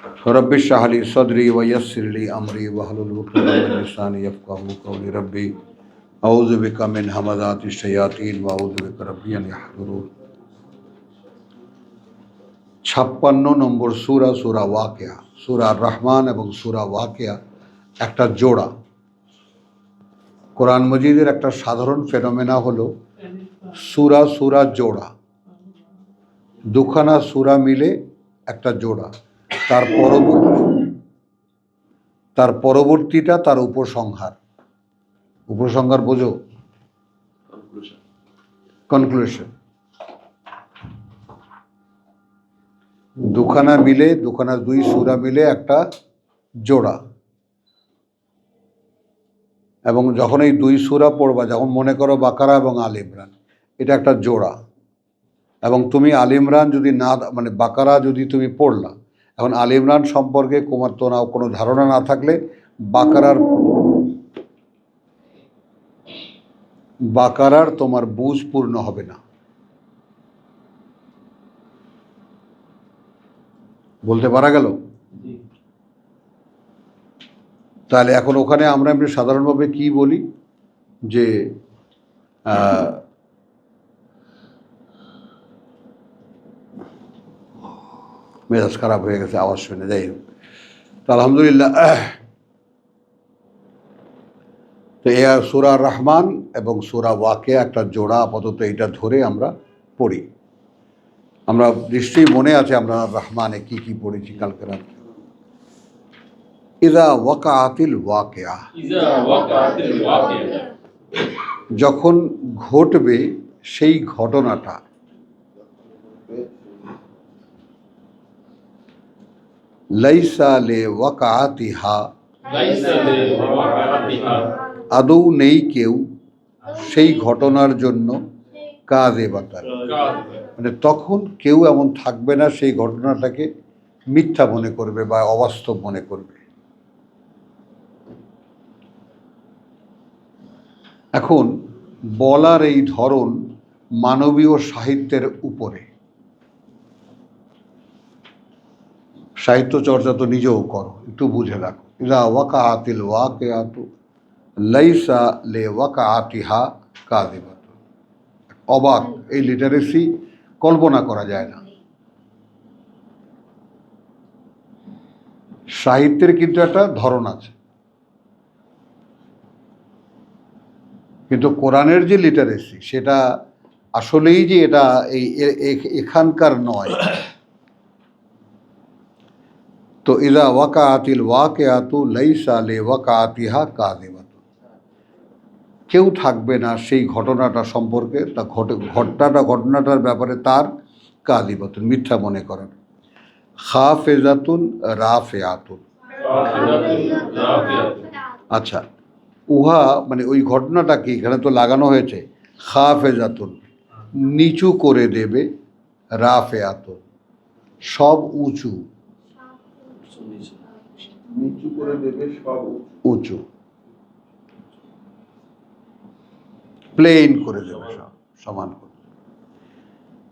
Rabbi इश्रह ली सदरी व यस्सिर ली अमरी वहलुल उक़दतम मिन लिसानी यफ़क़हू क़ौली रब्बी अऊज़ु बिका मिन हमाज़ाति शयातीन व अऊज़ु बिका रब्बी अन यहज़ुरून। 56 নম্বর সূরা সূরা ওয়াকিয়া। সূরা রহমান এবং সূরা ওয়াকিয়া একটা জোড়া। কোরআন মজিদের একটা সাধারণ ফেনোমেনা হলো সূরা সূরা জোড়া, দুখানা সূরা মিলে একটা জোড়া, তার পরবর্তীটা তার উপসংহার। উপসংহার বোঝো? কনক্লুশন। দুখানা দুই সূরা মিলে একটা জোড়া। এবং যখন এই দুই সূরা পড়বা, যখন মনে করো বাকারা এবং আল ইমরান, এটা একটা জোড়া। এবং তুমি আল ইমরান যদি না, মানে বাকারা যদি তুমি পড়লা, এখন আল ইমরান সম্পর্কে তোমার তো না কোনো ধারণা না থাকলে বাকারার তোমার বুঝ পূর্ণ হবে না। বলতে পারা গেল? তাহলে এখন ওখানে আমরা এমনি সাধারণভাবে কি বলি যে মেজাজ খারাপ হয়ে গেছে আওয়াজ শুনে, যাই হোক। তো আলহামদুলিল্লাহ, তো এ সূরা রহমান এবং সূরা ওয়াকিয়া একটা জোড়া। আপাতত এটা ধরে আমরা পড়ি। আমরা নিশ্চয়ই মনে আছে আমরা রহমানে কি কি পড়েছি কালকে রাত। ইযা ওয়াকাআতিল ওয়াকিয়া, যখন ঘটবে সেই ঘটনাটা। লাইসা লে ওয়াকাআতিহা, আদৌ নেই কেউ সেই ঘটনার জন্য কাযিবাতান, মানে তখন কেউ এমন থাকবে না সেই ঘটনাটাকে মিথ্যা মনে করবে বা অবাস্তব মনে করবে। এখন বলার এই ধরন মানবীয় সাহিত্যের উপরে। সাহিত্য চর্চা তো নিজেও করো, একটু বুঝে রাখো। ইযা ওয়াকাআতিল ওয়াকিআতু লাইসা লে ওয়াকাআতিহা কাযিবাতুন। অবাক, এই লিটারেসি কল্পনা করা যায় না। সাহিত্যের কিন্তু একটা ধরন আছে, কিন্তু কোরআনের যে লিটারেসি সেটা আসলেই যে এটা এখানকার নয়। তো ইযা ওয়াকাআতিল ওয়াকিআতু লাইসা লি ওয়াকাআতিহা কাযিবাতুন, কেউ থাকবে না সেই ঘটনাটা সম্পর্কে, তা ঘটনাটার ব্যাপারে তার কাযিবাতুন, মিথ্যা মনে করেন। খাফিজাতুন রাফিআতুন, আচ্ছা উহা মানে ওই ঘটনাটাকে এখানে তো লাগানো হয়েছে খাফিজাতুন, নিচু করে দেবে, রাফিআতুন সব উঁচু, নিচু করে দেবে সব উঁচু, প্লেন করে দেবে, সব সমান করে।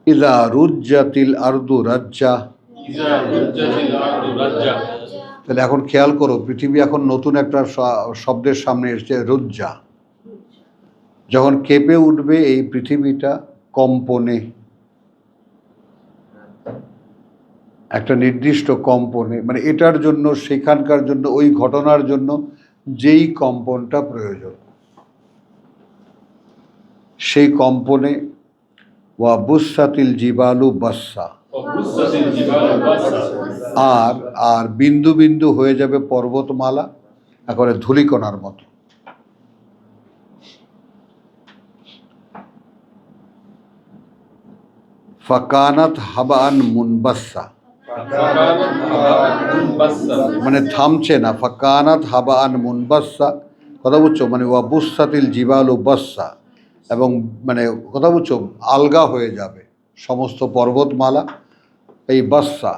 ইযা রুজ্জাতিল আরদু রাজ্জা, তাহলে এখন খেয়াল করো, পৃথিবী এখন নতুন একটা শব্দের সামনে এসেছে, রুজ্জা। যখন কেঁপে উঠবে এই পৃথিবীটা কম্পনে, একটা নির্দিষ্ট কম্পনে, মানে এটার জন্য, সেখানকার জন্য, ওই ঘটনার জন্য যেই কম্পনটা প্রয়োজন সেই কম্পনে। ওয়া বুসাতিল জিবালু বাসসা, আর বিন্দু বিন্দু হয়ে যাবে পর্বতমালা, একেবারে ধূলিকণার মতো। ফাকানাত হাবান মুনবাসসা, মানে থামছে না। ফাকানাত হাবান মুনবাসসা, কথা বুঝছো? মানে ওয়া বুসাতিল জিবালু বাসসা, এবং মানে কথা বুঝছো, আলগা হয়ে যাবে সমস্ত পর্বতমালা, এই বাসসা।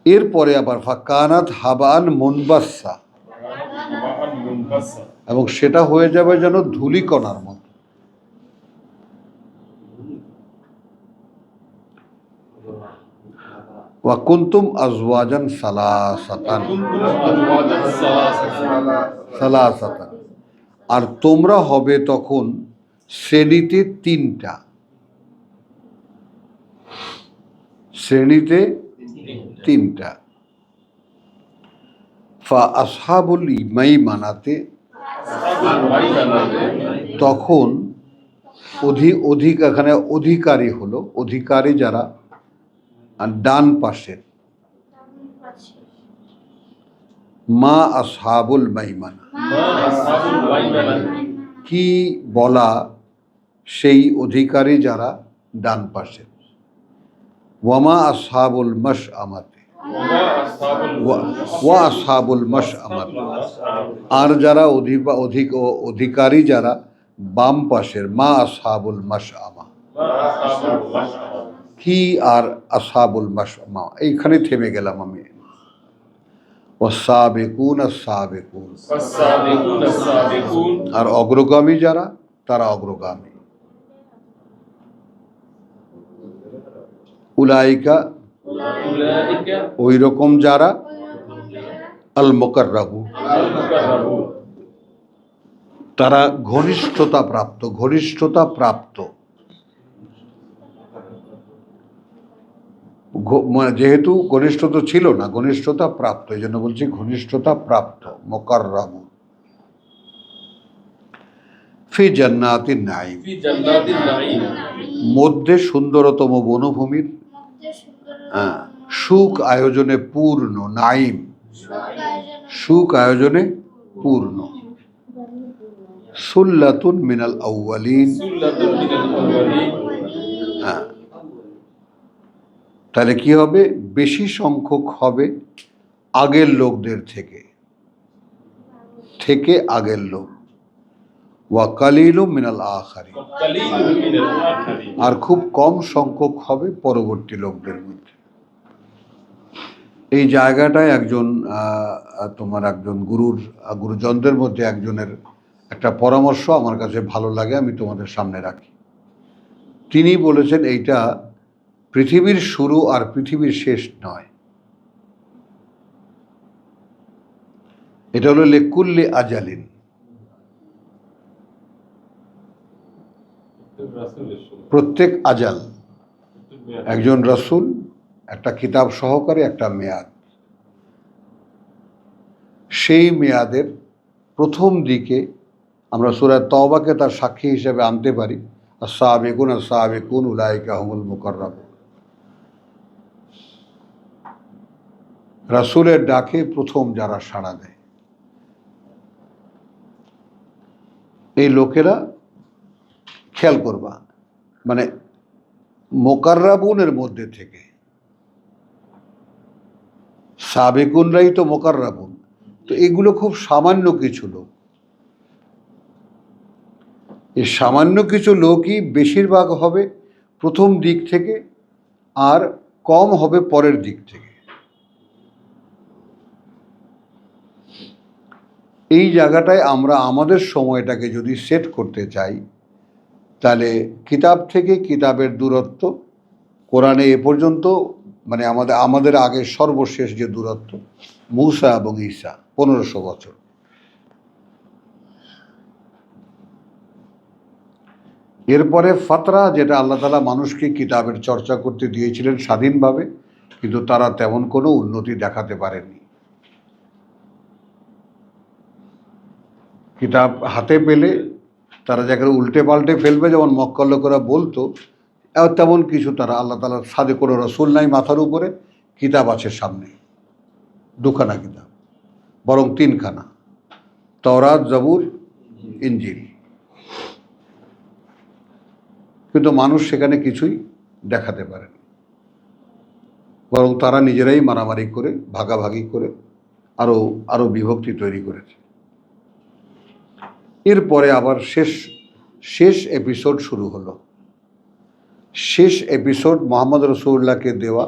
এরপরে আবার ফাকানাত হাবান মুনবাসসা, এবং সেটা হয়ে যাবে যেন ধূলিকণার মতো। ওয়া কুনতুম আজওয়াজান সালাসাতান, সালাসাতান, আর তোমরা হবে তখন শ্রেণীতে তিনটা, শ্রেণীতে তিনটা। ফা আসহাবুল মাইমানাতে, তখন এখানে অধিকারী হলো, অধিকারী যারা ডান পাশের। মা আসহাবুল মাইমানা, কি বলা সেই অধিকারী যারা ডান পাশের। ওয়ামা আসহাবুল মাশআমাতে, ওয়া আসহাবুল মাশআমাতে, আর যারা অধিকারী যারা বাম পাশের। মা আসহাবুল মাশআমা, কি আর আসহাবুল মাশআমা, এইখানে থেমে গেলাম আমি। ওয়াসাবিকুন আস-সাবিকুন, আর অগ্রগামী যারা তারা অগ্রগামী। উলাইকা, ওই রকম যারা, আল মুকাররাবুন, তারা ঘনিষ্ঠতা প্রাপ্ত, ঘনিষ্ঠতা প্রাপ্ত। যেহেতু ঘনিষ্ঠতা ছিল না, ঘনিষ্ঠতা প্রাপ্ত, এই জন্য বলছি ঘনিষ্ঠতা প্রাপ্ত। মুকাররাবুন ফি জান্নাতিন নাঈম, মধ্যে সুন্দরতম বনভূমির, সুখ আয়োজনে পূর্ণ। নাঈম, সুখ আয়োজনে পূর্ণ। সুল্লাতুন মিনাল আউয়ালিন, তাহলে কি হবে? বেশি সংখ্যক হবে আগের লোকদের থেকে, আগের লোক। ওয়া কালিলুম মিনাল আখিরিন, আর খুব কম সংখ্যক হবে পরবর্তী লোকদের মধ্যে। এই জায়গাটায় একজন গুরুজনদের মধ্যে একজনের একটা পরামর্শ আমার কাছে ভালো লাগে, আমি তোমাদের সামনে রাখি। তিনি বলেছেন এইটা পৃথিবীর শুরু আর পৃথিবীর শেষ নয়, এটা হলো লিকুল্লি আজালিন, প্রত্যেক আজাল, একজন রাসূল, একটা কিতাব সহকারে একটা মেয়াদ। সেই মেয়াদের প্রথম দিকে আমরা সূরা তওবাকে তার সাক্ষী হিসেবে আনতে পারি। আস-সাবিকুন আস-সাবিকুন উলাইকা হুমুল মুকাররাবুন। রাসূলের ডাকে প্রথম যারা সাড়া দেয়, এই লোকেরা, খেয়াল করবা, মানে মুকাররাবুনের মধ্যে থেকে সাবিকুনরাই তো মুকাররাবুন, তো এগুলো খুব সামান্য কিছু লোক। এই সামান্য কিছু লোকই বেশিরভাগ হবে প্রথম দিক থেকে, আর কম হবে পরের দিক থেকে। এই জায়গাটায় আমরা আমাদের সময়টাকে যদি সেট করতে চাই, তাহলে কিতাব থেকে কিতাবের দূরত্ব, কোরআনে এ পর্যন্ত, মানে আমাদের আগে সর্বশেষ যে দূরত্ব মূসা এবং ঈসা, 1500 বছর। এরপরে ফাতরা, যেটা আল্লাহ তাআলা মানুষকে কিতাবের চর্চা করতে দিয়েছিলেন স্বাধীনভাবে, কিন্তু তারা তেমন কোনো উন্নতি দেখাতে পারেনি। কিতাব হাতে পেলে তারা যাকে উল্টে পাল্টে ফেলবে, যেমন মক্কার লোকেরা বলতো, তেমন কিছু তারা, আল্লাহ তাআলার সাথে কোনো রসুল নাই মাথার উপরে, কিতাব আছে সামনে, 2খানা কিতাব, বরং 3খানা, তাওরাত, জবুর, ইনজিল, কিন্তু মানুষ সেখানে কিছুই দেখাতে পারেনি, বরং তারা নিজেরাই মারামারি করে, ভাগাভাগি করে আরো বিভক্তি তৈরি করেছে। এরপরে আবার শেষ এপিসোড শুরু হলো। শেষ এপিসোড মুহাম্মদ রাসূলুল্লাহকে দেওয়া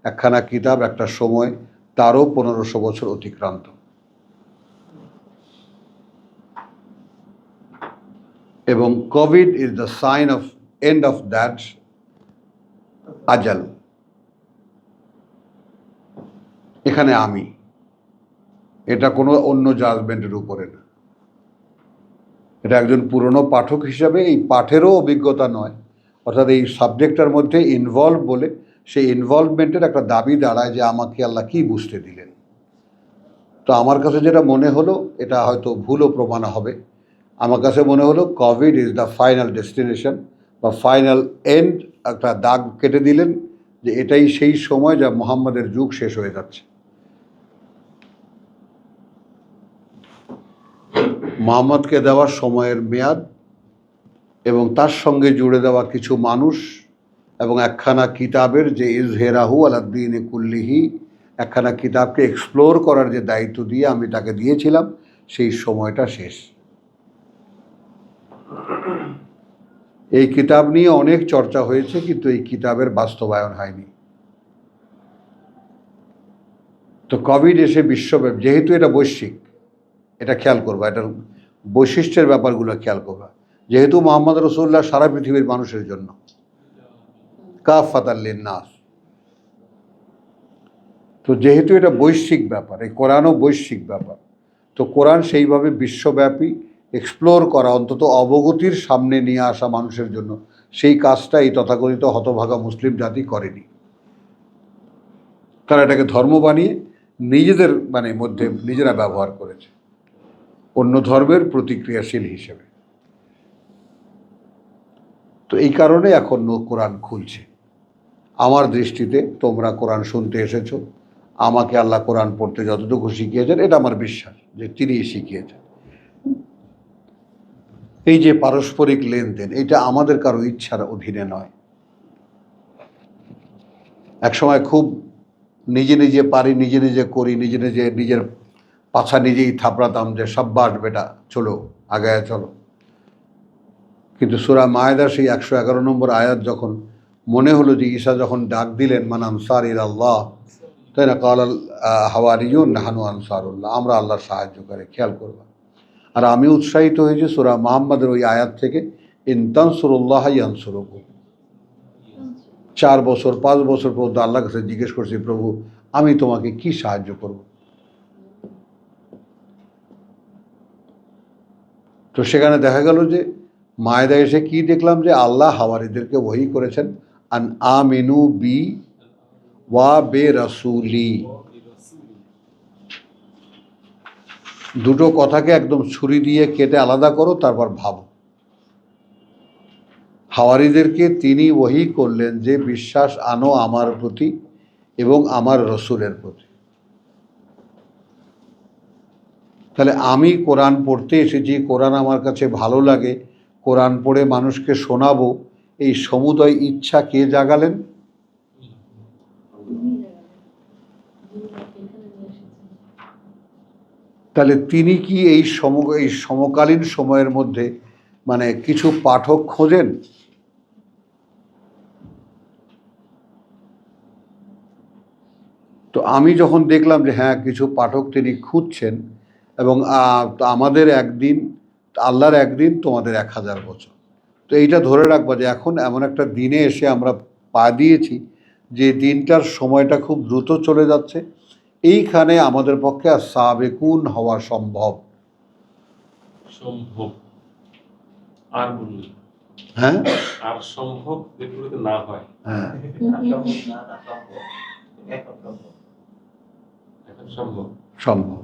একখানা কিতাব, একটা সময়, তারও 1500 বছর অতিক্রান্ত। এবং Covid is the sign of end of that আজাল। এখানে আমি, এটা কোনো অন্য জাজমেন্টের উপরে না। এটা একজন পুরনো পাঠক হিসাবে এই পাঠেরও অভিজ্ঞতা নয়, অর্থাৎ এই সাবজেক্টটার মধ্যে ইনভলভ বলে সেই ইনভলভমেন্টের একটা দাবি দাঁড়ায় যে আমাকে আল্লাহ কী বুঝতে দিলেন। তো আমার কাছে যেটা মনে হলো, এটা হয়তো ভুলও প্রমাণ হবে, আমার কাছে মনে হলো Covid is the final destination বা ফাইনাল এন্ড, একটা দাগ কেটে দিলেন যে এটাই সেই সময় যা মুহাম্মাদের যুগ শেষ হয়ে যাচ্ছে। মুহাম্মদকে দেওয়ার সময়ের মেয়াদ এবং তার সঙ্গে জুড়ে দেওয়া কিছু মানুষ এবং একখানা কিতাবের যে ইজহেরাহু আলাদ্দিন কুল্লিহি, একখানা কিতাবকে এক্সপ্লোর করার যে দায়িত্ব দিয়ে আমি তাকে দিয়েছিলাম, সেই সময়টা শেষ। এই কিতাব নিয়ে অনেক চর্চা হয়েছে, কিন্তু এই কিতাবের বাস্তবায়ন হয়নি। তো কোভিড এসে বিশ্বব্যাপী, যেহেতু এটা বৈশ্বিক, এটা খেয়াল করবা, এটার বৈশিষ্ট্যের ব্যাপারগুলো খেয়াল করবা। যেহেতু মুহাম্মদ রাসূলুল্লাহ সারা পৃথিবীর মানুষের জন্য, কাফাতাল লিন্নাস, তো যেহেতু এটা বৈশ্বিক ব্যাপার, এই কোরআনও বৈশ্বিক ব্যাপার, তো কোরআন সেইভাবে বিশ্বব্যাপী এক্সপ্লোর করা, অন্তত অবগতির সামনে নিয়ে আসা মানুষের জন্য, সেই কাজটা এই তথাকথিত হতভাগা মুসলিম জাতি করেনি। তারা এটাকে ধর্ম বানিয়ে নিজেদের মধ্যে নিজেরা ব্যবহার করেছে, অন্য ধর্মের প্রতিক্রিয়াশীল হিসেবে। তো এই কারণে এখন কোরআন খুলছে। আমার দৃষ্টিতে তোমরা কোরআন শুনতে এসেছো, আমাকে আল্লাহ কোরআন পড়তে যতটুকু শিখিয়েছেন, এটা আমার বিশ্বাস যে তিনিই শিখিয়েছেন। এই যে পারস্পরিক লেনদেন, এটা আমাদের কারো ইচ্ছার অধীনে নয়। একসময় খুব নিজে নিজে পারি, নিজে নিজে করি, নিজের পাছা নিজেই থাপড়াতাম যে সাব্বাস বেটা, চলো আগায় চলো। কিন্তু সূরা মায়েদার সেই 111 নম্বর আয়াত যখন মনে হলো যে ঈসা যখন ডাক দিলেন মান আনসার ইলাল্লাহ, তাই না, কাল হাওয়ারিয়ুন নাহানু আনসারুল্লাহ, আমরা আল্লাহর সাহায্যকারী, খেয়াল করবা। আর আমি উৎসাহিত হয়েছি সূরা মুহাম্মাদের ওই আয়াত থেকে, ইন তানসুরুল্লাহ ইয়ানসুরুকুম। 4 বছর 5 বছর পর্যন্ত আল্লাহর কাছে জিজ্ঞেস করছি, প্রভু আমি তোমাকে কি সাহায্য করব। তো সেখানে দেখা গেল যে মায়েদা এসে কি দেখলাম, যে আল্লাহ হাওয়ারিদেরকে ওহী করেছেন, আন আমিনু বি ওয়া বে রাসূলি। দুটো কথাকে একদম ছুরি দিয়ে কেটে আলাদা করো, তারপর ভাবো। হাওয়ারিদেরকে তিনি ওহী করলেন যে বিশ্বাস আনো আমার প্রতি এবং আমার রসুলের প্রতি। তাহলে আমি কোরআন পড়তে এসেছি, কোরআন আমার কাছে ভালো লাগে, কোরআন পড়ে মানুষকে শোনাবো, এই সমুদয় ইচ্ছা কে জাগালেন? তাহলে তিনি কি এই সমকালীন সময়ের মধ্যে কিছু পাঠক খোঁজেন? তো আমি যখন দেখলাম যে হ্যাঁ, কিছু পাঠক তিনি খুঁজছেন, এবং আমাদের একদিন আল্লাহর একদিন, তোমাদের 1000 বছর। তো এইটা ধরে রাখবা যে এখন এমন একটা দিনে এসে আমরা পা দিয়েছি যে দিনটার সময়টা খুব দ্রুত চলে যাচ্ছে। এইখানে আমাদের পক্ষে আর সাবেকুন হওয়া সম্ভব। আর বলুন, হ্যাঁ, আর সম্ভব যেগুলোতে না হয়, হ্যাঁ, এখন সম্ভব। সম্ভব।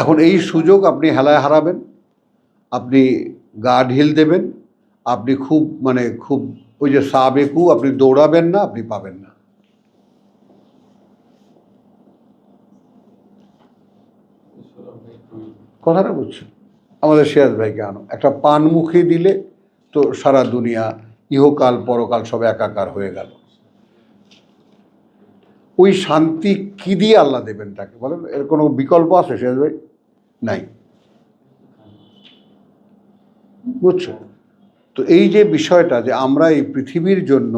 এখন এই সুযোগ আপনি হেলায় হারাবেন, আপনি গা ঢিল দেবেন, আপনি খুব ওই যে সাবেকু, আপনি দৌড়াবেন না, আপনি পাবেন না। কথাটা বুঝছেন? আমাদের সিরাজ ভাইকে আনো, একটা পান মুখে দিলে তো সারা দুনিয়া, ইহকাল পরকাল সব একাকার হয়ে গেল। ওই শান্তি কি দিয়ে আল্লাহ দেবেন তাকে, বলেন? এর কোনো বিকল্প আছে সিরাজ ভাই? নাই। বুঝছো? তো এই যে বিষয়টা, যে আমরা এই পৃথিবীর জন্য,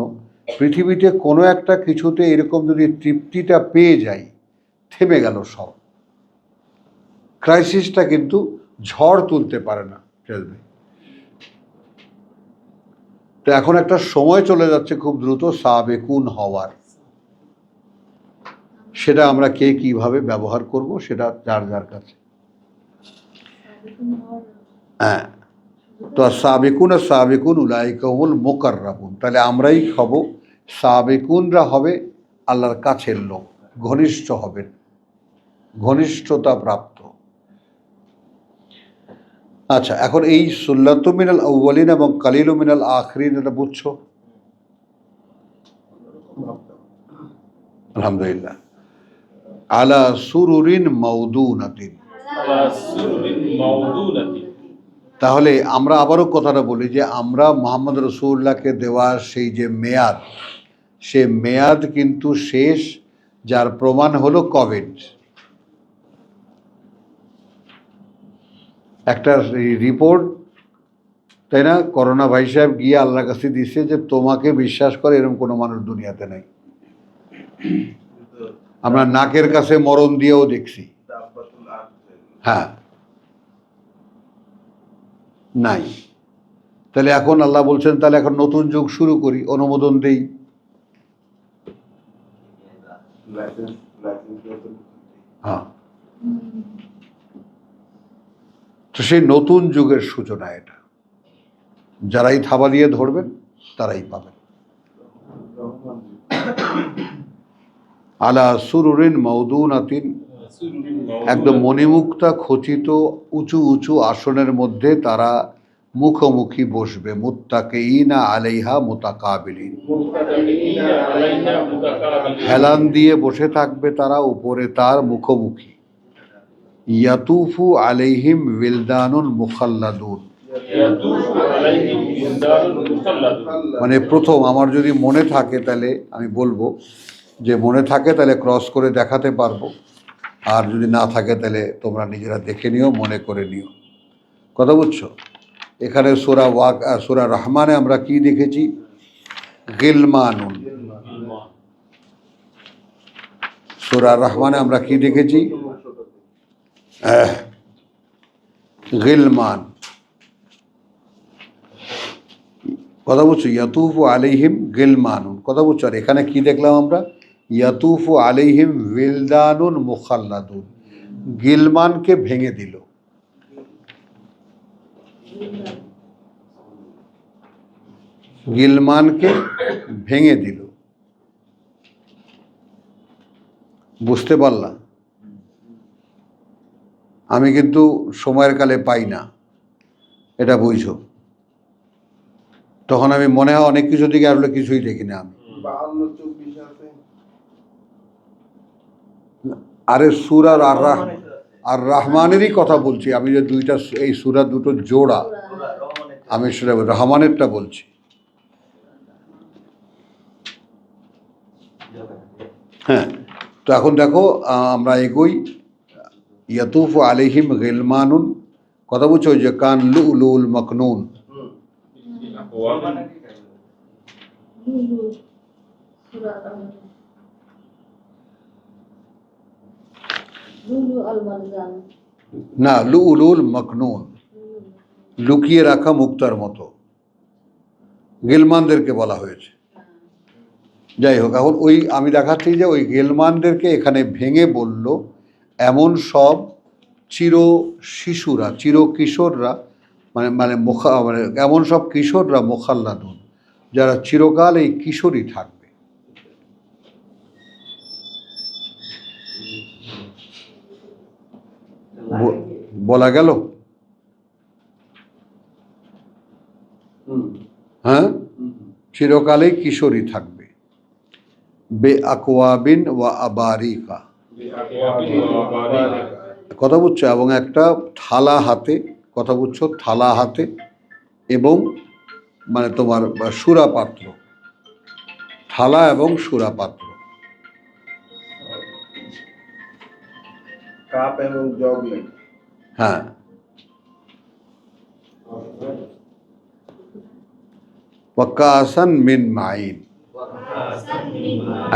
পৃথিবীতে কোনো একটা কিছুতে এরকম যদি তৃপ্তিটা পেয়ে যাই, থেমে গেল সব। ক্রাইসিসটা কিন্তু ঝড় তুলতে পারে না সিরাজ ভাই। তো এখন একটা সময় চলে যাচ্ছে খুব দ্রুত সাবেকুন হওয়ার। সেটা আমরা কে কিভাবে ব্যবহার করব সেটা যার যার কাছে। হ্যাঁ, তো সাবিকুন উলাইকা হুমুল মুকাররাবুন, তাহলে আমরাই হব সাবিকুনরা হবে আল্লাহর কাছের লোক, ঘনিষ্ঠ হবেন, ঘনিষ্ঠতা প্রাপ্ত। আচ্ছা, এখন এই সুল্লাতু মিনাল আউয়ালিন এবং কালিলু মিনাল আখিরিন এটা বুঝছো? আলহামদুলিল্লাহ। আলা সুরুরিন মাউদুনাতিন, তাহলে আমরা আবারও কথাটা বলি যে আমরা মুহাম্মদ রাসূলুল্লাহকে দেওয়া সেই যে মেয়াদ, সে মেয়াদ কিন্তু শেষ, যার প্রমাণ হলো কোভিড। একটা রিপোর্ট, তাই না, করোনা ভাই সাহেব গিয়ে আল্লাহর কাছে দিছে যে তোমাকে বিশ্বাস করে এরকম কোনো মানুষ দুনিয়াতে নাই। আমরা নাকের কাছে মরণ দিয়েও দেখছি, হ্যাঁ, নাই। তাহলে এখন আল্লাহ বলছেন তাহলে এখন নতুন যুগ শুরু করি, অনুমোদন দেই। হ্যাঁ, তো সেই নতুন যুগের সূচনা এটা, যারাই থাবা দিয়ে ধরবেন তারাই পাবেন। আলা সুরুরিন মাউদুনাতিন, একদম মণিমুক্তা খচিত উঁচু উঁচু আসনের মধ্যে তারা মুখোমুখি বসবে। মুত্তাকিইনা আলাইহা মুতাকাবিলিন, হেলান দিয়ে বসে থাকবে তারা উপরে তার মুখোমুখি। ইয়াতুফু আলাইহিম উইলদানুন মুখাল্লাদুন, মানে প্রথম আমার যদি মনে থাকে তাহলে আমি বলবো, যে মনে থাকে তাহলে ক্রস করে দেখাতে পারবো, আর যদি না থাকে তাহলে তোমরা নিজেরা দেখে নিও, মনে করে নিও। কথা বুঝছো? এখানে সূরা রহমানে আমরা কি দেখেছি? গিলমানুন। সূরা রহমানে আমরা কি দেখেছি? গিলমান। কথা বুঝছো? ইয়াতুফু আলাইহিম গিলমানুন, কথা বুঝছো? আর এখানে কি দেখলাম আমরা? ইয়াতুফু আলাইহিম উইলদানুন মুখাল্লাদুন, গিলমানকে ভেঙে দিল। গিলমানকে ভেঙে দিল, বুঝতে পারলাম? আমি কিন্তু সময়ের কালে পাই না, এটা বুঝো। তখন আমি মনে হয় অনেক কিছু দিকে আসলে কিছুই দেখি না আমি। আরে সূরা আর রহমানেরই কথা বলছি আমি, যে দুইটা এই সূরা দুটো জোড়া, আমি সেটা রহমানেরটা বলছি। হ্যাঁ, তো এখন দেখো আমরা এগোই। ইয়াতুফু আলাইহিম গিলমানুন, কথা বুঝছো? ওই যে কান লুলুল মাকনুন, না, লুলুল মাকনুন, লুকিয়ে রাখা মুক্তার মতো গিলমানদেরকে বলা হয়েছে। যাই হোক, এখন ওই আমি দেখাচ্ছি যে ওই গিলমানদেরকে এখানে ভেঙে বলল এমন সব চির শিশুরা, চির কিশোররা, মানে মানে মানে এমন সব কিশোররা মোখাল্লাদুন, যারা চিরকাল এই কিশোরই থাকবে। বলা গেল? হ্যাঁ, চিরকালেই কিশোরী থাকবে। বে আকওয়াবিন ওয়া আবারিকা, কথা বুঝছো? এবং একটা থালা হাতে, কথা বুঝছো? থালা হাতে, এবং মানে তোমার সুরা পাত্র, থালা এবং সুরা পাত্র। কাপ এবং জগ, হ্যাঁ। ওয়াকাসান মিন মাইন,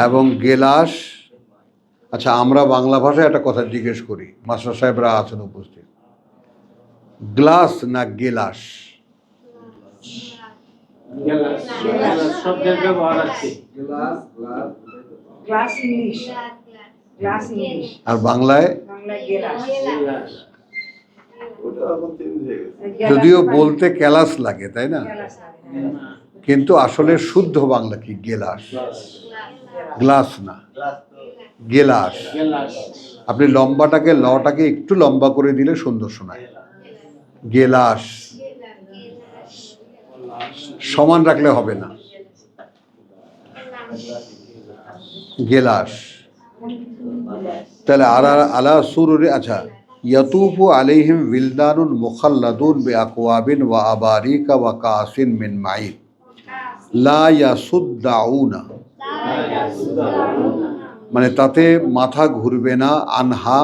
এবং গেলাস। আচ্ছা, আমরা বাংলা ভাষায় একটা কথা জিজ্ঞেস করি, মাস্টার সাহেবরা আছেন উপস্থিত, গ্লাস না গেলাস? গ্লাস ইংলিশ, আর বাংলায় বাংলায় গেলাস। যদিও বলতে ক্যালাস লাগে, তাই না? গেলাস লাগে, হ্যাঁ। কিন্তু আসলে শুদ্ধ বাংলা কি? গেলাস, গ্লাস না, গেলাস। আপনি লম্বাটাকে লটাকে একটু লম্বা করে দিলে সুন্দর শোনায়। গেলাস সমান রাখলে হবে না, গেলাস। তাহলে আলা সুরুরে, আচ্ছা, ইয়াতুফু আলাইহিম বিলদানুন মুখাল্লাদুন বিআকওয়াবিন ওয়া আবারিকা ওয়া কাসিন মিন মাইন লা ইয়াসুদ্দাউনা, মানে তাতে মাথা ঘুরবে না, আনহা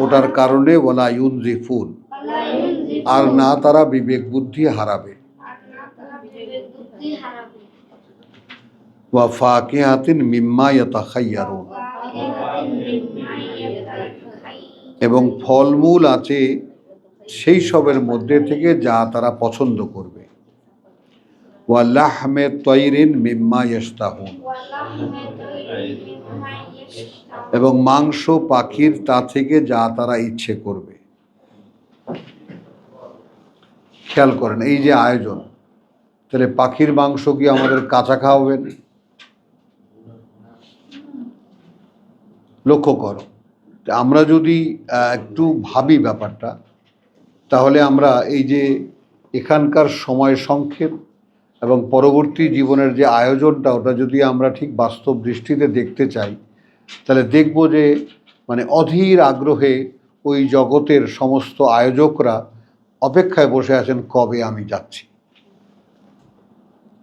ওটার কারণে, ওয়ালা ইউনজিফুন, আর না তারা বিবেক বুদ্ধি হারাবে, ওয়া ফাকিহাতিন মিম্মা ইয়াতাখায়্যারুন, এবং ফলমূল আছে সেই সবের মধ্যে থেকে যা তারা পছন্দ করবে, ওয়া লাহমে তৈরিন মিম্মা ইয়াশতাহুন, এবং মাংস পাখির তা থেকে যা তারা ইচ্ছে করবে। খেয়াল করেন এই যে আয়োজন, তাহলে পাখির মাংস কি আমাদের কাঁচা খাওয়াবেন? লক্ষ্য করো, আমরা যদি একটু ভাবি ব্যাপারটা, তাহলে আমরা এই যে এখানকার সময় সংক্ষেপ এবং পরবর্তী জীবনের যে আয়োজনটা, ওটা যদি আমরা ঠিক বাস্তব দৃষ্টিতে দেখতে চাই, তাহলে দেখব যে মানে অধীর আগ্রহে ওই জগতের সমস্ত আয়োজকরা অপেক্ষায় বসে আছেন কবে আমি যাচ্ছি।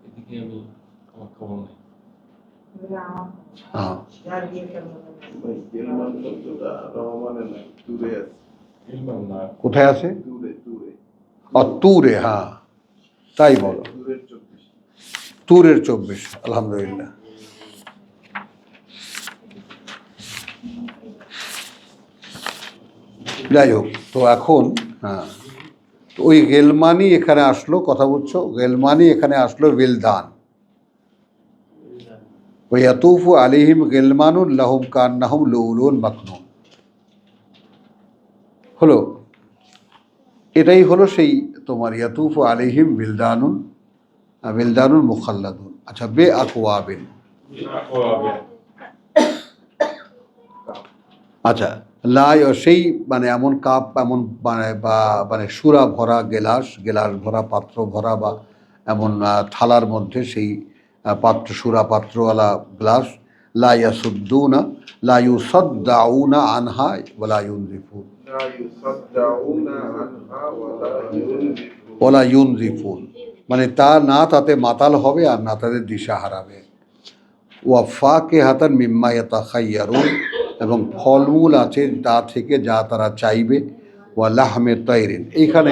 এদিকে আমি আমার খবর নেই। হ্যাঁ, ইলমাম না, কোথায় আছে? তুরে, হ্যাঁ তাই বলো, তুরের 24, আলহামদুলিল্লাহ। যাই হোক, তো এখন হ্যাঁ, তো ওই গেলমানি এখানে আসলো, কথা বুঝছো? গেলমানি এখানে আসলো বিলদান, ওই ইয়াতুফু আলাইহিম গিলমানুন লাহুম কান্নাহুম লুলুন মাকনুন, হলো এটাই হলো সেই তোমার ইয়াতুফু আলাইহিম বিলদানুন মুখাল্লাদুন। আচ্ছা, বে আকওয়াবিন, আচ্ছা, লাই সেই মানে এমন কাপ, এমন মানে বা মানে সুরা ভরা গেলাস, গেলাস ভরা পাত্র ভরা, বা এমন থালার মধ্যে সেই পাত্র, সুরা পাত্রওয়ালা গ্লাস, লা ইয়াসুদ্দুনা লা ইউসাদ্দাউনা আনহা ওয়ালা ইউনজিফুন, ওয়ালা ইউনজিফুন, মানে তা না তাতে মাতাল হবে আর না তাদের দিশা হারাবে। ওয়া ফাকিহাতান মিম্মা ইয়াতাখায়্যারুন, এবং ফলমূল আছে তা থেকে যা তারা চাইবে। ওয়া লাহমে তৈরিন, এইখানে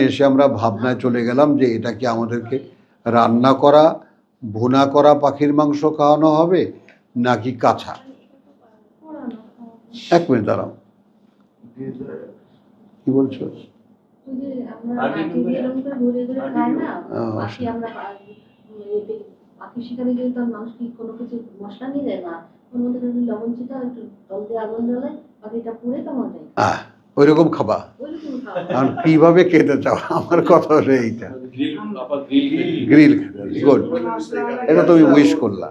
এসে আমরা ভাবনায় চলে গেলাম যে এটা কি আমাদেরকে রান্না করা, ভুনা করা পাখির মাংস খাওয়ানো হবে নাকি কাঁচা? এক মিনিট দাঁড়াও, কি বলছো? পাখি শিকারে গেলে তার মানুষ কি কোনো কিছু মশলা নিয়ে যায় না, ওর মধ্যে একটু লবণ ছিটা, একটু জল দিয়ে আগুন জ্বালায়, পাখিটা পুড়ে তেমন যায়। ওই রকম খাবা? আর কিভাবে খেতে চাও? আমার কথা হলো এইটা, গ্রিল খেতে। গুড, এটা তুমি উইশ করলা।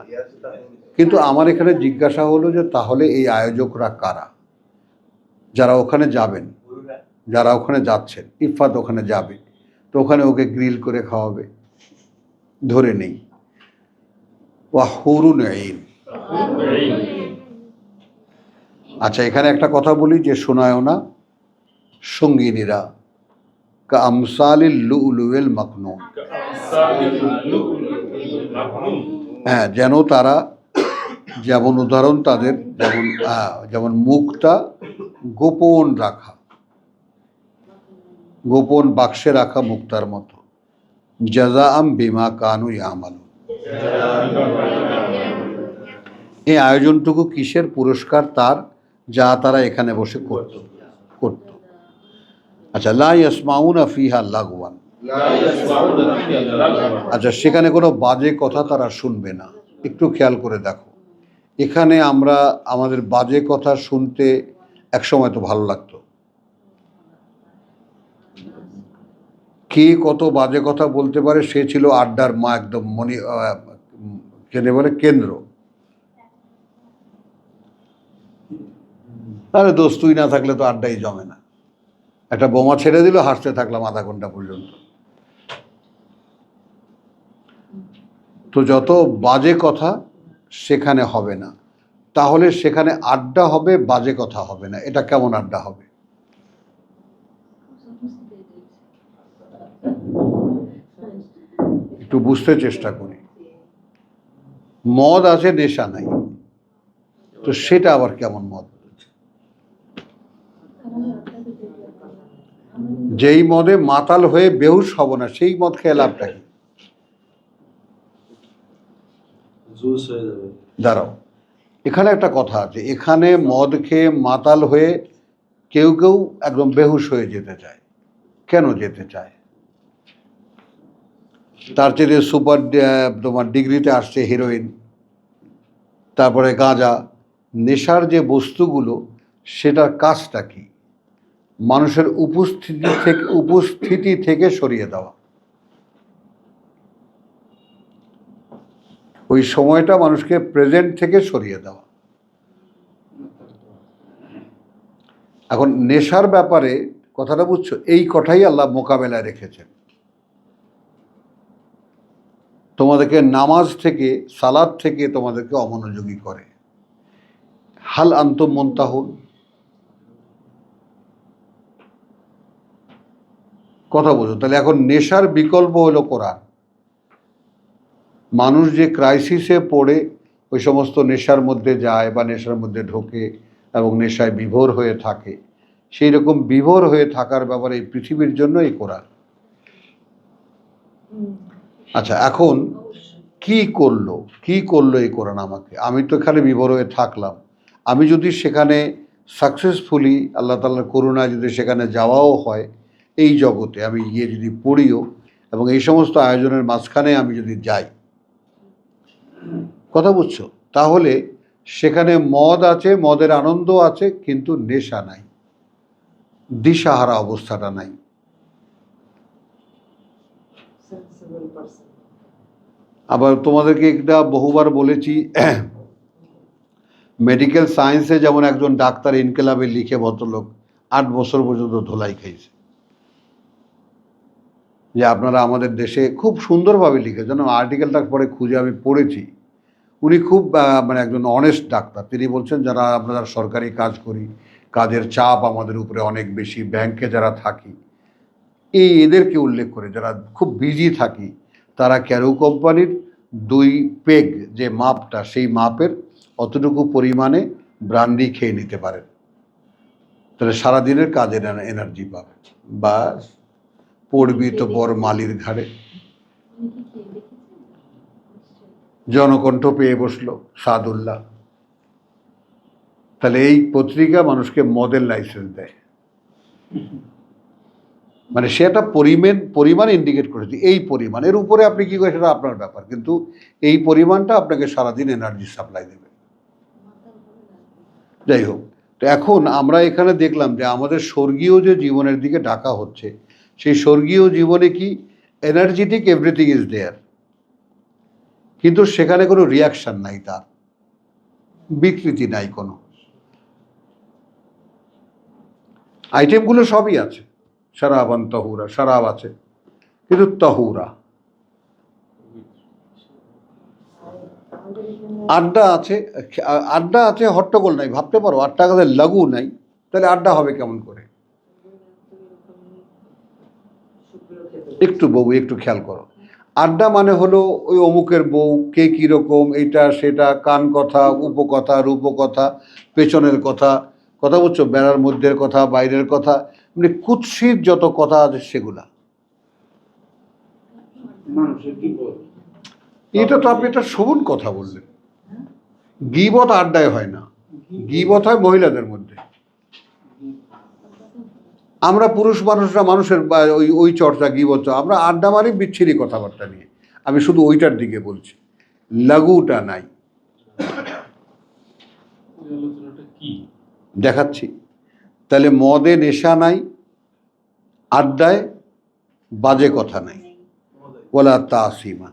কিন্তু আমার এখানে জিজ্ঞাসা হলো যে তাহলে এই আয়োজকরা কারা? যারা ওখানে যাবেন, যারা ওখানে যাচ্ছেন, ইফাত ওখানে যাবে, তো ওখানে ওকে গ্রিল করে খাওয়াবে, ধরে নেই। ওয়া হুরুন আইন, আচ্ছা এখানে একটা কথা বলি যে শোনায়ও না, সঙ্গিনীরা কা আমসালিল লুলুল মাকনুন, হ্যাঁ, যেন তারা, যেমন উদাহরণ তাদের, যেমন মুখটা গোপন রাখা, গোপন বাক্সে রাখা মুক্তার মতো। জাযাআম বিমা কানু ইয়ামালুন, এই আয়োজনটুকু কিসের পুরস্কার? তার যা তারা এখানে বসে করত। আচ্ছা, লা ইয়াসমাউনা ফিহা লাগওয়ান, আচ্ছা সেখানে কোনো বাজে কথা তারা শুনবে না। একটু খেয়াল করে দেখো, এখানে আমরা আমাদের বাজে কথা শুনতে একসময় তো ভালো লাগতো, কে কত বাজে কথা বলতে পারে সে ছিল আড্ডার মা, একদম কেনে বলে কেন্দ্র। আরে দোস্ত তুই না থাকলে তো আড্ডাই জমে না, একটা বোমা ছেড়ে দিল, হাসতে থাকলাম আধা ঘন্টা পর্যন্ত। তো যত বাজে কথা সেখানে হবে না, তাহলে সেখানে আড্ডা হবে, বাজে কথা হবে না। এটা কেমন আড্ডা হবে? একটু বুঝতে চেষ্টা করি। মদ আছে, নেশা নাই, তো সেটা আবার কেমন মদ? যেই মদে মাতাল হয়ে বেহুশ হব না, সেই মদ খেয়ে লাভটা কি? জুস হয়ে যাবে। দাঁড়াও, এখানে একটা কথা আছে, এখানে মদ খেয়ে মাতাল হয়ে কেউ কেউ একদম বেহুশ হয়ে যেতে চায়। কেন যেতে চায়? তার চেয়ে সুপার তোমার ডিগ্রিতে আসছে হিরোইন, তারপরে গাঁজা, নেশার যে বস্তুগুলো, সেটার কাজটা কি? মানুষের উপস্থিতি থেকে সরিয়ে দেওয়া। ওই সময়টা মানুষকে প্রেজেন্ট থেকে সরিয়ে দেওয়া। এখন নেশার ব্যাপারে কথাটা বুঝছো, এই কথাই আল্লাহ মোকাবেলায় রেখেছেন। তোমাদেরকে নামাজ থেকে, সালাদ থেকে তোমাদেরকে অমনোযোগী করে। হাল আনতুম মুনতাহুন, কথা বোঝো। তাহলে এখন নেশার বিকল্প হলো কোরআন। মানুষ যে ক্রাইসিসে পড়ে ওই সমস্ত নেশার মধ্যে যায় বা নেশার মধ্যে ঢোকে এবং নেশায় বিভোর হয়ে থাকে, সেই রকম বিভোর হয়ে থাকার ব্যাপারে এই পৃথিবীর জন্য এই কোরআন। আচ্ছা, এখন কি করলো এই কোরআন আমাকে? আমি তো এখানে বিভোর হয়ে থাকলাম, আমি যদি সেখানে সাকসেসফুলি আল্লাহ তাআলার করুণায় যদি সেখানে যাওয়াও হয়, এই জগতে আমি গিয়ে যদি পড়িও এবং এই সমস্ত আয়োজনের মাঝখানে আমি যদি যাই, কথা বুঝছো, তাহলে সেখানে মদ আছে, মদের আনন্দ আছে, কিন্তু নেশা নাই, দিশাহারা অবস্থাটা নাই। আবার তোমাদেরকে একটা বহুবার বলেছি, মেডিকেল সায়েন্সে যেমন একজন ডাক্তার ইনকেলাবে লিখে, ভদ্রলোক 8 বছর পর্যন্ত ধোলাই খাইছে, যে আপনারা আমাদের দেশে খুব সুন্দরভাবে লিখেছেন। আর্টিকেলটা পরে খুঁজে আমি পড়েছি। উনি খুব মানে একজন অনেস্ট ডাক্তার। তিনি বলছেন যারা আমরা সরকারি কাজ করি, কাজের চাপ আমাদের উপরে অনেক বেশি, ব্যাংকে যারা থাকি, এদেরকে উল্লেখ করে, যারা খুব বিজি থাকি, তারা ক্যারো কোম্পানির 2 পেগ যে মাপটা, সেই মাপের অতটুকু পরিমাণে ব্রান্ডি খেয়ে নিতে পারেন, তাহলে সারাদিনের কাজের এনার্জি পাবে। বা পড়বি তো বর মালির ঘাড়ে। জনকণ্ঠ পেয়ে বসলো সাদুল্লাহ। তাহলে এই পত্রিকা মানুষকে মদের লাইসেন্স দেয়, মানে সে একটা পরিমাণ ইন্ডিকেট করেছে, এই পরিমাণ, এর উপরে আপনি কি করেন সেটা আপনার ব্যাপার, কিন্তু এই পরিমাণটা আপনাকে সারাদিন এনার্জি সাপ্লাই দেবে। যাই হোক, তো এখন আমরা এখানে দেখলাম যে আমাদের স্বর্গীয় যে জীবনের দিকে ডাকা হচ্ছে, সেই স্বর্গীয় জীবনে কি এনার্জেটিক, এভরিথিং ইজ দেয়ার, কিন্তু সেখানে কোনো রিয়াকশন নাই, তার বিকৃতি নাই, কোনো আইটেমগুলো সবই আছে। শরাবান তাহুরা, শরাব আছে, কিন্তু তাহুরা। আড্ডা আছে, হট্টগোল নাই। ভাবতে পারো 8 টাকাতে লাগু নাই, তাহলে আড্ডা হবে কেমন করে? একটু খেয়াল করো, আড্ডা মানে হলো ওই অমুকের বউ, কে কীরকম, এইটা সেটা, কান কথা, উপকথা, রূপকথা, পেছনের কথা, কথা বুঝছো, বেড়ার মধ্যের কথা, বাইরের কথা, মানে কুৎসিত যত কথা আছে সেগুলা। এটা তো আপনি একটা শোভন কথা বললেন। গীবত আড্ডায় হয় না, গীবত হয় মহিলাদের মধ্যে। আমরা পুরুষ মানুষরা মানুষের ওই চর্চা, গীবত, আমরা আড্ডা মানে বিচ্ছিরি কথাবার্তা নিয়ে। আমি শুধু ওইটার দিকে বলছি, লাগুটা নাই। কি দেখাচ্ছি। তাহলে মদে নেশা নাই, আড্ডায় বাজে কথা নাই, ওলা তাসিমা,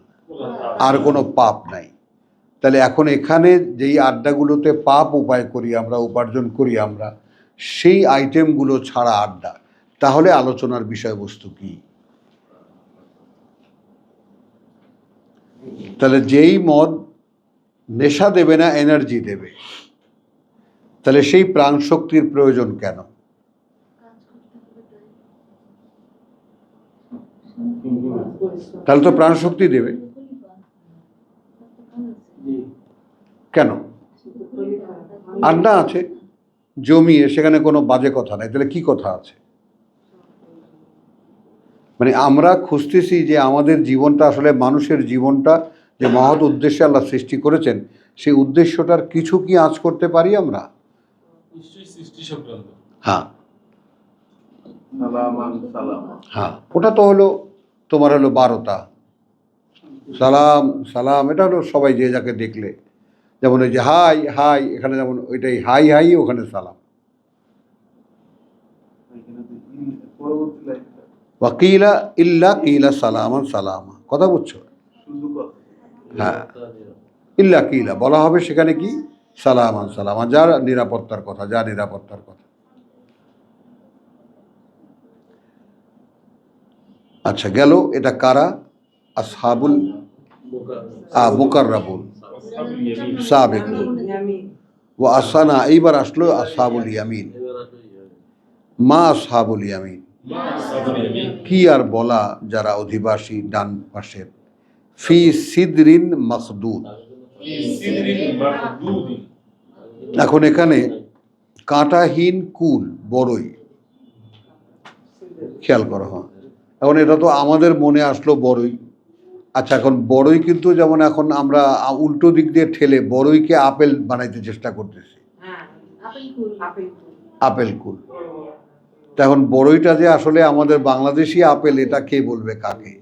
আর কোনো পাপ নাই। তাহলে এখন এখানে যেই আড্ডাগুলোতে পাপ উপায় করি আমরা, উপার্জন করি আমরা, সেই আইটেমগুলো ছাড়া আড্ডা, তাহলে আলোচনার বিষয়বস্তু কি? তাহলে যেই মদ নেশা দেবে না, এনার্জি দেবে, তাহলে সেই প্রাণ শক্তির প্রয়োজন কেন? তাহলে তো প্রাণ শক্তি দেবে কেন? আড্ডা আছে জমিয়ে, সেখানে কোনো বাজে কথা নাই, তাহলে কি কথা আছে? মানে আমরা খুঁজতেছি যে আমাদের জীবনটা আসলে, মানুষের জীবনটা যে মহৎ উদ্দেশ্যে আল্লাহ সৃষ্টি করেছেন, সেই উদ্দেশ্যটার কিছু কি আঁচ করতে পারি আমরা? নিশ্চয়ই সৃষ্টি সংক্রান্ত। হ্যাঁ সালামান সালাম। হ্যাঁ, ওটা তো হলো তোমার হলো 12টা সালাম সালাম, এটা হলো সবাই যে যাকে দেখলে, যেমন ওই যে হাই হাই, এখানে যেমন ওইটাই হাই হাই, ওখানে সালাম। ওয়াকিলা ইল্লা কিলা সালামান সালামা, কথা বুঝছো? হ্যাঁ, ইল্লা কিলা বলা হবে সেখানে কি? সালামান সালামা, যার নিরাপত্তার কথা, যা নিরাপত্তার কথা। আচ্ছা গেল, এটা কারা? আসহাবুল মুকাররাবুন সাবিকুন ওয়া আসানা, এইবার আসলো আসহাবুল ইয়ামিন। মা আসহাবুল ইয়ামিন, কি আর বলা, যারা অধিবাসী ডান পাশের। ফি সিদরিন মখদুদ, এখন এখানে কাঁটাহীন কুল, বড়ই, খেয়াল করো। হ্যাঁ, এখন এটা তো আমাদের মনে আসলো বড়ই। আচ্ছা, এখন বড়ই কিন্তু যেমন এখন আমরা উল্টো দিক দিয়ে ঠেলে বড়ইকে আপেল বানাইতে চেষ্টা করতেছি, আপেল কুল। তা এখন বড়ইটা যে আসলে আমাদের বাংলাদেশি আপেল, এটা কে বলবে কাকে?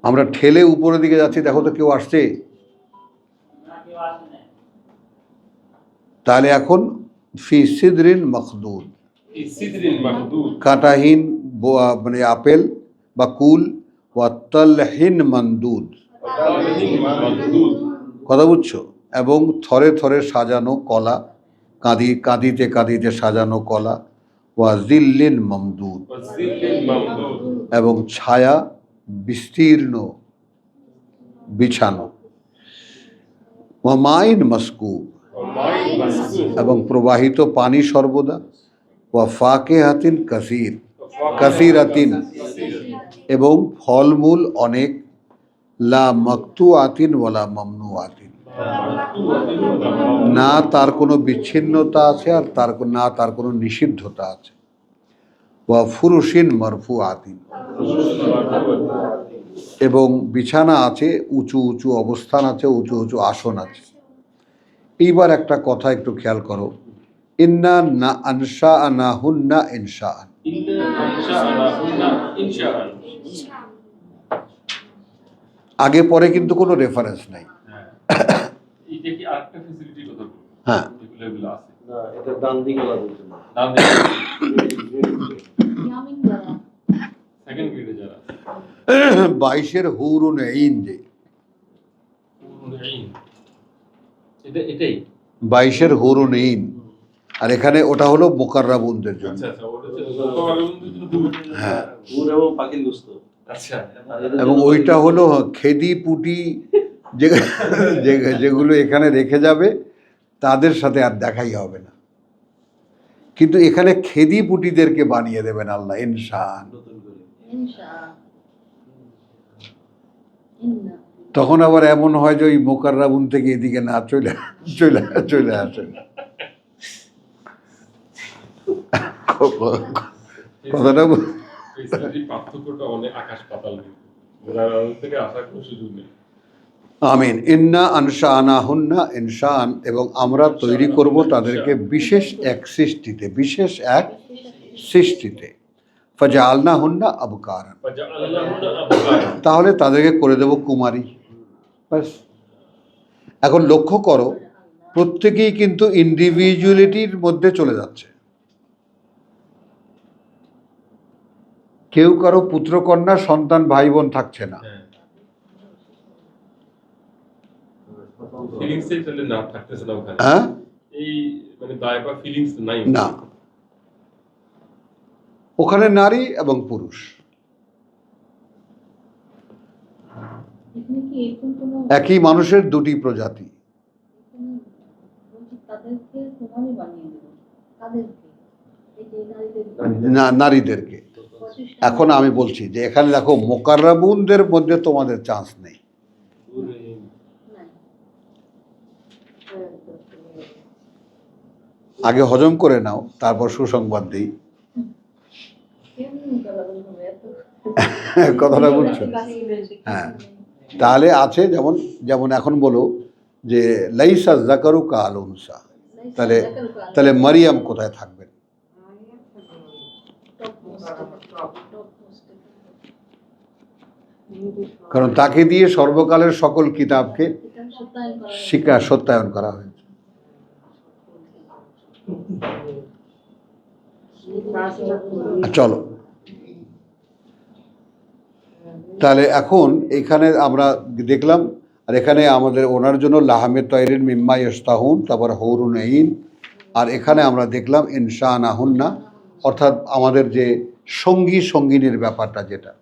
আমরা ঠেলে উপরের দিকে যাচ্ছি, দেখো তো কেউ আসছে? তাহলে এখন ফি সিদরিন মখদুদ, কাঁটাহীন মানে আপেল বা কুল, ওয়া তালহিন মানদুদ, কথা বুঝছো? এবং থরে থরে সাজানো কলা, কাঁদিতে কাঁদিতে সাজানো কলা। ওয়া জিল্লিন মামদুদ, এবং ছায়া বিস্তীর্ণ বিছানো। ওয়া মাইন মাসকুব, এবং প্রবাহিত পানি সর্বদা। ওয়া ফাকিহাতিন কাসিরাতিন, এবং ফলমূল অনেক। লা মাকতুআতিন ওয়ালা মামনুআতিন, না তার কোনো বিচ্ছিন্নতা আছে, আর তার কোনো নিষিদ্ধতা আছে। ওয়া ফুরুশিন মারফুআতিন, এবং বিছানা আছে, উঁচু উঁচু অবস্থান আছে, উঁচু উঁচু আসন আছে। এইবার একটা কথা একটু খেয়াল করো, ইন্না না আনশাআনাহুন্না ইনশাআন, আগে পরে কিন্তু কোনো রেফারেন্স নাই। এইটা কি আরেকটা ফ্যাসিলিটির কথা বলবো? হ্যাঁ, এগুলো আছে না, এটা ডান দিকে লাগাতে না। ডান দিকে সেকেন্ড গ্রেডে যারা 22-এর হুরুন ঈন, যে এটাই 22-এর হুরুন ঈন, আর এখানে ওটা হলো মুকাররাবুনদের জন্য। আচ্ছা আচ্ছা, ওটা হচ্ছে মুকাররাবুনদের জন্য হুর। হ্যাঁ, হুর এবং পাখির গোস্ত। আচ্ছা, এবং ওইটা হলো খেদি পুটি, যেগুলো এখানে রেখে যাবে তাদের সাথে আর দেখাই হবে না। কিন্তু এখানে খেদি পুটিদেরকে বানিয়ে দেবেন আল্লাহ ইনশাআন। নতুন করে। তখন আবার এমন হয় যে ওই মুকাররাবুন থেকে এদিকে না চলে আসে। কথাটা ফ্যাসিলিটির পার্থক্যটা অনেক আকাশ পাতাল, উদাহরণ থেকে আসার কোনো সুযোগ নেই। আমিন। ইন্না আনশাআনাহুন্না ইনশাআন, এবং আমরা তৈরি করব তাদেরকে বিশেষ এক সৃষ্টিতে। ফাজআলনাহুন্না আবকারান, তাহলে তাদেরকে করে দেব কুমারী, ব্যাস। এখন লক্ষ্য করো, প্রত্যেকেই কিন্তু ইন্ডিভিজুয়ালিটির মধ্যে চলে যাচ্ছে। কেউ কারো পুত্রকন্যা সন্তান ভাই বোন থাকছে না। হ্যাঁ, ফিলিংসই তাহলে না থাকতেছে না ওখানে। হ্যাঁ, এই মানে দয়া বা ফিলিংস নাই না, ওখানে নারী এবং পুরুষ এখানে কি এরকম কোনো একই মানুষের দুটি প্রজাতি। বলছি তাদেরকে সমানই বানিয়ে দেবো, তাদেরকে এই যে নারীদের নারীদেরকে। 25 এখন আমি বলছি যে এখানে দেখো মোকাররাবুনদের মধ্যে তোমাদের চান্স নেই। নাই। আগে হজম করে নাও, তারপর সুসংবাদ দিই। কেমন করাবেন হবে এত কথাটা বুঝছো? হ্যাঁ, তাহলে আছে যেমন যেমন এখন বলো যে লাইসা জাকারু কা আল উনসা, তাহলে তাহলে মারিয়াম কোথায় থাকবেন? কারণ তাকে দিয়ে সর্বকালের সকল কিতাবকে সত্যায়ন করা হয়েছে। চলো, তাহলে এখন এখানে আমরা দেখলাম, আর এখানে আমাদের ওনার জন্য লাহামে তৈরিন মিম্মা ইস্তাহুন, তারপর হৌরুন আইন, আর এখানে আমরা দেখলাম ইনশান আহুন্না, অর্থাৎ আমাদের যে সঙ্গিনীর ব্যাপারটা যেটা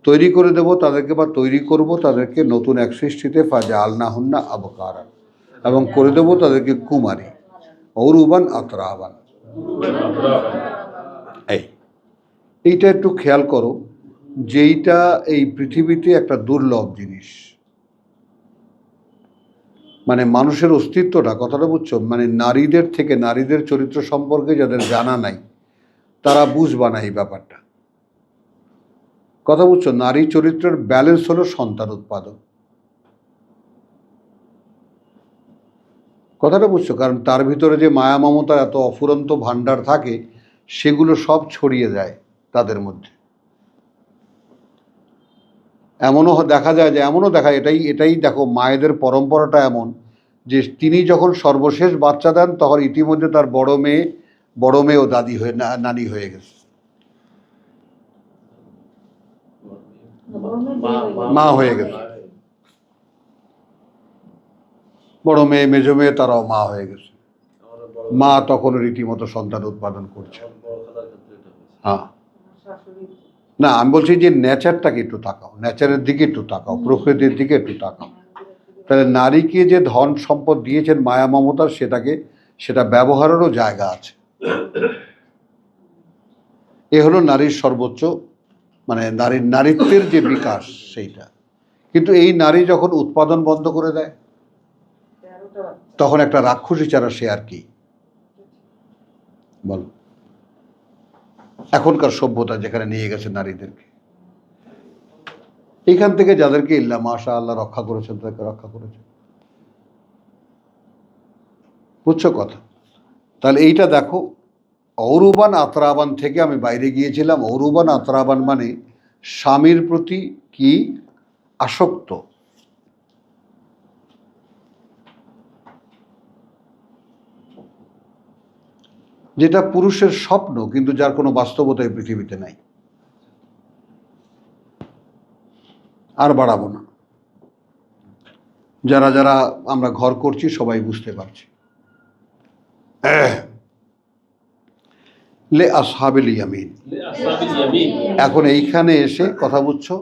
তৈরি করে দেব তাদেরকে, বা তৈরি করব তাদেরকে নতুন এক সৃষ্টিতে, ফাজা আলনা হুন্না আবকারান, এবং করে দেব তাদেরকে কুমারী, ঔরুবান আতরাবান। এইটা একটু খেয়াল করো, যেইটা এই পৃথিবীতে একটা দুর্লভ জিনিস, মানে মানুষের অস্তিত্বটা, কথাটা বুঝছো? মানে নারীদের থেকে, নারীদের চরিত্র সম্পর্কে যাদের জানা নাই তারা বুঝবা না এই ব্যাপারটা। কথা বুঝছো? নারী চরিত্রের ব্যালেন্স হলো সন্তান উৎপাদন। কথাটা বুঝছো? কারণ তার ভিতরে যে মায়া মমতা এত অফুরন্ত ভাণ্ডার থাকে, সেগুলো সব ছড়িয়ে যায় তাদের মধ্যে। এমনও দেখা যায় যে, এমনও দেখা, এটাই দেখো, মায়েদের পরম্পরাটা এমন যে তিনি যখন সর্বশেষ বাচ্চা দেন তখন ইতিমধ্যে তার বড় মেয়েও দাদি হয়ে, নানি হয়ে গেছে, মা হয়ে গেছে। বড় মেয়ে, মেজো মেয়ে, তারাও মা হয়ে গেছে। মা তখন রীতিমতো সন্তান উৎপাদন করছে। হ্যাঁ, না, আমি বলছি যে নেচারটাকে একটু তাকাও, নেচারের দিকে একটু তাকাও, প্রকৃতির দিকে একটু তাকাও। তাহলে নারীকে যে ধন সম্পদ দিয়েছেন মায়া মমতার, সেটা ব্যবহারেরও জায়গা আছে। এ হলো নারীর সর্বোচ্চ, মানে নারীত্বের যে বিকাশ সেইটা। কিন্তু এই নারী যখন উৎপাদন বন্ধ করে দেয়, তখন একটা রাক্ষসী ছাড়া সে আর কি বল? এখনকার সভ্যতা যেখানে নিয়ে গেছে নারীদেরকে, এইখান থেকে যাদেরকে ইল্লা মাশা আল্লাহ রক্ষা করেছেন, তাদেরকে রক্ষা করেছেন। বুঝছো কথা? তাহলে এইটা দেখো, ঔরুবান আতরাবান থেকে আমি বাইরে গিয়েছিলাম। ঔরুবান আতরাবান মানে স্বামীর প্রতি কি আসক্ত, যেটা পুরুষের স্বপ্ন, কিন্তু যার কোনো বাস্তবতা এই পৃথিবীতে নাই। আর বাড়াবো না, যারা যারা আমরা ঘর করছি সবাই বুঝতে পারছি। লে আসহাবিল ইয়ামিন, এখন এইখানে এসে কথা বুঝছো,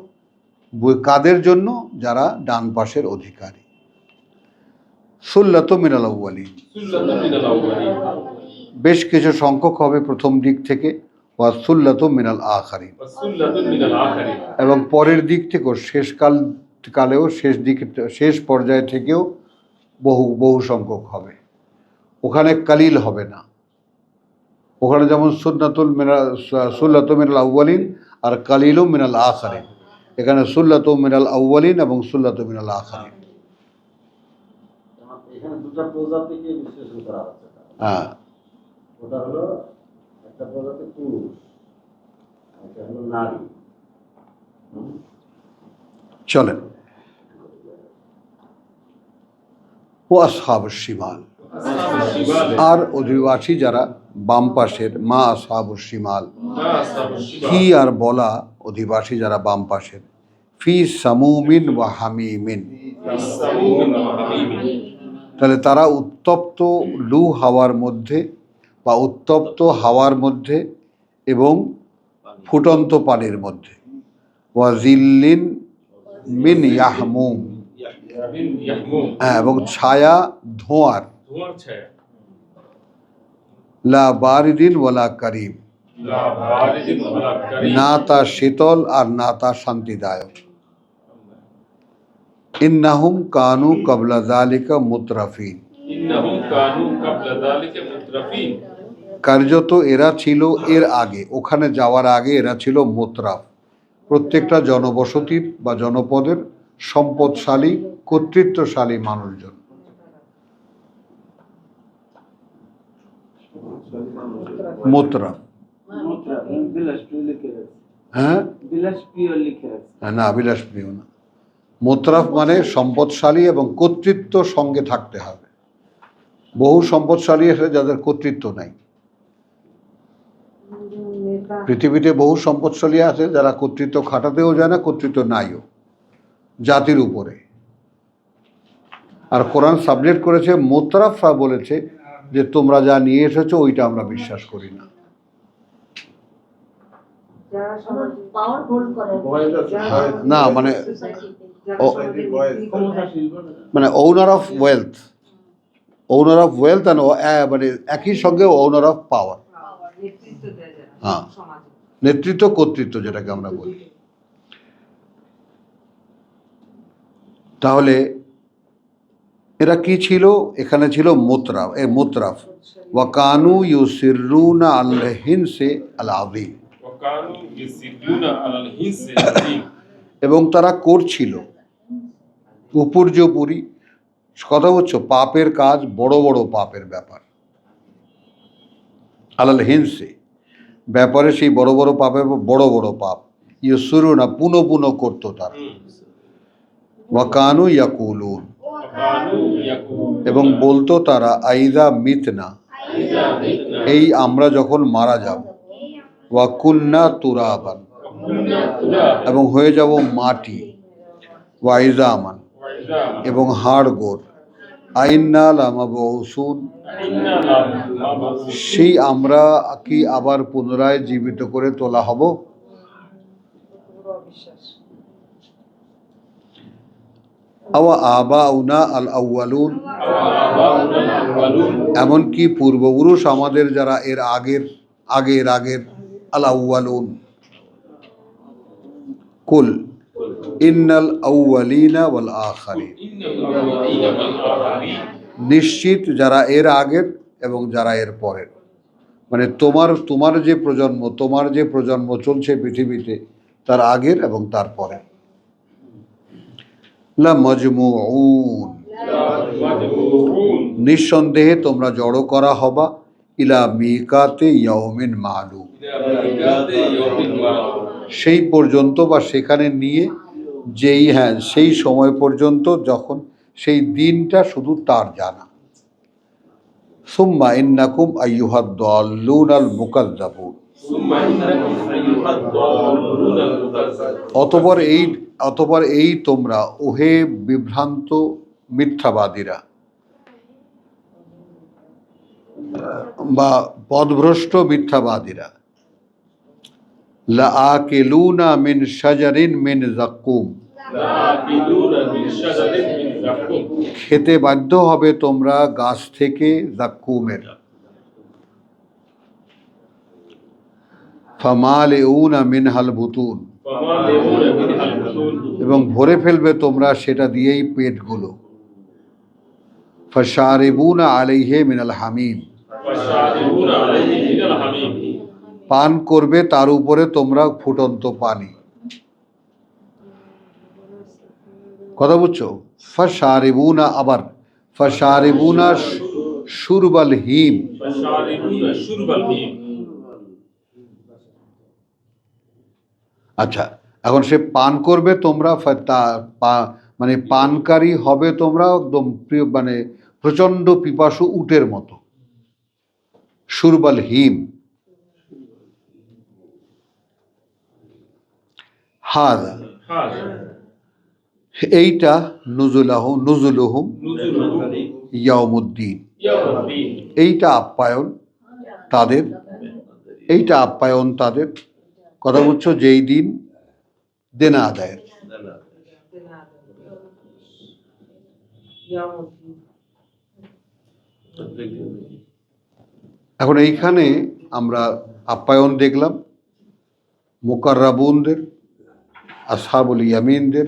কাদের জন্য? যারা ডান পাশের অধিকারী। সুল্লাত মিনাল আউয়ালিন, বেশ কিছু সংখ্যক হবে প্রথম দিক থেকে, ওয়া সুল্লাত মিনাল আখারিন, এবং পরের দিক থেকেও, কালেও, শেষ পর্যায়ে থেকেও বহু সংখ্যক হবে। ওখানে কালিল হবে না। ওখানে যেমন সুল্লাত মিনাল আউয়ালিন আর কালিলু মিনাল আখারিন, এখানে সুল্লাত মিনাল আউয়ালিন এবং সুল্লাত মিনাল আখারিন। এখানে দুটো প্রজাতিকে বিশ্লেষণ করা হচ্ছে। হ্যাঁ, ওটা হলো একটা প্রজাতি পুরুষ, এটা হলো নারী। চলেন। ও আসহাবুশ শিমাল, আসহাবুশ শিমাল, আর অধিবাসী যারা বাম পাশের, মা আসহাবুশ শিমাল, মা আসহাবুশ শিমাল, কি আর বলা অধিবাসী যারা বাম পাশের, ফি সামুমিন ওয়া হামিমিন, সামুমিন ওয়া হামিমিন। তাহলে তারা উত্তপ্ত লু হাওয়ার মধ্যে বা উত্তপ্ত হাওয়ার মধ্যে এবং ফুটন্ত পানির মধ্যে, ওয়া জিল্লিন মিন ইয়াহমুম, মিন ইয়াহমুম, এবং ছায়া ধোঁয়ার, ধোঁয়ার ছায়া, লা বারিদিন ওয়ালা কারিম, লা বারিদিন ওয়ালা কারিম, না তা শীতল আর না তা শান্তিদায়ক। ইন্নাহুম কানু ক্বাবলা যালিকা মুতরাফিন, ইন্নাহুম কানু ক্বাবলা যালিকা মুতরাফিন। কার্যত এরা ছিল এর আগে, ওখানে যাওয়ার আগে এরা ছিল মুতরাফ, প্রত্যেকটা জনবসতির বা জনপদের সম্পদশালী কর্তৃত্বশালী মানুষজন। মুতরাফ, হ্যাঁ না বিলাসপ্রিয় না, মুতরাফ মানে সম্পদশালী এবং কর্তৃত্ব সঙ্গে থাকতে হবে। বহু সম্পদশালী আছে যাদের কর্তৃত্ব নাই, পৃথিবীতে বহু সম্পদশালী আছে যারা কর্তৃত্ব খাটাতেও যায় না, কর্তৃত্ব নাইও জাতির উপরে। আর কোরআন সাবজেক্ট করেছে, মুতরাফরা বলেছে যে তোমরা যা নিয়ে এসেছো ওইটা আমরা বিশ্বাস করি না। যারা সমাজে পাওয়ার হোল্ড করে না মানে সোসাইটিতে। মানে ওনার of wealth, owner of wealth মানে একই সঙ্গে ওনার অফ পাওয়ার, নেতৃত্ব দেয় যারা হ্যাঁ সমাজে। নেতৃত্ব কর্তৃত্ব যেটাকে আমরা বলি। তাহলে এরা কি ছিল? এখানে ছিল মুতরাফ, মুতরাফ ওয়া কানু ইউসিররুনা আল হিনসে আল আযীম, ওয়া কানু ইউসিরুনা আলাল হিনসি আযীম, এবং তারা করছিল উপর্যুপরি, কথা বলছো পাপের কাজ, বড় বড় পাপের ব্যাপার, আলাল হিনসে ব্যাপারে, সেই বড় বড় পাপে বড় বড় পাপ, ইউসিরুনা পুনঃ পুনঃ করতো তারা, ওয়া কানু ইয়াকুলুন ওয়া কানু ইয়াকুলুন, এবং বলতো তারা, আইদা মিতনা, ইযা মিতনা এই আমরা যখন মারা যাব, ওয়া কুন্না তুরাবান, ওয়া কুন্না তুরাব এবং হয়ে যাব মাটি, ওয়া ইজামান, ওয়া ইযাম, এবং হাড় গোড়, আইন্না লামাবউসুন, ইন্না লা মাবউসুন, সেই আমরা কি আবার পুনরায় জীবিত করে তোলা হব? পুরো অবিশ্বাস। আওয়া আবাউনা আল আউয়ালুন, ওয়া আবাউনা আল আউয়ালুন, এমনকি পূর্বপুরুষ আমাদের যারা এর আগের আল আউয়ালুন। কুল ইন্নাল আউয়ালিনা ওয়াল আখিরিন, ইন্নাল আউয়ালিনা ওয়াল আখিরিন, নিশ্চিত যারা এর আগের এবং যারা এর পরের, মানে তোমার যে প্রজন্ম চলছে পৃথিবীতে, তার আগের এবং তার পরের। লা মাজমুউন, লা মাজমুউন, নিঃসন্দেহে তোমরা জড়ো করা হবা, ইলা মিকাতে ইয়াউমিন মালুম, ইলা মিকাতি ইয়াউমিন মা'লুম, সেই পর্যন্ত বা সেখানে নিয়ে সেই সময় পর্যন্ত যখন সেই দিনটা শুধু তার জানা। সুম্মা ইন্নাকুম আইয়ুহাদ দাল্লুন আল মুকাজ্জাবুন, সুম্মা ইন্নাকুম আইয়ুহাদ দাল্লুন আল মুকাজ্জাবুন, অতঃপর এই তোমরা ওহে বিভ্রান্ত মিথ্যাবাদীরা বা পথভ্রষ্ট মিথ্যাবাদীরা, লাআকিলুনা মিন শাজারিন মিন যাক্কুম, লাআকিলুনা মিন শাজারিন মিন যাক্কুম, খেতে বাধ্য হবে তোমরা গাছ থেকে যাক্কুমের, ফামালিউনা মিনহাল বুতুন, ফামালিউনা মিনহাল বুতুন, এবং ভরে ফেলবে তোমরা সেটা দিয়েই পেটগুলো, ফাশারিবুনা আলাইহি মিনাল হামিম, ফাশারিবুনা আলাইহি মিনাল হামিম, পান করবে তার উপরে তোমরা ফুটন্ত পানি। কথা বুঝছো? ফাশারিবুনা, আবার ফাশারিবুনা শুরবাল হিম, ফাশারিবুনা শুরবাল হিম। আচ্ছা, এখন সে পান করবে তোমরা মানে পানকারী হবে তোমরা একদম মানে প্রচণ্ড পিপাসু উটের মতো। সুরবাল হিম, হাদা, হ্যাঁ এইটা নুজুলুহুম ইয়াউমুদ্দিন, ইয়াউমুদ্দিন এইটা আপ্যায়ন তাদের, এইটা আপ্যায়ন তাদের, কথা বলছো যেই দিন দেনা আদায়ের। এখন এইখানে আমরা আপ্যায়ন দেখলাম মুকাররাবুনদের, আসহাবুল ইয়ামিনদের,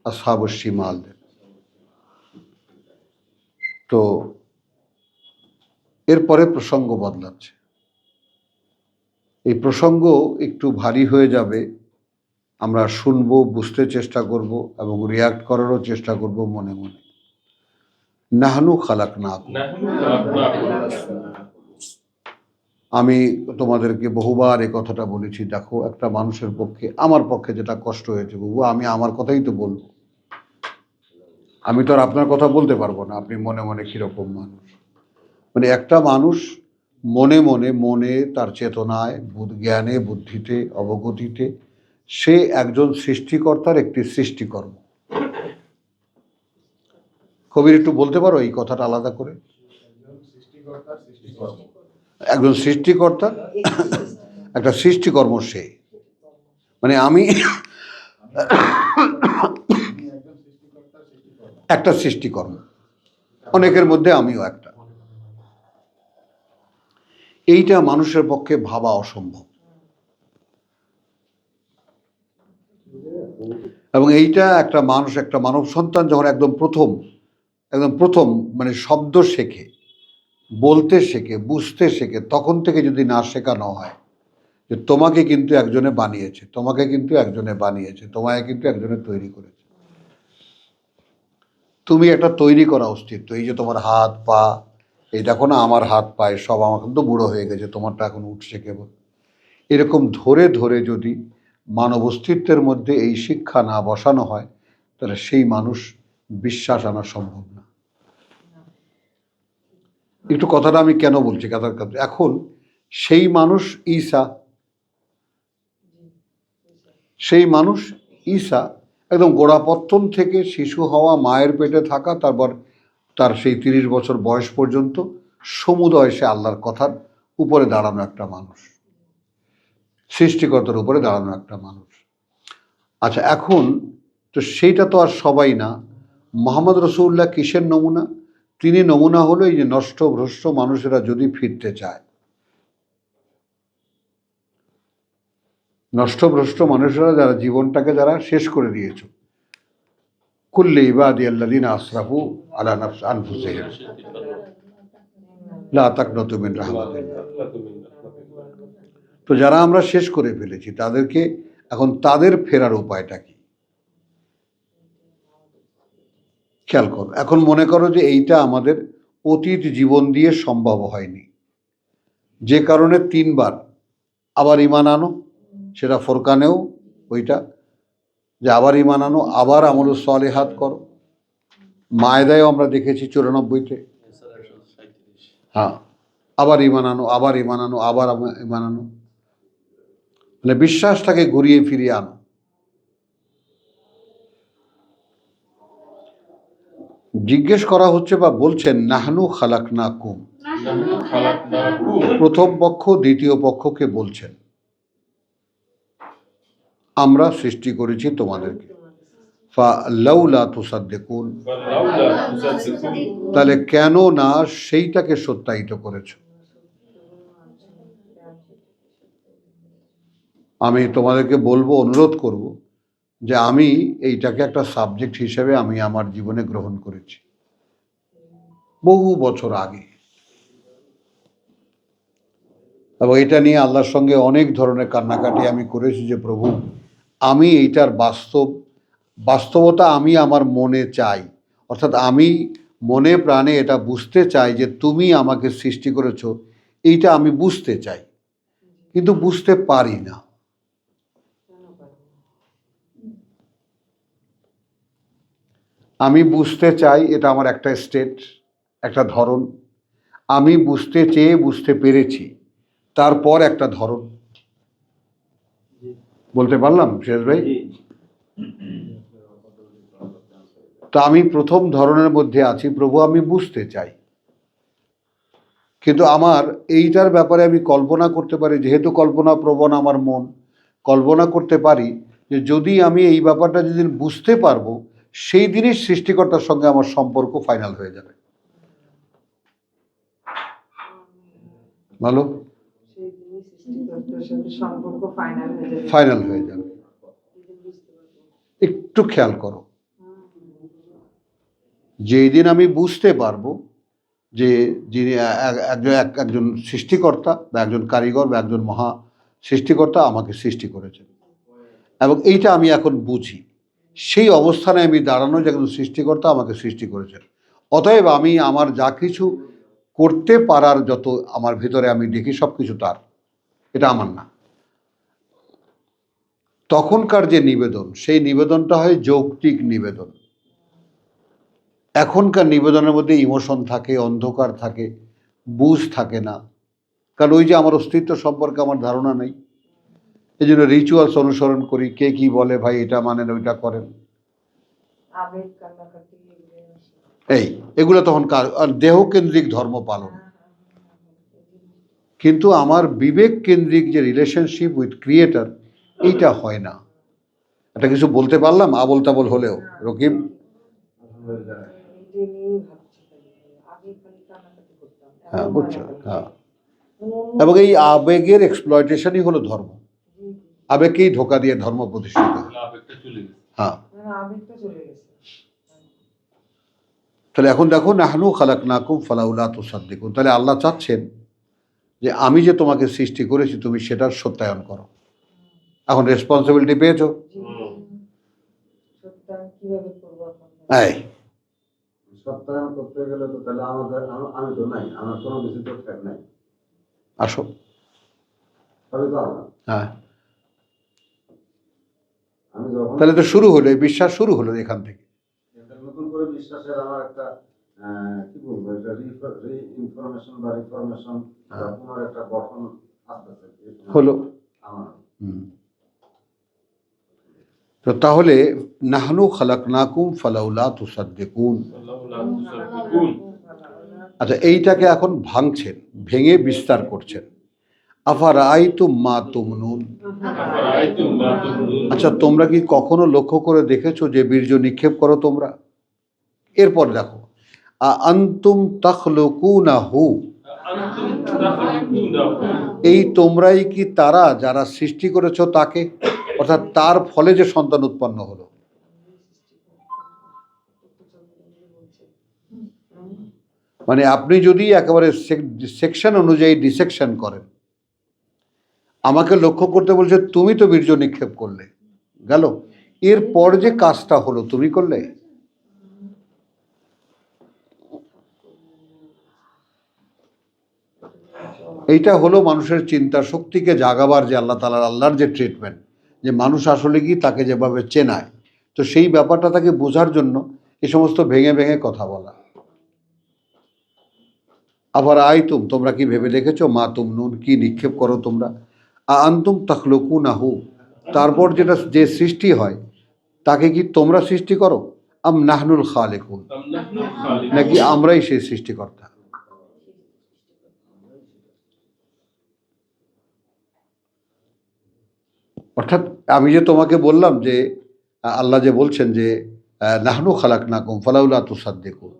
আসহাবুল শিমালদের। তো এরপরে প্রসঙ্গ বদলাচ্ছে। এই প্রসঙ্গ একটু ভারী হয়ে যাবে, আমরা শুনবো, বুঝতে চেষ্টা করব এবং রিয়াক্ট করারও চেষ্টা করব মনে মনে। নাহনু খালাকনাকুম, নাহনু খালাকনাকুম। আমি তোমাদেরকে বহুবার এই কথাটা বলেছি। দেখো, একটা মানুষের পক্ষে, আমার পক্ষে যেটা কষ্ট হয়েছে বাবু, আমি আমার কথাই তো বলবো, আমি তো আর আপনার কথা বলতে পারবো না আপনি মনে মনে কিরকম মানুষ। মানে একটা মানুষ মনে মনে, মনে তার চেতনায়, জ্ঞানে, বুদ্ধিতে, অবগতিতে সে একজন সৃষ্টিকর্তার একটি সৃষ্টিকর্ম। কবির একটু বলতে পারো এই কথাটা আলাদা করে? একজন সৃষ্টিকর্তার একটা সৃষ্টিকর্ম সে, মানে আমি একটা সৃষ্টিকর্ম, অনেকের মধ্যে আমিও একটা। এইটা মানুষের পক্ষে ভাবা অসম্ভব। এবং এইটা একটা মানুষ, একটা মানব সন্তান যখন একদম প্রথম মানে শব্দ শেখে, বলতে শেখে, বুঝতে শেখে, তখন থেকে যদি না শেখানো হয় যে তোমাকে কিন্তু একজনে বানিয়েছে, তোমাকে কিন্তু একজনে বানিয়েছে, তোমায় কিন্তু একজনে তৈরি করেছে, তুমি একটা তৈরি করা অস্তিত্ব। এই যে তোমার হাত পা, এই দেখো না আমার হাত পায়ে সব, আমার কিন্তু বুড়ো হয়ে গেছে, তোমারটা এখন উঠছে কেবল। এরকম ধরে ধরে যদি মানব অস্তিত্বের মধ্যে এই শিক্ষা না বসানো হয়, তাহলে সেই মানুষ বিশ্বাস আনা সম্ভব না। একটু কথাটা আমি কেন বলছি, এখন সেই মানুষ ঈসা, সেই মানুষ ঈসা একদম গোড়াপত্তন থেকে শিশু হওয়া, মায়ের পেটে থাকা, তারপর তার সেই 30 বছর বয়স পর্যন্ত সমুদয় সে আল্লাহর কথার উপরে দাঁড়ানো একটা মানুষ, সৃষ্টিকর্তার উপরে দাঁড়ানো একটা মানুষ। আচ্ছা, এখন তো সেইটা তো আর সবাই না। মোহাম্মদ রসুল্লাহ কিসের নমুনা? তিনি নমুনা হলো এই যে নষ্ট ভ্রষ্ট মানুষেরা যদি ফিরতে চায়, নষ্টভ্রষ্ট মানুষেরা যারা জীবনটাকে যারা শেষ করে দিয়েছ, কুল্লি ইবাদি আল্লাযিনা আসরাফু আলা আনফুসিহিম লা তাকনাতু মিন রাহমাতিল্লাহ। তো যারা আমরা শেষ করে ফেলেছি তাদেরকে এখন তাদের ফেরার উপায়টা কি খেয়াল করো। এখন মনে করো যে এইটা আমাদের অতীত জীবন দিয়ে সম্ভব হয়নি, যে কারণে 3 বার আবার ঈমান আনো, সেটা ফোরকানেও ওইটা যে আবার ঈমান আনো, আবার আমলুস সালিহাত করো। মায়দায়ও আমরা দেখেছি 94-তে, হ্যাঁ, আবার ঈমান আনো, আবার ঈমান আনো, আবার ঈমান আনো, মানে বিশ্বাসটাকে ঘুরিয়ে ফিরিয়ে আনো। জিজ্ঞেস করা হচ্ছে বা বলছেন নাহনু খালাকনাকুম, নাহনু খালাকনাকুম। প্রথম পক্ষ দ্বিতীয় পক্ষকে বলছেন আমরা সৃষ্টি করেছি তোমাদেরকে। ফালাউলা তুসাদ্দিকুন, ফালাউলা তুসাদ্দিকুন। তাহলে কেন না সেইটাকে সত্যায়িত করেছো? আমি তোমাদেরকে বলবো, অনুরোধ করব যে আমি এইটাকে একটা সাবজেক্ট হিসেবে আমি আমার জীবনে গ্রহণ করেছি বহু বছর আগে, এবং এটা নিয়ে আল্লাহর সঙ্গে অনেক ধরনের কান্নাকাটি আমি করেছি যে প্রভু, আমি এইটার বাস্তবতা আমি আমার মনে চাই, অর্থাৎ আমি মনে প্রাণে এটা বুঝতে চাই যে তুমি আমাকে সৃষ্টি করেছো, এইটা আমি বুঝতে চাই, কিন্তু বুঝতে পারি না। আমি বুঝতে চাই, এটা আমার একটা স্টেট, একটা ধরন। আমি বুঝতে চেয়ে বুঝতে পেরেছি, তারপর একটা ধরন। বলতে পারলাম শেষ ভাই? তো আমি প্রথম ধরনের মধ্যে আছি, প্রভু আমি বুঝতে চাই, কিন্তু আমার এইটার ব্যাপারে আমি কল্পনা করতে পারি, যেহেতু কল্পনা প্রবণ আমার মন, কল্পনা করতে পারি যে যদি আমি এই ব্যাপারটা যেদিন বুঝতে পারবো, সেই দিনই সৃষ্টিকর্তার সঙ্গে আমার সম্পর্ক ফাইনাল হয়ে যাবে। ভালো, সেই জিনিস সৃষ্টিকর্তার সাথে সম্পর্ক ফাইনাল হয়ে যাবে। ফাইনাল হয়ে যাবে। যেদিন বুঝতে পারবো। একটু খেয়াল করো, যেই দিন আমি বুঝতে পারবো যে যিনি একজন সৃষ্টিকর্তা বা একজন কারিগর বা একজন মহা সৃষ্টিকর্তা আমাকে সৃষ্টি করেছেন, এবং এইটা আমি এখন বুঝি, সেই অবস্থানে আমি দাঁড়ানো যে একজন সৃষ্টিকর্তা আমাকে সৃষ্টি করেছেন। অতএব আমি আমার যা কিছু করতে পারার যত আমার ভিতরে আমি দেখি সব কিছু তার, এটা আমার না। তখনকার যে নিবেদন, সেই নিবেদনটা হয় যৌক্তিক নিবেদন। এখনকার নিবেদনের মধ্যে ইমোশন থাকে, অন্ধকার থাকে, বুঝ থাকে না, কারণ ওই যে আমার অস্তিত্ব সম্পর্কে আমার ধারণা নেই। এই জন্য রিচুয়ালস অনুসরণ করি, কে কি বলে ভাই এটা মানেন ওইটা করেন, আবেগ কান্নাকাটি এগুলো আসে। এই এগুলো তখন দেহকেন্দ্রিক ধর্ম পালন। কিন্তু আমার বিবেক কেন্দ্রিক যে রিলেশনশিপ উইথ ক্রিয়েটর, এইটা হয় না। এটা কিছু বলতে পারলাম আবল তাবল হলেও, রকিব? এইটা নিয়েই ভাবছি খালি। আগে খালি কান্নাকাটি করতাম। হ্যাঁ, এখন বুঝছো? হয় না। হ্যাঁ, এবং এই আবেগের এক্সপ্লয়টেশনই হলো ধর্ম। আবেগকেই ধোকা দিয়ে ধর্ম প্রতিষ্ঠিত হয়। আবেগটা চলে গেছে। হ্যাঁ, আবেগটা চলে গেছে। তাহলে এখন দেখো, নাহনু খালাকনাকুম ফালাউলা তুসাদ্দিকুন। তাহলে আল্লাহ চাচ্ছেন যে আমি যে তোমাকে সৃষ্টি করেছি তুমি সেটার সত্যায়ন করো। এখন রেসপন্সিবিলিটি পেয়েছো। সত্যায়ন কিভাবে করবো এখন? এই সত্যায়ন করতে গেলে তো তাহলে আমি তো নাই, আমার কোনো কিছু তো ঠেক নাই, আসো। তবে তো আল্লাহ। হ্যাঁ, আমি যখন তাহলে তো শুরু হলো, এই বিশ্বাস শুরু হলো এখান থেকে। নতুন করে বিশ্বাসের আমার একটা কি বলবো, এটা ইনফরমেশন বা রিফরমেশন বা পুনর একটা গঠন আসতেছে হলো। আমার। তো তাহলে নাহনু খালাকনাকুম ফালাউলা তুসাদ্দিকুন। আচ্ছা, এইটাকে এখন ভাঙছেন, ভেঙে বিস্তার করছেন। আফারাআইতুম মা তুমনুন। আচ্ছা, তোমরা কি কখনো লক্ষ্য করে দেখেছো যে বীর্য নিক্ষেপ করো তোমরা? এরপর দেখো, আনতুম তাখলুকুনাহু। এই তোমরাই কি তারা যারা সৃষ্টি করেছো তাকে, অর্থাৎ তার ফলে যে সন্তান উৎপন্ন হলো। মানে আপনি যদি একেবারে সেকশন অনুযায়ী ডিসেকশন করেন, আমাকে লক্ষ্য করতে বলছে তুমি তো বীর্য নিক্ষেপ করলে, গেল এরপর যে কাজটা হলো তুমি করলে। এইটা হলো মানুষের চিন্তা শক্তিকে জাগাবার যে আল্লাহর যে ট্রিটমেন্ট, যে মানুষ আসলে কি তাকে যেভাবে চেনায়, তো সেই ব্যাপারটা তাকে বোঝার জন্য এই সমস্ত ভেঙে ভেঙে কথা বলা। আবার আইতুম, তোমরা কি ভেবে দেখেছো, মা তুমনুন, কি নিক্ষেপ করো তোমরা। আনতুম তাখলুকুনাহু, তারপর যেটা যে সৃষ্টি হয় তাকে কি তোমরা সৃষ্টি করো, আম নাহনুল খালিকুন, নাকি আমরাই সেই সৃষ্টিকর্তা। অর্থাৎ আমি যে তোমাকে বললাম যে আল্লাহ যে বলছেন যে নাহনু খালাকনাকুম ফালাউলা তুসাদ্দিকুন,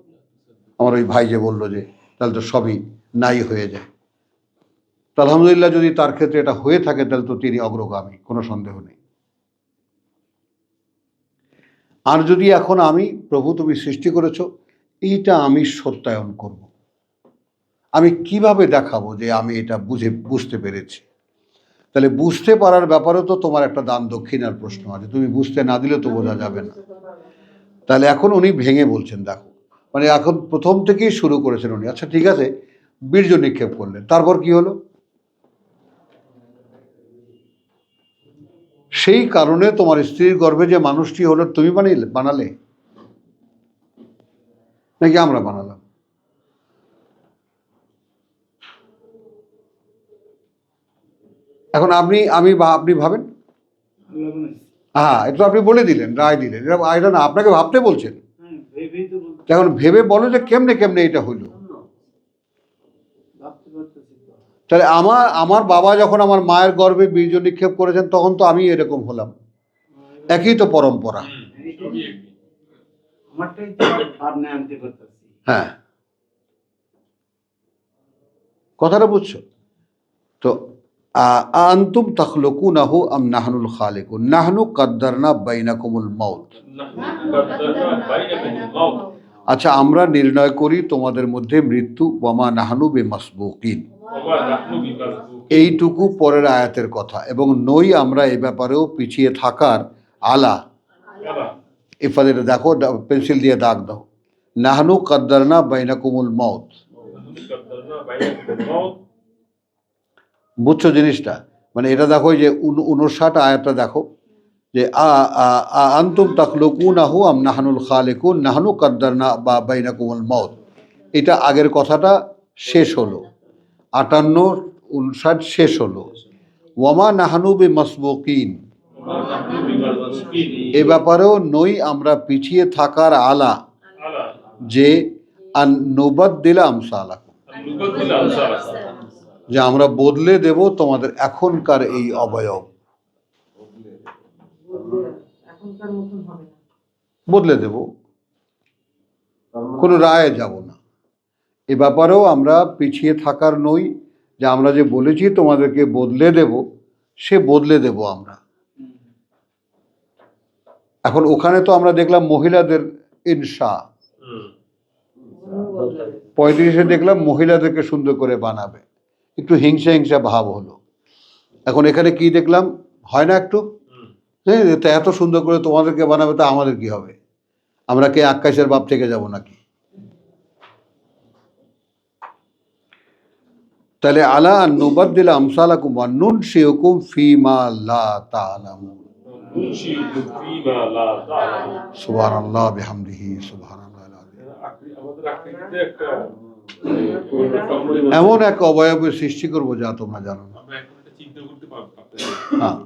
আমার ওই ভাই যে বললো যে তাহলে তো সবই নাই হয়ে যায়। তো আলহামদুলিল্লাহ, যদি তার ক্ষেত্রে এটা হয়ে থাকে তাহলে তো তিনি অগ্রগামী, কোনো সন্দেহ নেই। আর যদি এখন আমি, প্রভু তুমি সৃষ্টি করেছো, এইটা আমি সত্যায়ন করব, আমি কিভাবে দেখাবো যে আমি এটা বুঝতে পেরেছি। তাহলে বুঝতে পারার ব্যাপারেও তো তোমার একটা দান দক্ষিণার প্রশ্ন আছে, তুমি বুঝতে না দিলে তো বোঝা যাবে না। তাহলে এখন উনি ভেঙে বলছেন, দেখো, মানে এখন প্রথম থেকেই শুরু করেছেন উনি। আচ্ছা ঠিক আছে, বীর্য নিক্ষেপ করলেন, তারপর কি হলো? সেই কারণে তোমার স্ত্রীর গর্ভে যে মানুষটি হলো তুমি বানালে। নাকি আমরা বানালাম? এখন আপনি ভাবেন। হ্যাঁ, এটা তো আপনি বলে দিলেন, রায় দিলেন, এটা না আপনাকে ভাবতে বলছেন। এখন ভেবে বলো যে কেমনে কেমনে এটা হইল। তাহলে আমার বাবা যখন আমার মায়ের গর্ভে বীর্য নিক্ষেপ করেছেন তখন তো আমি এরকম হলাম, একই তো পরম্পরা। হ্যাঁ, কথাটা বুঝছো তো? আনতুম তাখলুকুনাহু আম নাহনুল খালিকুন, নাহনু কদ্দারনা বাইনাকুমুল মাউত। আচ্ছা, আমরা নির্ণয় করি তোমাদের মধ্যে মৃত্যু, ওয়ামা নাহনু বিমাসবুকিন, এইটুকু পরের আয়াতের কথা। এবং নই আমরা এ ব্যাপারেও পিছিয়ে থাকার আলা। ইফাদের দেখো, পেন্সিল দিয়ে দাগ দাও, নাহনু কদ্দারনা বাইনাকুমুল মাউত। বুঝছো জিনিসটা? মানে এটা দেখো, যে 59 আয়াতটা দেখো, যে আনতুম তাখলুকুনাহু আম নাহনুল খালিকুন, নাহনু কদ্দারনা বা বাইনাকুমুল মাউত। এটা আগের কথাটা শেষ হলো, 58, 59 শেষ হলো। ওয়ামা নাহনু বিমাসবুকিন, এ ব্যাপারেও নই আমরা পিছিয়ে থাকার আলা, যে নুবাদ্দিলা আমসালাকুম, যে আমরা বদলে দেব তোমাদের এখনকার এই অবয়ব, এখনকার মতন হবে না, বদলে দেব, কোনো রায়ে যাব না। এ ব্যাপারেও আমরা পিছিয়ে থাকার নই, যে আমরা যে বলেছি তোমাদেরকে বদলে দেব, সে বদলে দেব আমরা। এখন ওখানে তো আমরা দেখলাম মহিলাদের ইনশা, 35-এ দেখলাম মহিলাদেরকে সুন্দর করে বানাবে, একটু হিংসা হিংসা ভাব হলো। এখন এখানে কি দেখলাম, হয় না একটু, হ্যাঁ, তা এত সুন্দর করে তোমাদেরকে বানাবে, তা আমাদের কি হবে? আমরা কে আক্কাশের বাপ থেকে যাব নাকি? তাহলে আলা আন নুবাদ্দিলা আমসালাকুম ওয়া নুনশিউকুম ফীমা লা তা'লামুন। সুবহানাল্লাহ বিহামদিহি সুবহানাল্লাহিল আযীম। আমাদের আকৃতিতে একটা এমন এক অবয়বের সৃষ্টি করব যা তোমরা জানো না। আমরা এখন এটা চিন্তা করতে পারবো। হ্যাঁ,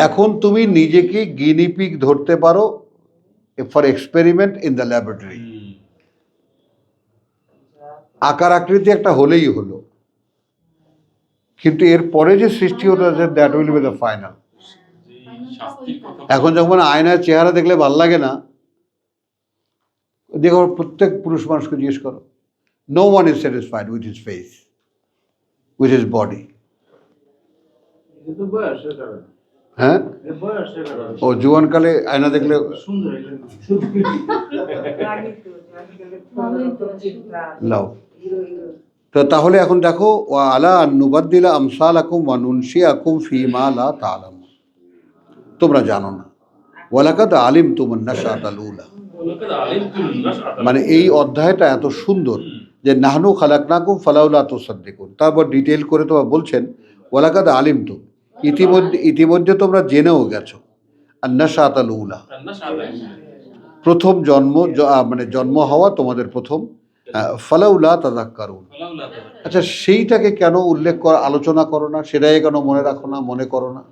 এখন তুমি নিজেকে গিনিপিগ ধরতে পারো for experiment in the laboratory. আকার আকৃতি একটা হলেই হলো, কিন্তু এর পরে যে সৃষ্টি হতে আছে, that will be the final. এখন যখন আয়নার চেহারা দেখলে ভাল লাগে না, দেখো প্রত্যেক পুরুষ মানুষকে জিজ্ঞেস করো, no one is satisfied with his face, with his body. হ্যাঁ, ও জুয়ানকালে আয়না দেখলে লাও। তো তাহলে এখন দেখো, ওয়া আলা আন নুবাদ্দিলা আমসালাকুম ওয়া নুনশিয়াকুম ফীমা লা তা'লামুন, তোমরা জানো না। ওয়ালাকাদ আলিমতুমুন নাশআতাল উলা, মানে এই অধ্যায়টা এত সুন্দর যে নাহনু খালাকনাকুম ফালাউলা তুসাদ্দিকুন। তারপর ডিটেইল করে তোমরা বলছেন ওয়ালাকাদ আলিমতুম, ইতিমধ্যে তোমরা জেনেও গেছো, আন-নাশআতাল উলা, প্রথম জন্ম, মানে জন্ম হওয়া তোমাদের প্রথম, ফালাউলা তাযাক্কারুন। আচ্ছা, সেইটাকে কেন উল্লেখ করা, আলোচনা করো না? সেটাই কেন মনে রাখো না, মনে করো না?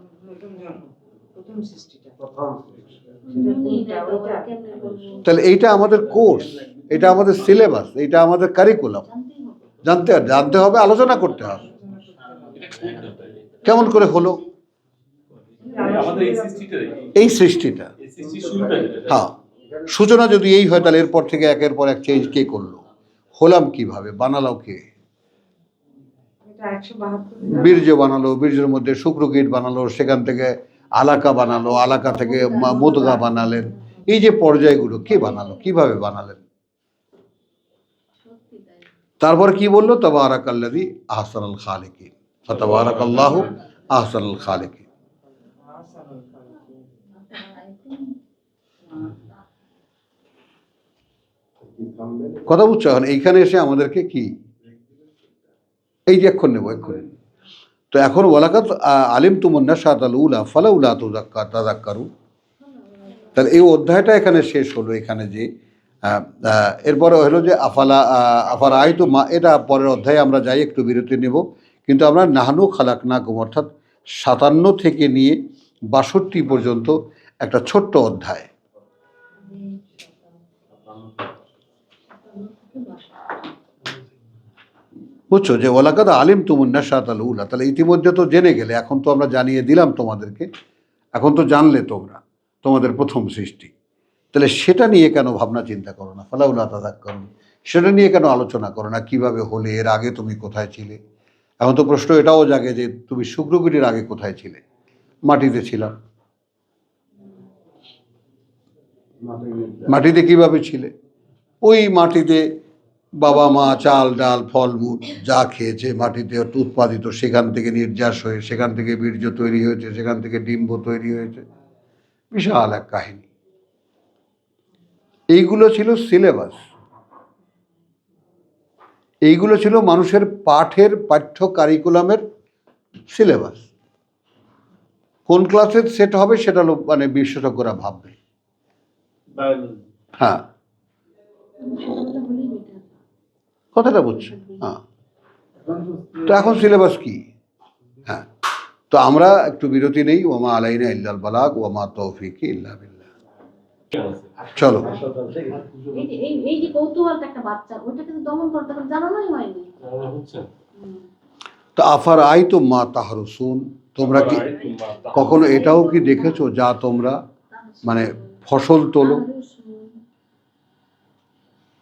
প্রথম সৃষ্টিটা, তাহলে এইটা আমাদের কোর্স, এটা আমাদের সিলেবাস, এটা আমাদের কারিকুলাম। জানতে হবে, আলোচনা করতে হবে। কেমন করে হলো এই সৃষ্টিটা? হ্যাঁ, সূচনা যদি এই হয়, তাহলে এরপর থেকে একের পর এক চেঞ্জ কে করলো, হলাম কিভাবে, বানালো কে? বীর্য বানালো, বীর্যের মধ্যে শুক্রকীট বানালো, সেখান থেকে আলাকা বানালো, আলাকা থেকে মুদগা বানালেন। এই যে পর্যায়গুলো কে বানালো, কিভাবে বানালেন? তারপর কি বললো, তাবারাকাল্লাযী আহসানুল খালিকিন, ফাতাবারাকাল্লাহু আহসানুল খালিকিন। কথা বুঝছো? এখন এইখানে এসে আমাদেরকে কি, এই যে এক্ষণ নেবো, এক্ষণ। তো এখন ওয়ালাকাদ আলিমতুমুন নাশআতাল উলা ফালাউলা তাযাক্কারুন। তাহলে এই অধ্যায়টা এখানে শেষ হলো, এখানে যে এরপরে হলো যে আফারা আই তো মা, এটা পরের অধ্যায়ে আমরা যাই, একটু বিরতি নেব। কিন্তু আমরা নাহনু খালাকনাকুম, অর্থাৎ 57 থেকে নিয়ে 62 পর্যন্ত একটা ছোট্ট অধ্যায়, বুঝছো, যে ওয়ালাকাদ আলিম তুমুন্নাশাত আল উলা, তাহলে ইতিমধ্যে তো জেনে গেলে, এখন তো আমরা জানিয়ে দিলাম তোমাদেরকে, এখন তো জানলে তোমরা তোমাদের প্রথম সৃষ্টি, তাহলে সেটা নিয়ে কেন ভাবনা চিন্তা করো না? ফালাউলা তাযাক্কারুন, সেটা নিয়ে কেন আলোচনা করো না? কিভাবে হলে, এর আগে তুমি কোথায় ছিলে? এখন তো প্রশ্ন এটাও জাগে যে তুমি শুক্রগিরির আগে কোথায় ছিলে? মাটিতে ছিলাম। মাটিতে কিভাবে ছিলে? ওই মাটিতে বাবা মা চাল ডাল ফলমূল যা খেয়েছে, মাটিতে উৎপাদিত, সেখান থেকে নির্যাস হয়ে, সেখান থেকে বীর্য তৈরি হয়েছে, সেখান থেকে ডিম্ব তৈরি হয়েছে, বিশাল এক কাহিনী। এইগুলো ছিল সিলেবাস, এইগুলো ছিল মানুষের পাঠ্য কারিকুলামের সিলেবাস। কোন ক্লাসে সেট হবে সেটা মানে বিশেষজ্ঞরা ভাববে। হ্যাঁ, কথাটা বুঝছো? হ্যাঁ, তো এখন সিলেবাস কি? হ্যাঁ, তো আমরা একটু বিরতি নেই। ওমা আলাইনা ইল্লাল বালাগ ওমা তৌফিকি ইল্লা বিল্লাহ। চলো। এই যে কৌতূহলটা একটা বাচ্চা, ওইটা কিন্তু দমন করতে হবে, জানানোই হয়নি। তো আফার আই তো মা তাহরুসুন, তোমরা কি কখনো এটাও কি দেখেছো যা তোমরা মানে ফসল তোলো,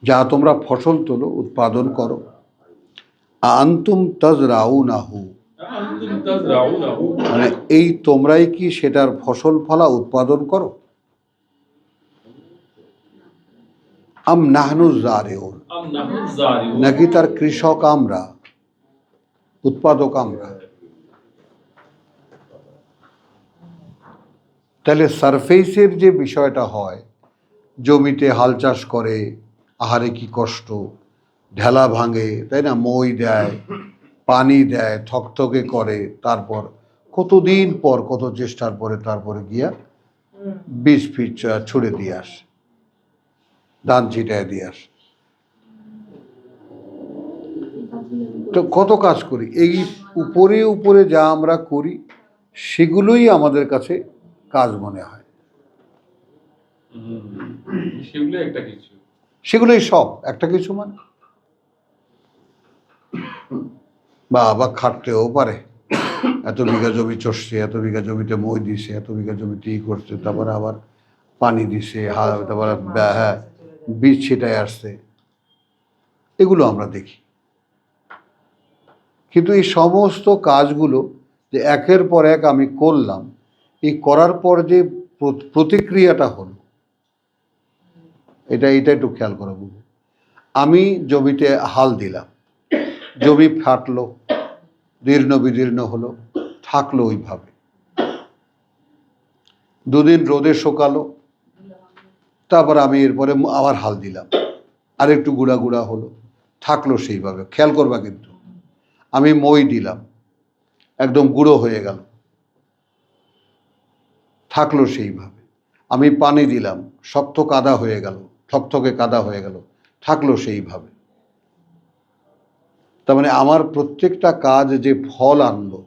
যা তোমরা ফসল তোলো, উৎপাদন করো? আনতুম তাজরাউনাহু, মানে এই তোমরাই কি সেটার ফসল ফলা উৎপাদন করো? আম নাহনু জারিউন, নাকি তার কৃষক আমরা, উৎপাদক আমরা? তাহলে সারফেসের যে বিষয়টা হয়, জমিতে হাল চাষ করে, আহারে কি কষ্ট, ঢেলা ভাঙে, তাই না, মই দেয়, পানি দেয়, থকথকে করে, তারপর কতদিন পর, কত চেষ্টার পরে তারপরে গিয়া বীজ ফিজ ছুড়ে দিয়ে আসে, ধান ছিটায় দিয়ে আসে। তো কত কাজ করি, এই উপরে উপরে যা আমরা করি সেগুলোই আমাদের কাছে কাজ মনে হয়, সেগুলোই সব একটা কিছু মানে। বা আবার খাটতেও পারে, এত বিঘা জমি চষছে, এত বিঘা জমিতে মই দিছে, এত বিঘা জমিতে ই করছে, তারপরে আবার পানি দিছে, তারপরে হ্যাঁ বীজ ছিটায় আসছে, এগুলো আমরা দেখি। কিন্তু এই সমস্ত কাজগুলো যে একের পর এক আমি করলাম, এই করার পর যে প্রতিক্রিয়াটা হলো, এটা একটু খেয়াল করে বুঝবো। আমি জমিতে হাল দিলাম, জমি ফাটলো, দীর্ণ বিদীর্ণ হলো, থাকলো ওইভাবে, দুদিন রোদে শুকালো, তারপর আমি এরপরে আবার হাল দিলাম, আর একটু গুঁড়া গুঁড়া হলো, থাকলো সেইভাবে। খেয়াল করবা কিন্তু, আমি মই দিলাম, একদম গুঁড়ো হয়ে গেল, থাকলো সেইভাবে। আমি পানি দিলাম, শক্ত কাদা হয়ে গেল, থকথকে কাদা হয়ে গেল, থাকলো সেইভাবে। তার মানে আমার প্রত্যেকটা কাজ যে ফল আনলো,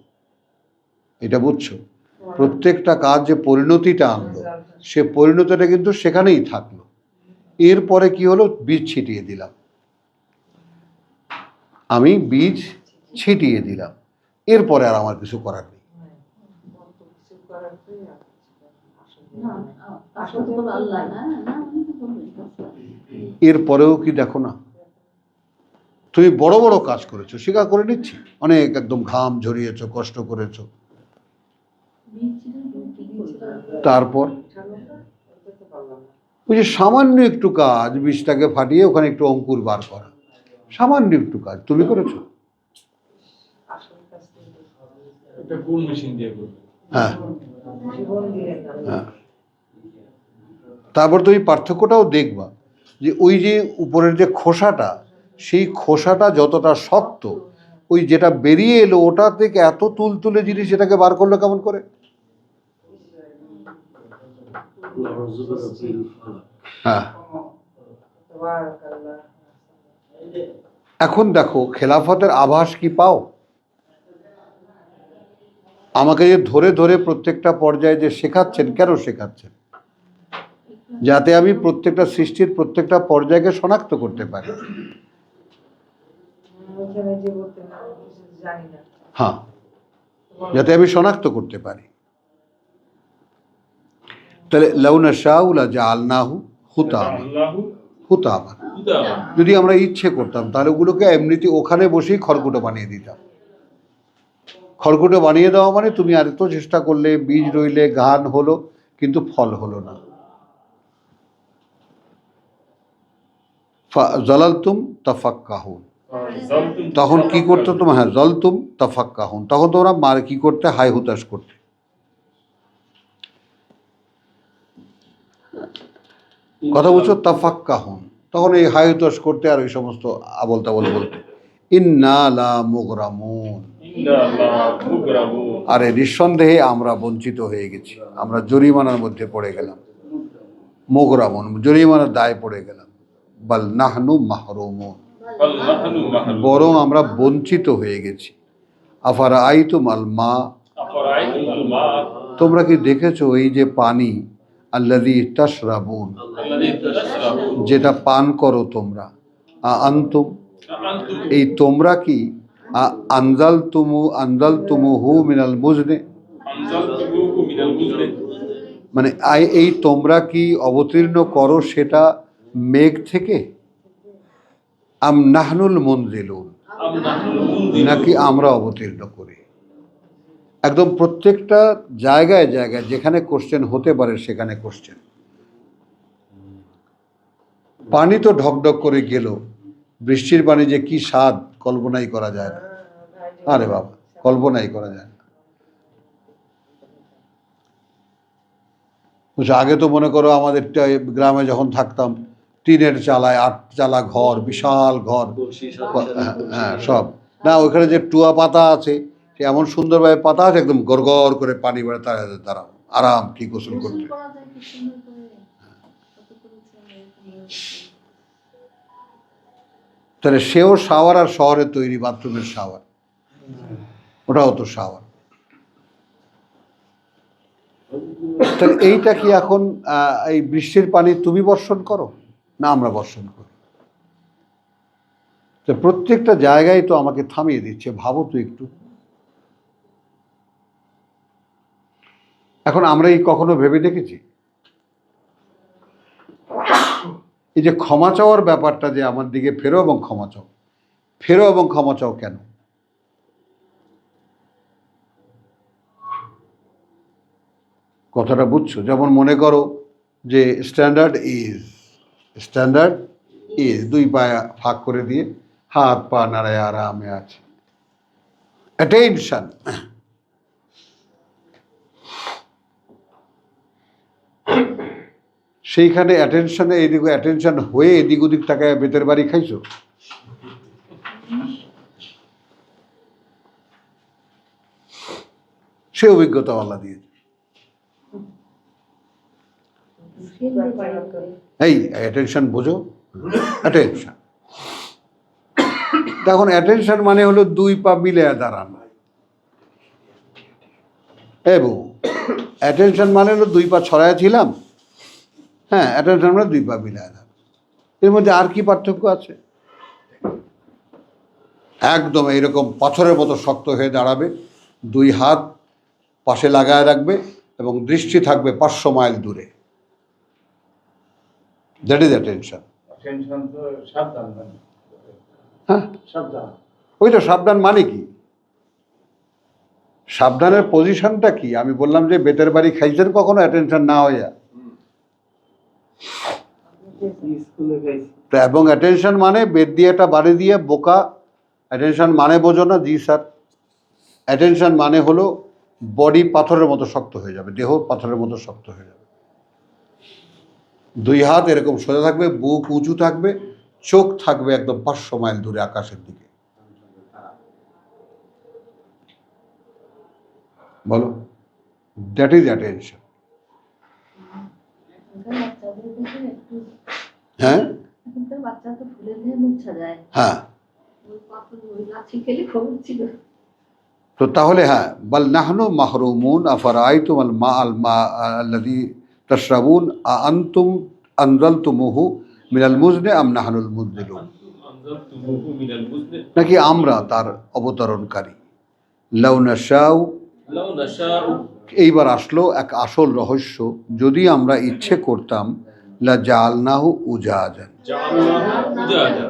এটা বুঝছো, প্রত্যেকটা কাজ যে পরিণতিটা আনলো, সে পরিণতিটা কিন্তু সেখানেই থাকলো। এরপরে কি হলো, বীজ ছিটিয়ে দিলাম, আমি বীজ ছিটিয়ে দিলাম, এরপরে আর আমার কিছু করার নেই। এরপরেও কি দেখো না, তুমি বড় বড় কাজ করেছো, স্বীকার করে নিচ্ছি, অনেক একদম ঘাম ঝরিয়েছো, কষ্ট করেছো, তারপর ওই যে সামান্য একটু কাজ, বীজটাকে ফাটিয়ে ওখানে একটু অঙ্কুর বার করা, সামান্য একটু কাজ তুমি করেছো। হ্যাঁ হ্যাঁ, তারপর তুমি পার্থক্যটাও দেখবা যে ওই যে উপরের যে খোসাটা, সেই খোসাটা যতটা শক্ত, ওই যেটা বেরিয়ে এলো ওটা থেকে এত তুলতুলে জিনিস এটাকে বার করলো কেমন করে। হ্যাঁ, বারাকাল্লাহ। এখন দেখো খেলাফতের আভাস কি পাও? আমাকে যে ধরে ধরে প্রত্যেকটা পর্যায়ে যে শেখাচ্ছেন, কেন শেখাচ্ছেন? যাতে আমি প্রত্যেকটা সৃষ্টির প্রত্যেকটা পর্যায়কে শনাক্ত করতে পারি। ওইখানে যে বলতেন আমি কিছু জানি না। হ্যাঁ, যাতে আমি শনাক্ত করতে পারি। তাহলে লাউ নাশাউ লাজআলনাহু হুতামা, আল্লাহু হুতামা। হুদা। যদি আমরা ইচ্ছে করতাম তাহলে ওগুলোকে এমনিতে ওখানে বসেই খড়কুটো বানিয়ে দিতাম। খড়কুটো বানিয়ে দেওয়া মানে তুমি আর এত চেষ্টা করলে, বীজ রইলে, গান হলো, কিন্তু ফল হলো না। জলালতুম তাফাক্কাহুন, তখন কি করতে তোমরা? হ্যাঁ, জলতুম তাফাক্কাহুন, তখন তোমরা মার কি করতে? হাই হুতাশ করতে। কথা বলছো? তাফাক্কাহুন, তখন এই হাই হুতাশ করতে আর ওই সমস্ত আবল তাবল বলতে। ইন্না লা মুগরামুন, ইন্না আল্লাহ মুগরামুন। আরে নিঃসন্দেহে আমরা বঞ্চিত হয়ে গেছি, আমরা জরিমানার মধ্যে পড়ে গেলাম। মুগরামুন, জরিমানার দায় পড়ে গেলাম। বাল নাহনু মাহরুমুন, বাল নাহনু মাহরুম। বরং আমরা বঞ্চিত হয়ে গেছি। আফারা আইতুম আল মা, আফরাআইতুমুল মা তোমরা কি দেখেছো এই যে পানি? আল্লাযী তাশরাবুন, আল্লাযী তাশরাবুন। যেটা পান করো তোমরা। আনতুম, আনতুম এই তোমরা কি? আনজালতুমুহু মিনাল মুজনি, আনজালতুমুহু মিনাল মুজনি। মানে এই তোমরা কি অবতীর্ণ করো সেটা মেঘ থেকে? আম নাহনুল মুনজিলুন, আম নাহনুল মুনজিলুন। নাকি আমরা অবতীর্ণ করি? একদম প্রত্যেকটা জায়গায় জায়গায় যেখানে কোশ্চেন হতে পারে সেখানে কোশ্চেন। পানি তো ঢকঢক করে গেল, বৃষ্টির পানি যে কি স্বাদ কল্পনাই করা যায় না। আরে বাবা, কল্পনাই করা যায় না। বুঝছো, আগে তো মনে করো আমাদের গ্রামে যখন থাকতাম, টিনের চালায়, 8 চালা ঘর, বিশাল ঘর। হ্যাঁ, সব না, ওইখানে যে টুয়া পাতা আছে, সে এমন সুন্দরভাবে পাতা আছে, একদম গড় গড় করে পানি বেড়ে দাঁড়াও, আরাম কি গোসল করতে। করা যায় কি সুন্দর করে, কত পরিশ্রম। তাহলে সেও শাওয়ার, আর শহরে তৈরি বাথরুমের শাওয়ার, ওটাও তো শাওয়ার। তাহলে এইটা কি এখন এই বৃষ্টির পানি তুমি বর্ষণ করো না আমরা বর্ষণ করি? তো প্রত্যেকটা জায়গায় তো আমাকে থামিয়ে দিচ্ছে, ভাবো তো একটু। এখন আমরা এই কখনো ভেবে দেখেছি এই যে ক্ষমা চাওয়ার ব্যাপারটা, যে আমার দিকে ফেরো এবং ক্ষমা চাও, ফেরো এবং ক্ষমা চাও কেন? কথাটা বুঝছো? যেমন মনে করো যে স্ট্যান্ডার্ড ইজ 2 পায়ে ফাঁক করে দিয়ে হাত পা নাড়ায় আরামে আছে। অ্যাটেনশন, সেইখানে অ্যাটেনশনে এদিকে অ্যাটেনশন হয়ে এদিক ওদিক তাকায় বেতের বাড়ি খাইছো? সে অভিজ্ঞতা আল্লাহ দিয়েছে। এই অ্যাটেনশন বোঝো, অ্যাটেনশন। তখন অ্যাটেনশন মানে হলো 2 পা মিলে দাঁড়ানো। বউ, অ্যাটেনশন মানে হলো 2 পা ছড়ায় ছিলাম। হ্যাঁ, অ্যাটেনশন মানে 2 পা মিলে দাঁড়ানো। এর মধ্যে আর কি পার্থক্য আছে? একদম এইরকম পাথরের মতো শক্ত হয়ে দাঁড়াবে, 2 হাত পাশে লাগায় রাখবে এবং দৃষ্টি থাকবে 500 মাইল দূরে। That is attention. হ্যাঁ, ওই তো সাবধান মানে কি? সাবধানের পজিশনটা কি? আমি বললাম যে বেতের বাড়ি খাইছেন কখনো অ্যাটেনশন না হইয়া? এবং অ্যাটেনশন মানে বেদ দিয়ে একটা বাড়ি দিয়ে বোকা। অ্যাটেনশন মানে বোঝো না? জি স্যার। অ্যাটেনশন মানে হলো বডি পাথরের মতো শক্ত হয়ে যাবে, দেহ পাথরের মতো শক্ত হয়ে যাবে। 2 হাত এরকম সোজা থাকবে, বুক উঁচু থাকবে, চোখ থাকবে একদম 500 মাইল দূরে আকাশের দিকে। বলো, দ্যাট ইজ অ্যাটেনশন। হ্যাঁ, এখনকার বাচ্চা তো ফুলে দিয়ে মুছা যায়, হ্যাঁ, ওই পাথর ওই লাঠি খেলে খবর ছিল। তো তাহলে হ্যাঁ, বাল নাহনু মাহরুমুন আফরাআইতুম আল মা আল্লাযী তাশরাবুন আনতুম আনজালতুমুহু মিনাল মুজনি আম নাহনুল মুনজিলুন, আনজালতুমুহু মিনাল মুজনি নাকি আমরা তার অবতরণকারী। লাউ নাশাউ, লাউ নাশাউ, এইবার আসলো এক আসল রহস্য, যদি আমরা ইচ্ছে করতাম লা জাআলনাহু উজাজান, জাআলনাহু উজাজা।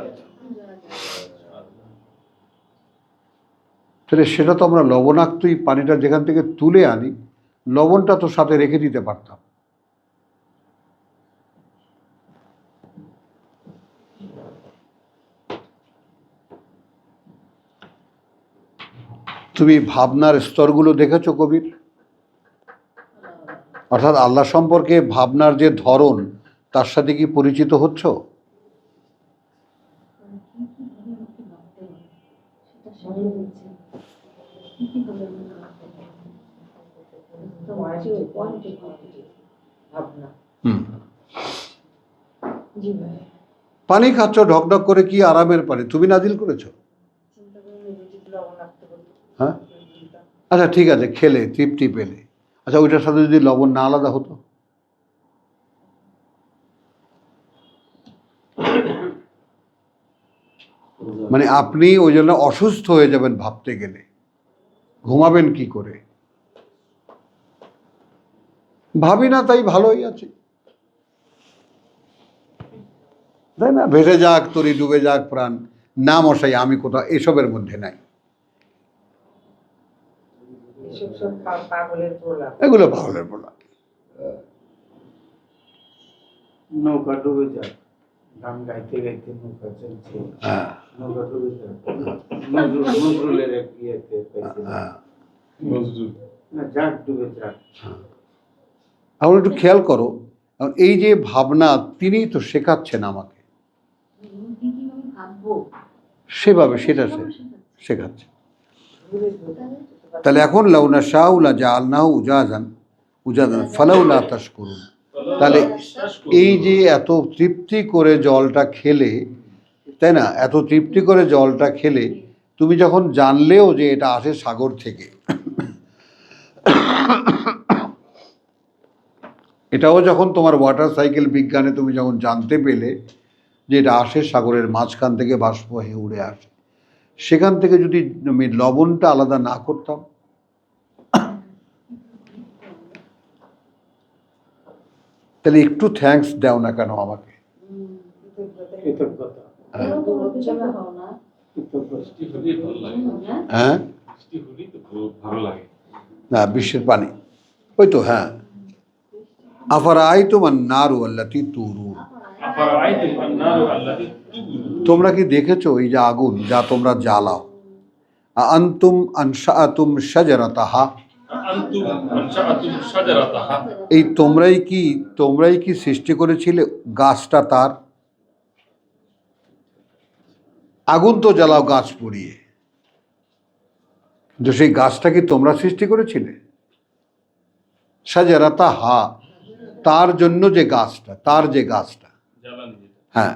তাহলে সেটা তো আমরা লবণাক্তই পানিটা যেখান থেকে তুলে আনি, লবণটা তো সাথে রেখে দিতে পারতাম। তুমি ভাবনার স্তরগুলো দেখেছো কবির? অর্থাৎ আল্লাহ সম্পর্কে ভাবনার যে ধরন, তার সাথে কি পরিচিত হচ্ছ? ভাবনা। হুম, জি ভাই, পানি খাচ্ছ ঢকঢক করে, কি আরামের পানি তুমি নাজিল করেছো। চিন্তা করে নিজেকে লবণাক্ত করি। হ্যাঁ, আচ্ছা ঠিক আছে, খেলে তৃপ্তি পেলে, আচ্ছা ওইটার সাথে যদি লবণ না আলাদা হতো? মানে আপনি ওই জন্য অসুস্থ হয়ে যাবেন ভাবতে গেলে, ঘুমাবেন কি করে? ভাবি না, তাই ভালোই আছে, তাই না? ভেসে যাক তরি, ডুবে যাক প্রাণ, না মশাই আমি কোথাও এসবের মধ্যে নাই। এসব সব পাগলের প্রলাপ। এগুলো পাগলের বলা। নৌকা ডুবে যাক, গান গাইতে গাইতে নৌকা চলছে, হ্যাঁ, নৌকা ডুবে যাক। নজরুলের এক ইয়েতে পাইছে, হ্যাঁ। নজরুল। না যাক ডুবে যাক। এখন একটু খেয়াল করো, এখন এই যে ভাবনা, তিনিই তো শেখাচ্ছেন আমাকে, কি কিভাবে ভাববো সেভাবে সেটা শেখাচ্ছে। তাহলে এখন লাউনা শাউলা জাআলনাহু উজাজান উজাজান ফালাউলা তাশকুরুন, তাহলে এই যে এত তৃপ্তি করে জলটা খেলে, তাই না, এত তৃপ্তি করে জলটা খেলে, তুমি যখন জানলেও যে এটা আসে সাগর থেকে, এটাও যখন তোমার ওয়াটার সাইকেল বিজ্ঞানে তুমি যখন জানতে পেলে যে এটা আসে সাগরের মাঝখান থেকে, বাষ্প হয়ে উড়ে আসে, সেখান থেকে যদি আমি লবণটা আলাদা না করতাম, তাহলে একটু থ্যাঙ্কস দাও না কেন আমাকে? কৃতজ্ঞতা, কেন তোমার পিছনে হও না? কৃতজ্ঞতা। বৃষ্টি হলেই ভালো লাগে। হ্যাঁ, হ্যাঁ, বৃষ্টি হলেই তো ভালো লাগে। না বৃষ্টির পানি, ওই তো, হ্যাঁ। আফারাআইতুম আন-নারু আল্লাতী তুরুন, আফারাআইতুম আন-নারু আল্লাতী তুরুন, তোমরা কি দেখেছো এই যে আগুন যা তোমরা জ্বালাও, আনতুম আনশাআতুম শাজারাতাহা, আনতুম আনশাআতুম শাজারাতাহা, এই তোমরাই কি সৃষ্টি করেছিলে গাছটা তার? আগুন তো জ্বালাও গাছ পুড়িয়ে, কিন্তু সেই গাছটা কি তোমরা সৃষ্টি করেছিলে? শাজারাতাহা, তার জন্য যে গাছটা, তার যে গাছটা, জ্বালানি যেটা। হ্যাঁ।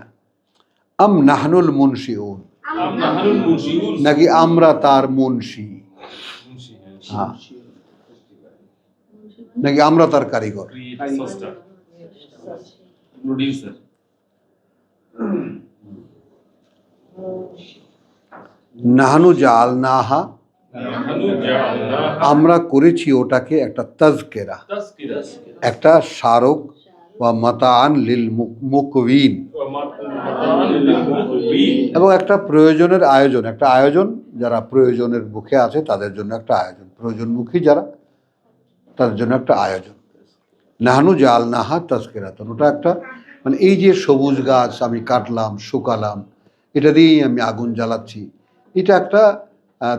আম নাহনুল মুনশিউন, আম নাহনুল মুনশিউন, নাকি আমরা তার মুনশি, মুনশি, হ্যাঁ, নাকি আমরা তার কারিগর? Creator, সস্টার, producer. নাহানু জাআলনাহা, নাহনু জাআলনাহা আমরা করেছি ওটাকে একটা তাজকেরা, তাজকিরা একটা স্মারক, বা মাতাআন লিল মুকউইন, ওয়া মাতাআন লিল মুকবিন, এবং একটা প্রয়োজনের আয়োজন, একটা আয়োজন যারা প্রয়োজনের মুখে আছে তাদের জন্য একটা আয়োজন, প্রয়োজনমুখী যারা, তাদের জন্য একটা আয়োজন। নাহানু জাআলনাহা তাজকিরাতান, ওটা একটা, মানে এই যে সবুজ গাছ আমি কাটলাম, শুকালাম, এটা দিয়েই আমি আগুন জ্বালাচ্ছি, এটা একটা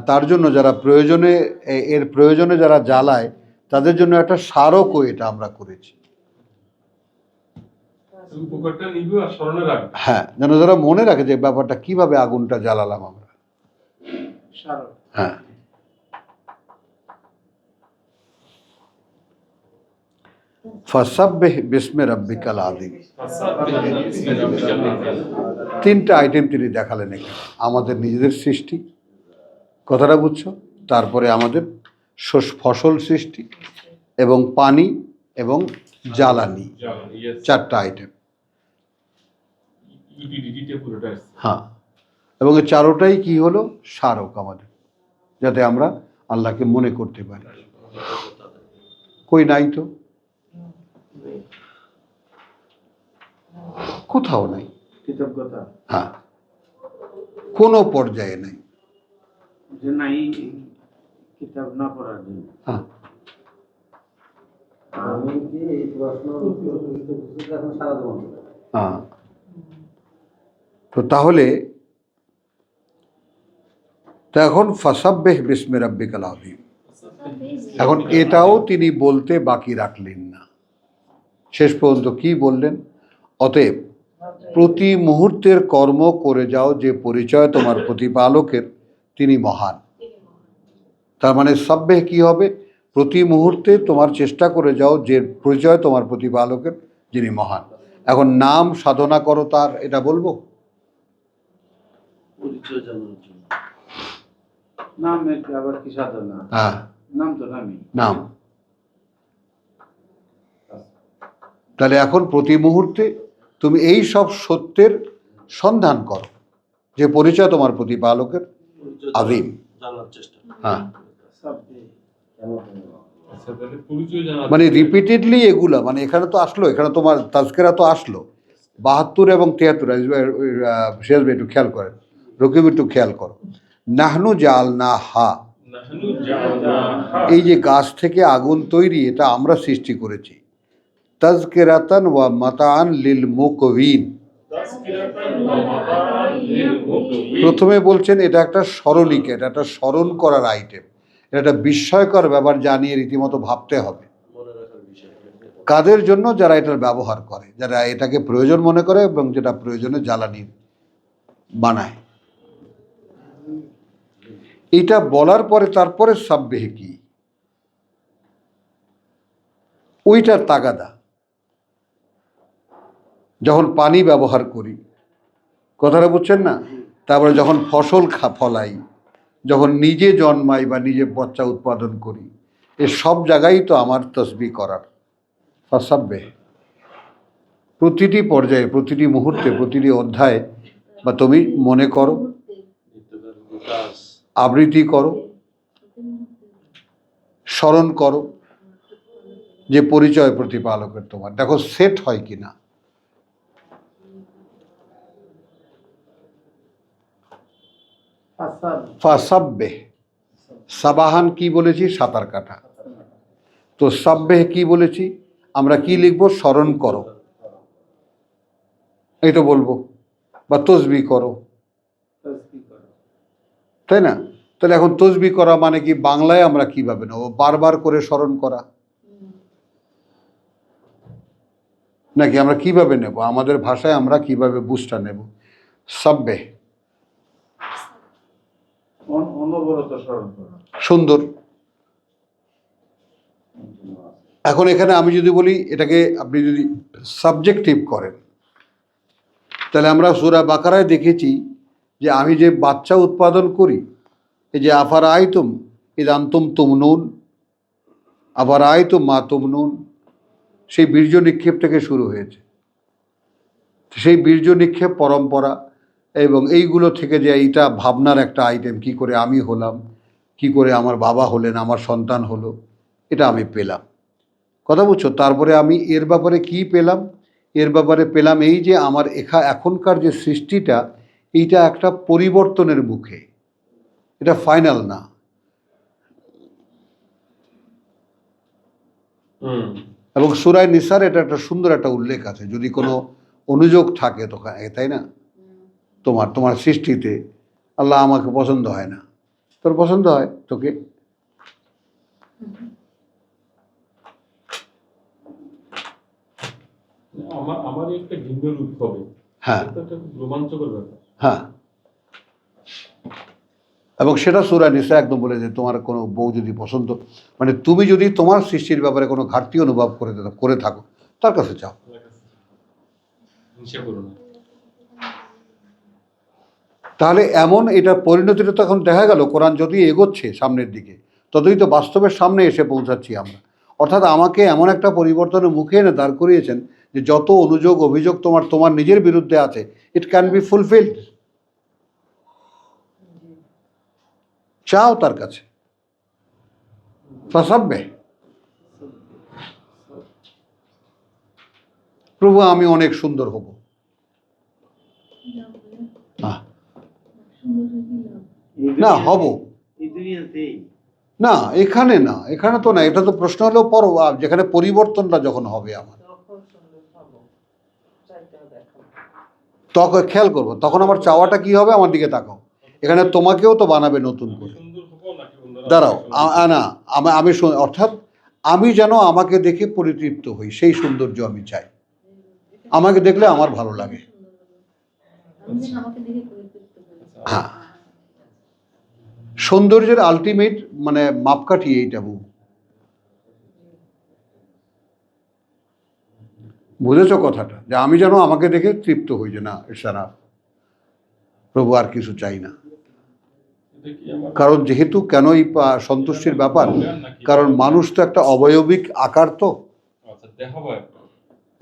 তার জন্য যারা প্রয়োজনে, এর প্রয়োজনে যারা জ্বালায় তাদের জন্য একটা স্মারকও এটা আমরা করেছি। উপকারটা নিবে আর স্মরণে রাখবে। হ্যাঁ, যেন যারা মনে রাখে যে ব্যাপারটা কিভাবে আগুনটা জ্বালালাম আমরা। স্মারক। হ্যাঁ, ফাসাব্বিহ বিস্মি রাব্বিকাল আযীম। ফাসাব্বিহ তিনটা আইটেম তিনি দেখালেন এখানে। আমাদের নিজেদের সৃষ্টি, কথাটা বুঝছো? তারপরে আমাদের ফসল সৃষ্টি এবং পানি এবং জ্বালানি, চারটা আইটেম। ইউটিলিটিটা পুরোটা আছে। হ্যাঁ, এবং এই চারোটাই কি হলো? স্মারক আমাদের, যাতে আমরা আল্লাহকে মনে করতে পারি। কই নাই তো, কোথাও নাই। কৃতজ্ঞতা হ্যাঁ, কোনো পর্যায়ে নাই। যে নাই কিতাব না পড়ার জন্য। হ্যাঁ, আমি কি এই প্রশ্ন এখন সারা জীবন চলে যাবে। হ্যাঁ। তো তাহলে এখন ফাসাব্বিহ বিস্মি রাব্বিকাল আযীম, এখন এটাও তিনি বলতে বাকি রাখলেন না। শেষ পর্যন্ত কি বললেন? অতএব প্রতি মুহূর্তের কর্ম করে যাও যে পরিচয় তোমার প্রতিপালকের, তিনি মহান। তার মানে সাব্বিহ কি হবে? প্রতি মুহূর্তে তোমার চেষ্টা করে যাও যে পরিচয় তোমার প্রতিপালকের, যিনি মহান। এখন নাম সাধনা করো তার, এটা বলবো? পরিচয় জানার জন্য নাম একটা আবার কি সাধনা? হ্যাঁ, নাম তো নামই। নাম। তাহলে এখন প্রতি মুহূর্তে তুমি এই সব সত্যের সন্ধান করো যে পরিচয় তোমার প্রতিপালকের আযীম। জানার চেষ্টা। হ্যাঁ, আচ্ছা, তাহলে পরিচয় জানা মানে রিপিটেডলি এগুলা, মানে এখানে তো আসলো, এখানে তোমার তাজকিরা তো আসলো 72 এবং 73। শেষ একটু খেয়াল করেন, রকিব একটু খেয়াল করো। নাহনু জাআলনাহা, নাহনু জাআলনাহা, এই যে গাছ থেকে আগুন তৈরি, এটা আমরা সৃষ্টি করেছি। তাজকিরাতান ওয়া মাতাআন লিল মুকওয়িন, তাযকিরাতান ওয়া মাতাআন লিল মুকওয়িন। প্রথমে বলছেন এটা একটা স্মরণিকা, এটা একটা স্মরণ করার আইটেম, এটা একটা বিস্ময়কর ব্যাপার, জানিয়ে রীতিমতো ভাবতে হবে। কাদের জন্য? যারা এটার ব্যবহার করে, যারা এটাকে প্রয়োজন মনে করে এবং যেটা প্রয়োজনে জ্বালানি বানায়। এটা বলার পরে তারপরে সাব্বিহ কি, ওইটার তাগাদা। যখন পানি ব্যবহার করি, কথাটা বুঝছেন না? তারপরে যখন ফসল ফলাই, যখন নিজে জন্মাই বা নিজে বাচ্চা উৎপাদন করি, এ সব জায়গায় তো আমার তসবিহ করার। ফাসাব্বিহ, প্রতিটি পর্যায়ে, প্রতিটি মুহূর্তে, প্রতিটি অধ্যায়ে বা তুমি মনে করো, আবৃত্তি করো, স্মরণ করো যে পরিচয় প্রতিপালকের তোমার। দেখো সেট হয় কিনা। ফাসাব্বিহ, সাবাহান কি বলেছি? সাঁতার কাটা। তো সাব্বিহ কি বলেছি আমরা? কি লিখবো? স্মরণ করো, এই তো বলবো, বা তসবিহ করো, তাই না? তাহলে এখন তসবিহ করা মানে কি বাংলায় আমরা কিভাবে নেব? বারবার করে স্মরণ করা, নাকি আমরা কিভাবে নেব? আমাদের ভাষায় আমরা কিভাবে বুঝটা নেব? সাব্বিহ, অনবরত স্মরণ করা। সুন্দর। এখন এখানে আমি যদি বলি, এটাকে আপনি যদি সাবজেক্টিভ করেন, তাহলে আমরা সূরা বাকারায় দেখেছি যে আমি যে বাচ্চা উৎপাদন করি, এই যে আফারাআইতুম ইযা আনতুম তুমনুন, আফারাআইতুম মা তুমনুন, সেই বীর্য নিক্ষেপ থেকে শুরু হয়েছে। সেই বীর্য নিক্ষেপ পরম্পরা এবং এইগুলো থেকে যে এইটা ভাবনার একটা আইটেম, কি করে আমি হলাম, কি করে আমার বাবা হলেন, আমার সন্তান হলো, এটা আমি পেলাম। কথা বুঝছো? তারপরে আমি এর ব্যাপারে কি পেলাম? এর ব্যাপারে পেলাম এই যে আমার এখনকার যে সৃষ্টিটা, এইটা একটা পরিবর্তনের মুখে, এটা ফাইনাল না। এবং সূরা নিসার এটা একটা সুন্দর একটা উল্লেখ আছে, যদি কোনো অনুযোগ থাকে তো, তাই না? তোমার সৃষ্টিতে আল্লাহ আমাকে পছন্দ হয় না, তোর পছন্দ হয় তোকে। আমার একটা ভিন্ন রূপ হবে। হ্যাঁ, এটা একটা খুব রোমাঞ্চকর ব্যাপার। হ্যাঁ। এবং সেটা সূরা নিসা একদম বলে যে তোমার কোনো বউ যদি পছন্দ, মানে তুমি যদি তোমার সৃষ্টির ব্যাপারে কোনো ঘাটতি অনুভব করে থাকো, তার কাছে চাও। আল্লাহর কাছে হিংসা করো না। তাহলে এমন এটা পরিণতিটা তখন দেখা গেল কোরআন যতই এগোচ্ছে সামনের দিকে, ততই তো বাস্তবের সামনে এসে পৌঁছাচ্ছি আমরা। অর্থাৎ আমাকে এমন একটা পরিবর্তনের মুখে এনে দাঁড় করিয়েছেন যে যত অনুযোগ অভিযোগ তোমার নিজের বিরুদ্ধে আছে, ইট ক্যান বি ফুলফিলড। চাও তার কাছে, ফাসাব্বে, প্রভু আমি অনেক সুন্দর হব। আহ, না হব এই দুনিয়াতেই না, এখানে না, এখানে তো না। এটা তো প্রশ্ন হলো পর, যেখানে পরিবর্তনটা যখন হবে আমার, তখন সুন্দর হবো, চাইতে হবে এখন। তখন খেয়াল করবো, তখন আমার চাওয়াটা কি হবে, আমার দিকে তাকাও। এখানে তোমাকেও তো বানাবে নতুন আমি করে। সুন্দর হবো নাকি অন্যরা দাঁড়াও, আমাকে সুন্দর না, অর্থাৎ আমি যেন আমাকে দেখে পরিতৃপ্ত হই, সেই সৌন্দর্য আমি চাই। আমাকে দেখলে আমার ভালো লাগে। আমি যেন আমাকে দেখে পরিতৃপ্ত হই। হ্যাঁ, সৌন্দর্যের আলটিমেট মানে মাপকাঠি এইটা। বুঝেছো কথাটা, যে আমি যেন আমাকে দেখে তৃপ্ত হই, যে না এছাড়া প্রভু আর কিছু চাই না। এটা কি আমার কারণ যেহেতু কেন এই সন্তুষ্টির ব্যাপার, কারণ মানুষ তো একটা অবয়বিক আকার, তো আচ্ছা দেহ হয়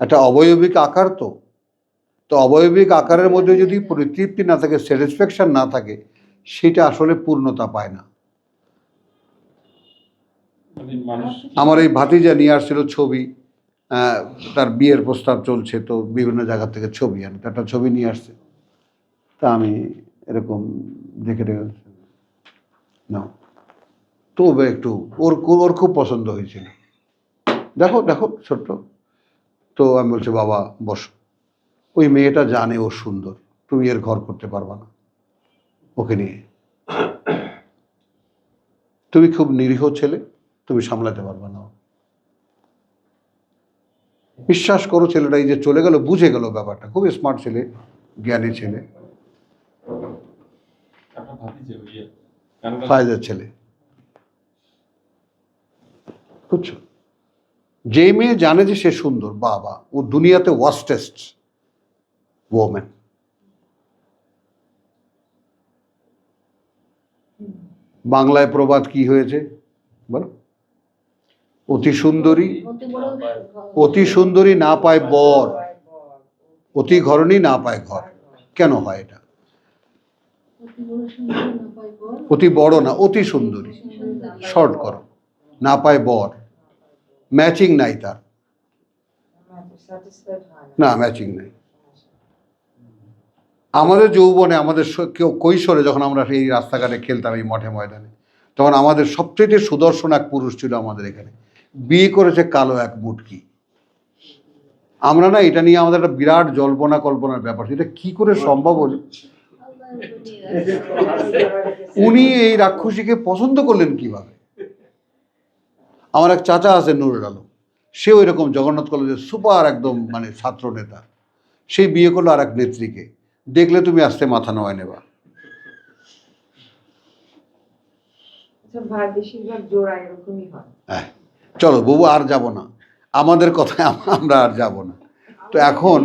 একটা অবয়বিক আকার, তো অবয়বিক আকারের মধ্যে যদি পরিতৃপ্তি না থাকে, স্যাটিসফ্যাকশন না থাকে, সেটা আসলে পূর্ণতা পায় না। মানে মানুষ আমার এই ভাতিজা নিয়ে আসছিল ছবি, তার বিয়ের প্রস্তাব চলছে, তো বিভিন্ন জায়গা থেকে ছবি আনে, একটা ছবি নিয়ে আসছে। তা আমি এরকম দেখে না, তো একটু ওর খুব পছন্দ হয়েছিল, দেখো দেখো ছোট্ট। তো আমি বলছি বাবা বসো, ওই মেয়েটা জানে ও সুন্দর, তুমি এর ঘর করতে পারবা না ওকে নিয়ে। তুমি খুব নিরীহ ছেলে, তুমি সামলাতে পারবা না। বিশ্বাস করো, ছেলেটা এই যে চলে গেল, বুঝে গেল ব্যাপারটা, খুব স্মার্ট ছেলে, জ্ঞানী ছেলে, আমরা ভাবি যে ওই কানাডা ফায়দার ছেলে। বুঝছো, যে মেয়ে জানে যে সে সুন্দর, বাবা ও দুনিয়াতে ওয়াস্টেস্ট ওমেন। বাংলায় প্রবাদ কি হয়েছে বলো? অতি সুন্দরী, অতি সুন্দরী না পায় বর, অতি ঘরণী না পায় ঘর। কেন হয় এটা? অতি বড় সুন্দর না পায় বর, অতি বড় না, অতি সুন্দরী, শর্ট করো, না পায় বর, ম্যাচিং নাই তার, স্যাটিসফাইড হয় না ম্যাচিং নাই। আমাদের যৌবনে, আমাদের কৈশোরে যখন আমরা এই রাস্তাঘাটে খেলতাম, এই মঠে ময়দানে, তখন আমাদের সবচেয়ে সুদর্শন এক পুরুষ ছিল আমাদের এখানে, বিয়ে করেছে কালো এক মুটকি। আমরা না এটা নিয়ে আমাদের একটা বিরাট জল্পনা কল্পনার ব্যাপার, এটা কি করে সম্ভব হলো? আল্লাহর উপরে আছে। উনি এই রাক্ষসীকে পছন্দ করলেন কিভাবে? আমার এক চাচা আছে নুরুল আলম, সেও এরকম জগন্নাথ কলেজের সুপার একদম মানে ছাত্র নেতা, সেই বিয়ে করলো আর এক নেত্রীকে, দেখলে তুমি আস্তে মাথা নোয়ায় নেবা। আচ্ছা ভাই, বেশিরভাগ জোড়া এরকমই হয়। হ্যাঁ, চলো বাবু আর যাব না, আমাদের কথায় আমরা আর যাব না। তো এখন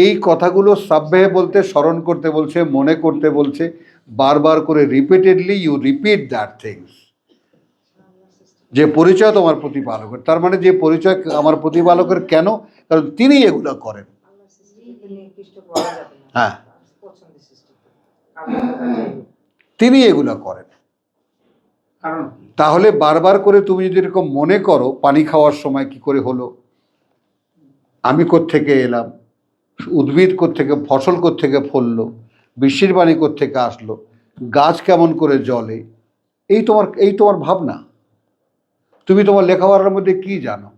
এই কথাগুলো সাববেহে বলতে, স্মরণ করতে বলছে, মনে করতে বলছে, বারবার করে repeatedly you repeat that things. যে পরিচয় তোমার প্রতিপালকের, তার মানে যে পরিচয় আমার প্রতিপালকের, কেন? কারণ তিনি এগুলো করেন। আল্লাহর সৃষ্টিকে নির্দিষ্ট করা যাবে না। হ্যাঁ, পছন্দের সৃষ্টিকে আল্লাহ তিনি এগুলো করেন। কারণ কি? তাহলে বারবার করে তুমি যদি এরকম মনে করো, পানি খাওয়ার সময় কি করে হলো, আমি কোত্থেকে এলাম, উদ্ভিদ কোত্থেকে, ফসল কোত্থেকে ফললো, বৃষ্টির পানি কোত্থেকে আসলো, গাছ কেমন করে জ্বলে, এই তোমার ভাবনা। তুমি তোমার লেখাপড়ার মধ্যে কি জানো,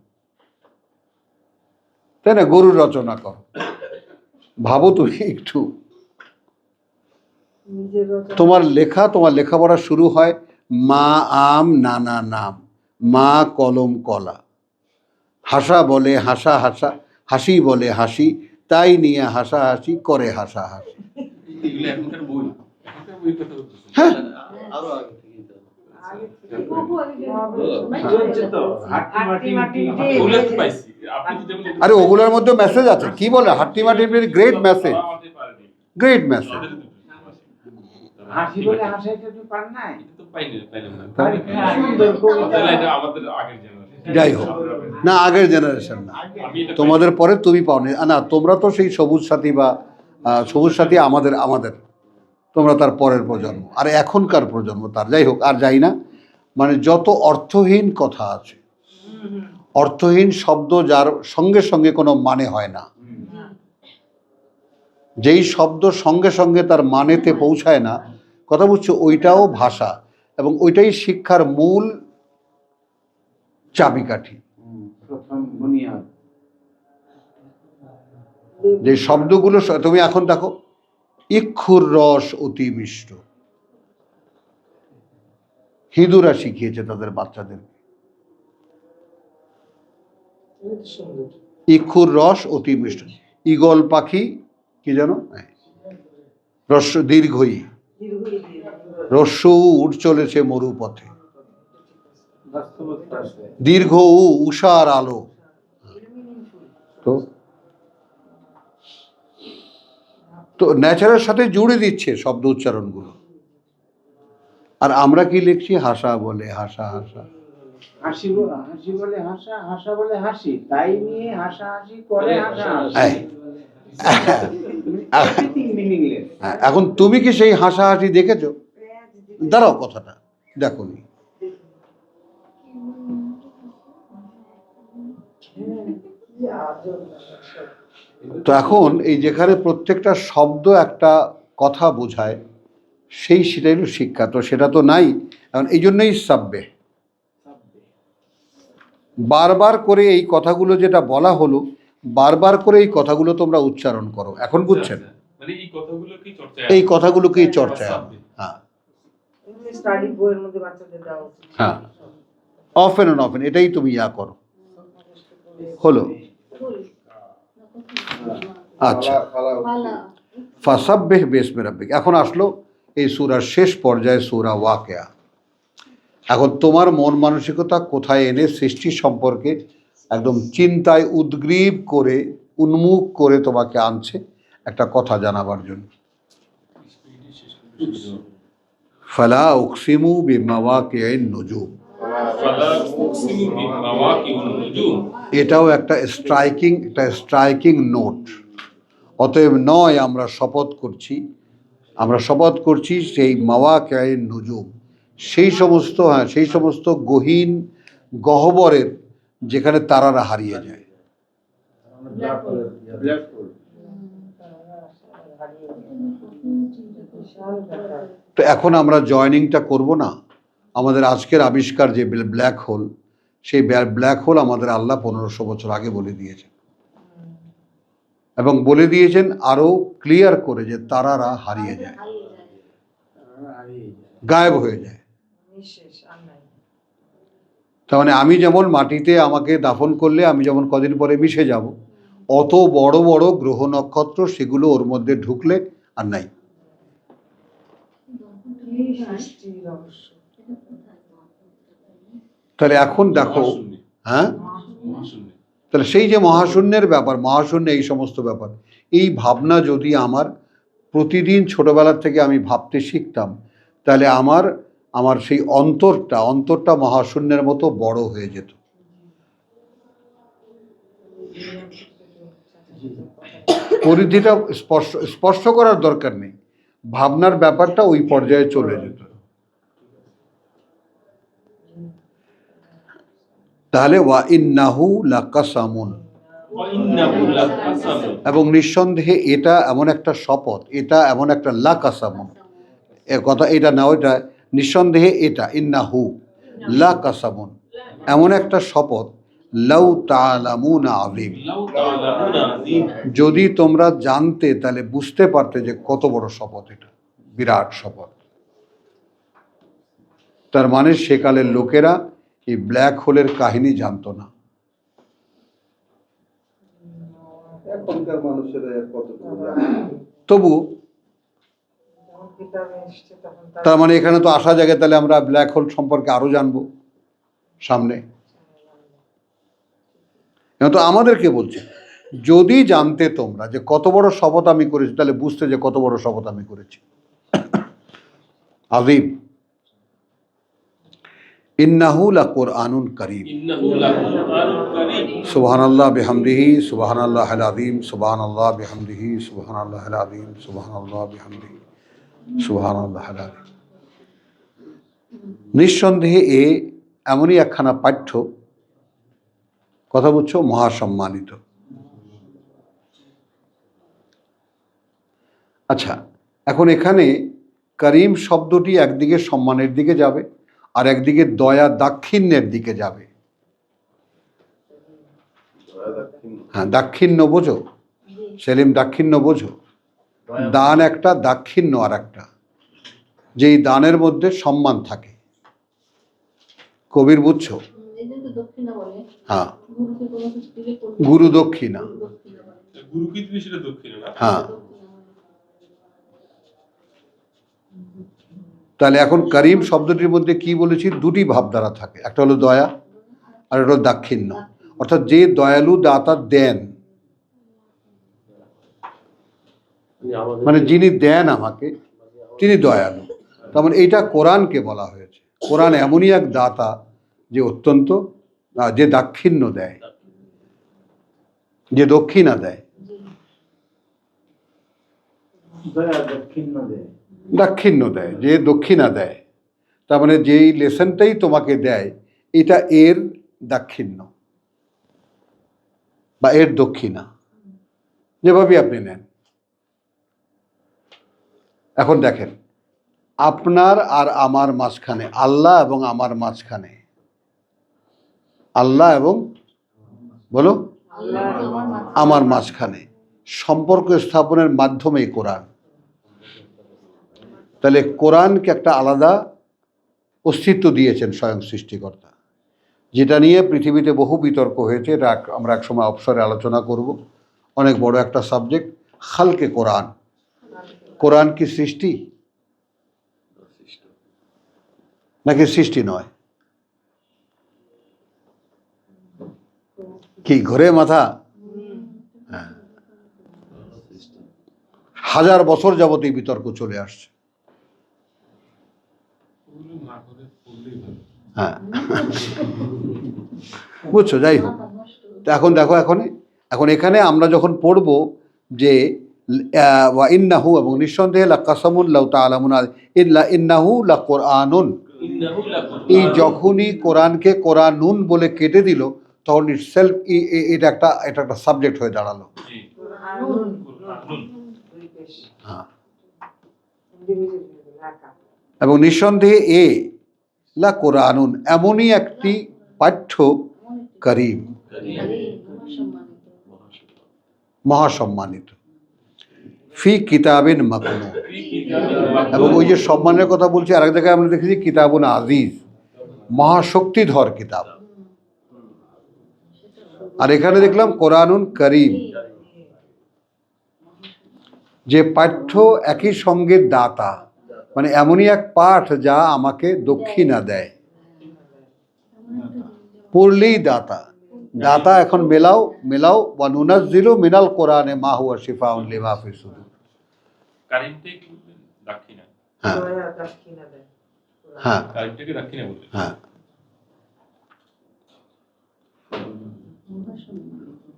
তাই না? গরুর রচনা করো, ভাবো তুমি একটু। নিজের রচনা। তোমার লেখাপড়া শুরু হয় মা আম নানা নাম, মা কলম কলা, হাসা বলে হাসা হাসা, হাসি বলে হাসি, তাই নিয়ে হাসা হাসি করে হাসা হাসি। এগুলো এখনকার বই কথা বলতেছি। হ্যাঁ, আরো আগে থেকেই তো আগে থেকে বহু আগে থেকে চলছে তো হাট্টি মাটি ওগুলো তো পাইছি আপনি যদি বলেন আরে ওগুলোর মধ্যে মেসেজ আছে, কি বলে হাট্টি মাটির গ্রেট মেসেজ, তারা আমাদের পারেনি। Great message. তাদের দুটো হাসি বলে হাসাইতে তুই পার নাই এটা তো পাইলাম না। আরে কি সুন্দর কবিতা তাহলে এটা আমাদের আগের জেনারেশন। যাই হোক, না আগের জেনারেশন না, আমি এটা তোমাদের পরে তুমি পাওনি। না তোমরা তো সেই সবুজ সাথী বা সবুজ সাথী আমাদের আমাদের তোমরা তার পরের প্রজন্ম, আর এখনকার প্রজন্ম তার। যাই হোক, আর যাই না, মানে যত অর্থহীন কথা আছে, অর্থহীন শব্দ যার সঙ্গে সঙ্গে কোনো মানে হয় না, যেই শব্দ সঙ্গে সঙ্গে তার মানেতে পৌঁছায় না, কথা বুঝছো, ওইটাও ভাষা, এবং ওইটাই শিক্ষার মূল চাবিকাঠি। প্রথম বুনিয়াদ। যে শব্দগুলো তুমি এখন দেখো, ইক্ষুর রস অতি মিষ্ট, হিঁদুরা শিখিয়েছে তাদের বাচ্চাদের। সুন্দর। ইক্ষুর রস অতি মিষ্ট, ঈগল পাখি কি জানো, রস্য দীর্ঘই, দীর্ঘই দিয়ে রস্য উঠ চলেছে মরুপথে, বাস্তবতা আছে। দীর্ঘ উষার আলো। তো তো ন্যাচারের সাথে জুড়ে দিচ্ছে শব্দ উচ্চারণগুলো। আর আমরা কি লিখছি, হাসা বলে হাসা, হাসা হাসি বলে হাসা, হাসা বলে হাসি, তাই নিয়ে হাসা হাসি করে হাসা এই, এভরিথিং মিনিংলেস। এখন তুমি কি সেই হাসাহাসি দেখেছো? দাঁড়াও, কথাটা দেখোনি। কি আজব সব। তো এখন এই যেখানে প্রত্যেকটা শব্দ একটা কথা বোঝায়, সেটাই হলো শিক্ষা। তো সেটা তো নাই, এখন এই জন্যই সাব্বে, বারবার করে এই কথাগুলো যেটা বলা হলো, বারবার করে এই কথাগুলো তোমরা উচ্চারণ করো। এখন বুঝছেন? মানে এই কথাগুলো কি চর্চায় এই কথাগুলোকেই চর্চায় আনবে। হ্যাঁ এগুলো স্টাডি বইয়ের মধ্যে বাচ্চাদের দেওয়া উচিত। হ্যাঁ, অফেন অ্যান্ড অফেন, এটাই তুমি করো। হলো, আচ্ছা। পালা ফাসাব্বিহ বিসমি রাব্বিক। এখন আসলো এই সূরার শেষ পর্যায়ে, সূরা ওয়াকিয়া। এখন তোমার মন মানসিকতা কোথায় এনে সৃষ্টি সম্পর্কে একদম চিন্তায় উদ্গ্রীব করে, উন্মুখ করে তোমাকে আনছে একটা কথা জানাবার জন্য। ফালা উকসিমু বিমাওয়াকিন নুজুম, ফালা উকসিমু বিমাওয়াকিন নুজুম। এটাও একটা স্ট্রাইকিং নোট। অতএব নয়, আমরা শপথ করছি সেই মাওয়াকিন নুজুম, সেই সমস্ত গহীন গহ্বরের যেখানে তারারা হারিয়ে যায়। Black hole. বিশাল ব্যাপার। তো এখন আমরা জয়েনিংটা করব না। আমাদের আজকের আবিষ্কার যে ব্ল্যাক হোল, সেই ব্ল্যাক হোল আমাদের আল্লাহ 1500 বছর আগে বলে দিয়েছেন, এবং বলে দিয়েছেন আরো ক্লিয়ার করে যে তারারা হারিয়ে যায়, গায়েব হয়ে যায়। নিঃশেষ আর নাই। তার মানে আমি যেমন মাটিতে আমাকে দাফন করলে আমি যেমন কদিন পরে মিশে যাব, অত বড় বড় গ্রহ নক্ষত্র সেগুলো ওর মধ্যে ঢুকলে আর নাই। কি সৃষ্টি রহস্য। তাহলে এখন দেখো, মহাশূন্য। হ্যাঁ, মহাশূন্য। তাহলে সেই যে মহাশূন্যের ব্যাপার, মহাশূন্য এই সমস্ত ব্যাপার, এই ভাবনা যদি আমার প্রতিদিন ছোটবেলার থেকে আমি ভাবতে শিখতাম, তাহলে আমার সেই অন্তরটা মহাশূন্যের মতো বড় হয়ে যেত। পরিধিটা স্পর্শ করার দরকার নেই, ভাবনার ব্যাপারটা ওই পর্যায়ে চলে যেত। তাহলে ওয়া ইন্নাহু লাকাসামুন, ওয়া ইন্নাহু লাকাসামুন। এবং নিঃসন্দেহে এটা এমন একটা শপথ, এটা এমন একটা লাকাসামুন, এ কথা এটা না, ওইটা নিঃসন্দেহে এটা, ইন্নাহু লাকাসামুন, এমন একটা শপথ, লাউ তাআলামুনা আযীম, লাউ তাআলামুনা আযীম। যদি তোমরা জানতে তাহলে বুঝতে পারতে যে কত বড় শপথ, এটা বিরাট শপথ। তার মানে সেকালের লোকেরা এই ব্ল্যাক হোলের কাহিনী জানতো না। এখনকার মানুষেরা কতটুকু জানে? তবু যেমন টার্মে এসছে তখন তার মানে এখানে তো আসা জায়গায় তাহলে আমরা ব্ল্যাক হোল সম্পর্কে আরো জানবো সামনে। এখন তো আমাদেরকে বলছে যদি জানতে তোমরা যে কত বড় শপথ আমি করেছি, তাহলে বুঝতে যে কত বড় শপথ আমি করেছি। আযীম। ইন্নাহু লাকুরআনুন কারীম। ইন্নাহু লাকুরআনুন কারীম। সুবহানাল্লাহ বিহামদিহি সুবহানাল্লাহিল আযীম সুবহানাল্লাহ বিহামদিহি সুবহানাল্লাহিল আযীম সুবহানাল্লাহ বিহামদিহি সুবহানাল্লাহিল আযীম। নিঃসন্দেহে এ এমনই একখানা পাঠ্য, কথা বুঝছো, মহাসম্মানিত। আচ্ছা, এখন এখানে করিম শব্দটি একদিকে সম্মানের দিকে যাবে আর একদিকে দয়া দাক্ষিণ্যের দিকে যাবে। হ্যাঁ, দাক্ষিণ্য বোঝো সেলিম, দাক্ষিণ্য বোঝো। দান একটা, দাক্ষিণ্য আর একটা। যেই দানের মধ্যে সম্মান থাকে, কবির বুঝছো? এই যে দক্ষিণা বলে, হ্যাঁ, গুরুকে কোনো কিছু দিলে গুরু দক্ষিণা। দক্ষিণা বলে। গুরু কি তুমি সেটা দক্ষিণে না? হ্যাঁ, তাহলে এখন করিম শব্দটির মধ্যে কি বলেছি, দুটি ভাবধারা থাকে, একটা হলো দয়া আর একটা হলো দাক্ষিণ্য। অর্থাৎ যে দয়ালু দাতা দেন, মানে যিনি দেন আমাকে, তিনি দয়ালু। তার মানে এইটা কোরআনকে বলা হয়েছে। কোরআন এমনই এক দাতা যে অত্যন্ত, যে দাক্ষিণ্য দেয়, যে দক্ষিণা দেয়। দাক্ষিণ্য দেয়, যে দক্ষিণা দেয়। তার মানে যেই লেসনটাই তোমাকে দেয়, এটা এর দাক্ষিণ্য বা এর দক্ষিণা, যেভাবে আপনি নেন। এখন দেখেন, আপনার আর আমার মাঝখানে, আল্লাহ এবং আমার মাঝখানে, আল্লাহ এবং বলো আমার মাঝখানে সম্পর্ক স্থাপনের মাধ্যমেই কোরআন। তাহলে কোরআনকে একটা আলাদা অস্তিত্ব দিয়েছেন স্বয়ং সৃষ্টিকর্তা, যেটা নিয়ে পৃথিবীতে বহু বিতর্ক হয়েছে। এটা আমরা একসময় অবসরে আলোচনা করব। অনেক বড় একটা সাবজেক্ট, খালকে কোরআন। কোরআন কি সৃষ্টি নাকি সৃষ্টি নয়? কি ঘুরে মাথা? হ্যাঁ, 1000 বছর যাবত এই বিতর্ক চলে আসছে। ওগুলো না করে পড়লেই ভালো। হ্যাঁ, বুঝছো? যাই হোক, তো এখন দেখো, এখন এখানে আমরা যখন পড়ব যে ওয়া ইন্নাহু, এবং নিঃসন্দেহে লাকাসামুন লাউ তাআলামুন ইল্লা ইন্নাহু লাকুরআনুন, ইন্নাহু লাকুরআনুন। এই যখনই কোরআনকে কোরআনুন বলে কেটে দিল, তখন ইটসেলফ এটা একটা সাবজেক্ট হয়ে দাঁড়ালো। জি, আনুন কুরআনুন। দুই পেশ হ্যাঁ, ইন্ডিভিজুয়াল একা। এবং নিঃসন্দেহে এ লা কোরআনুন এমনই একটি পাঠ্য, করিম, মহাসম্মানিত, ফি কিতাবিন মাকনুন। ফি কিতাবিন মাকনুন। এবং ওই যে সম্মানের কথা বলছি, আরেক জায়গায় আমরা দেখেছি কিতাবুন আজিজ, মহাশক্তিধর কিতাব। আর এখানে দেখলাম কোরআনুন করিম, যে পাঠ্য একই সঙ্গে দাতা, মানে এমনই এক পাঠ যা আমাকে দক্ষিণা দেয়। পড়লেই দাতা, দাতা এখন মেলাও ওয়া নুনাজ্জিলু মিনাল কোরআনে মা হুয়া শিফাউন লিমা ফি সুদুর। কারিমটাই কি বললেন? দাক্ষিণা। হ্যাঁ, দয়া দাক্ষিণা দেয়। হ্যাঁ, কারিমটাকে দাক্ষিণা বললেন। হ্যাঁ।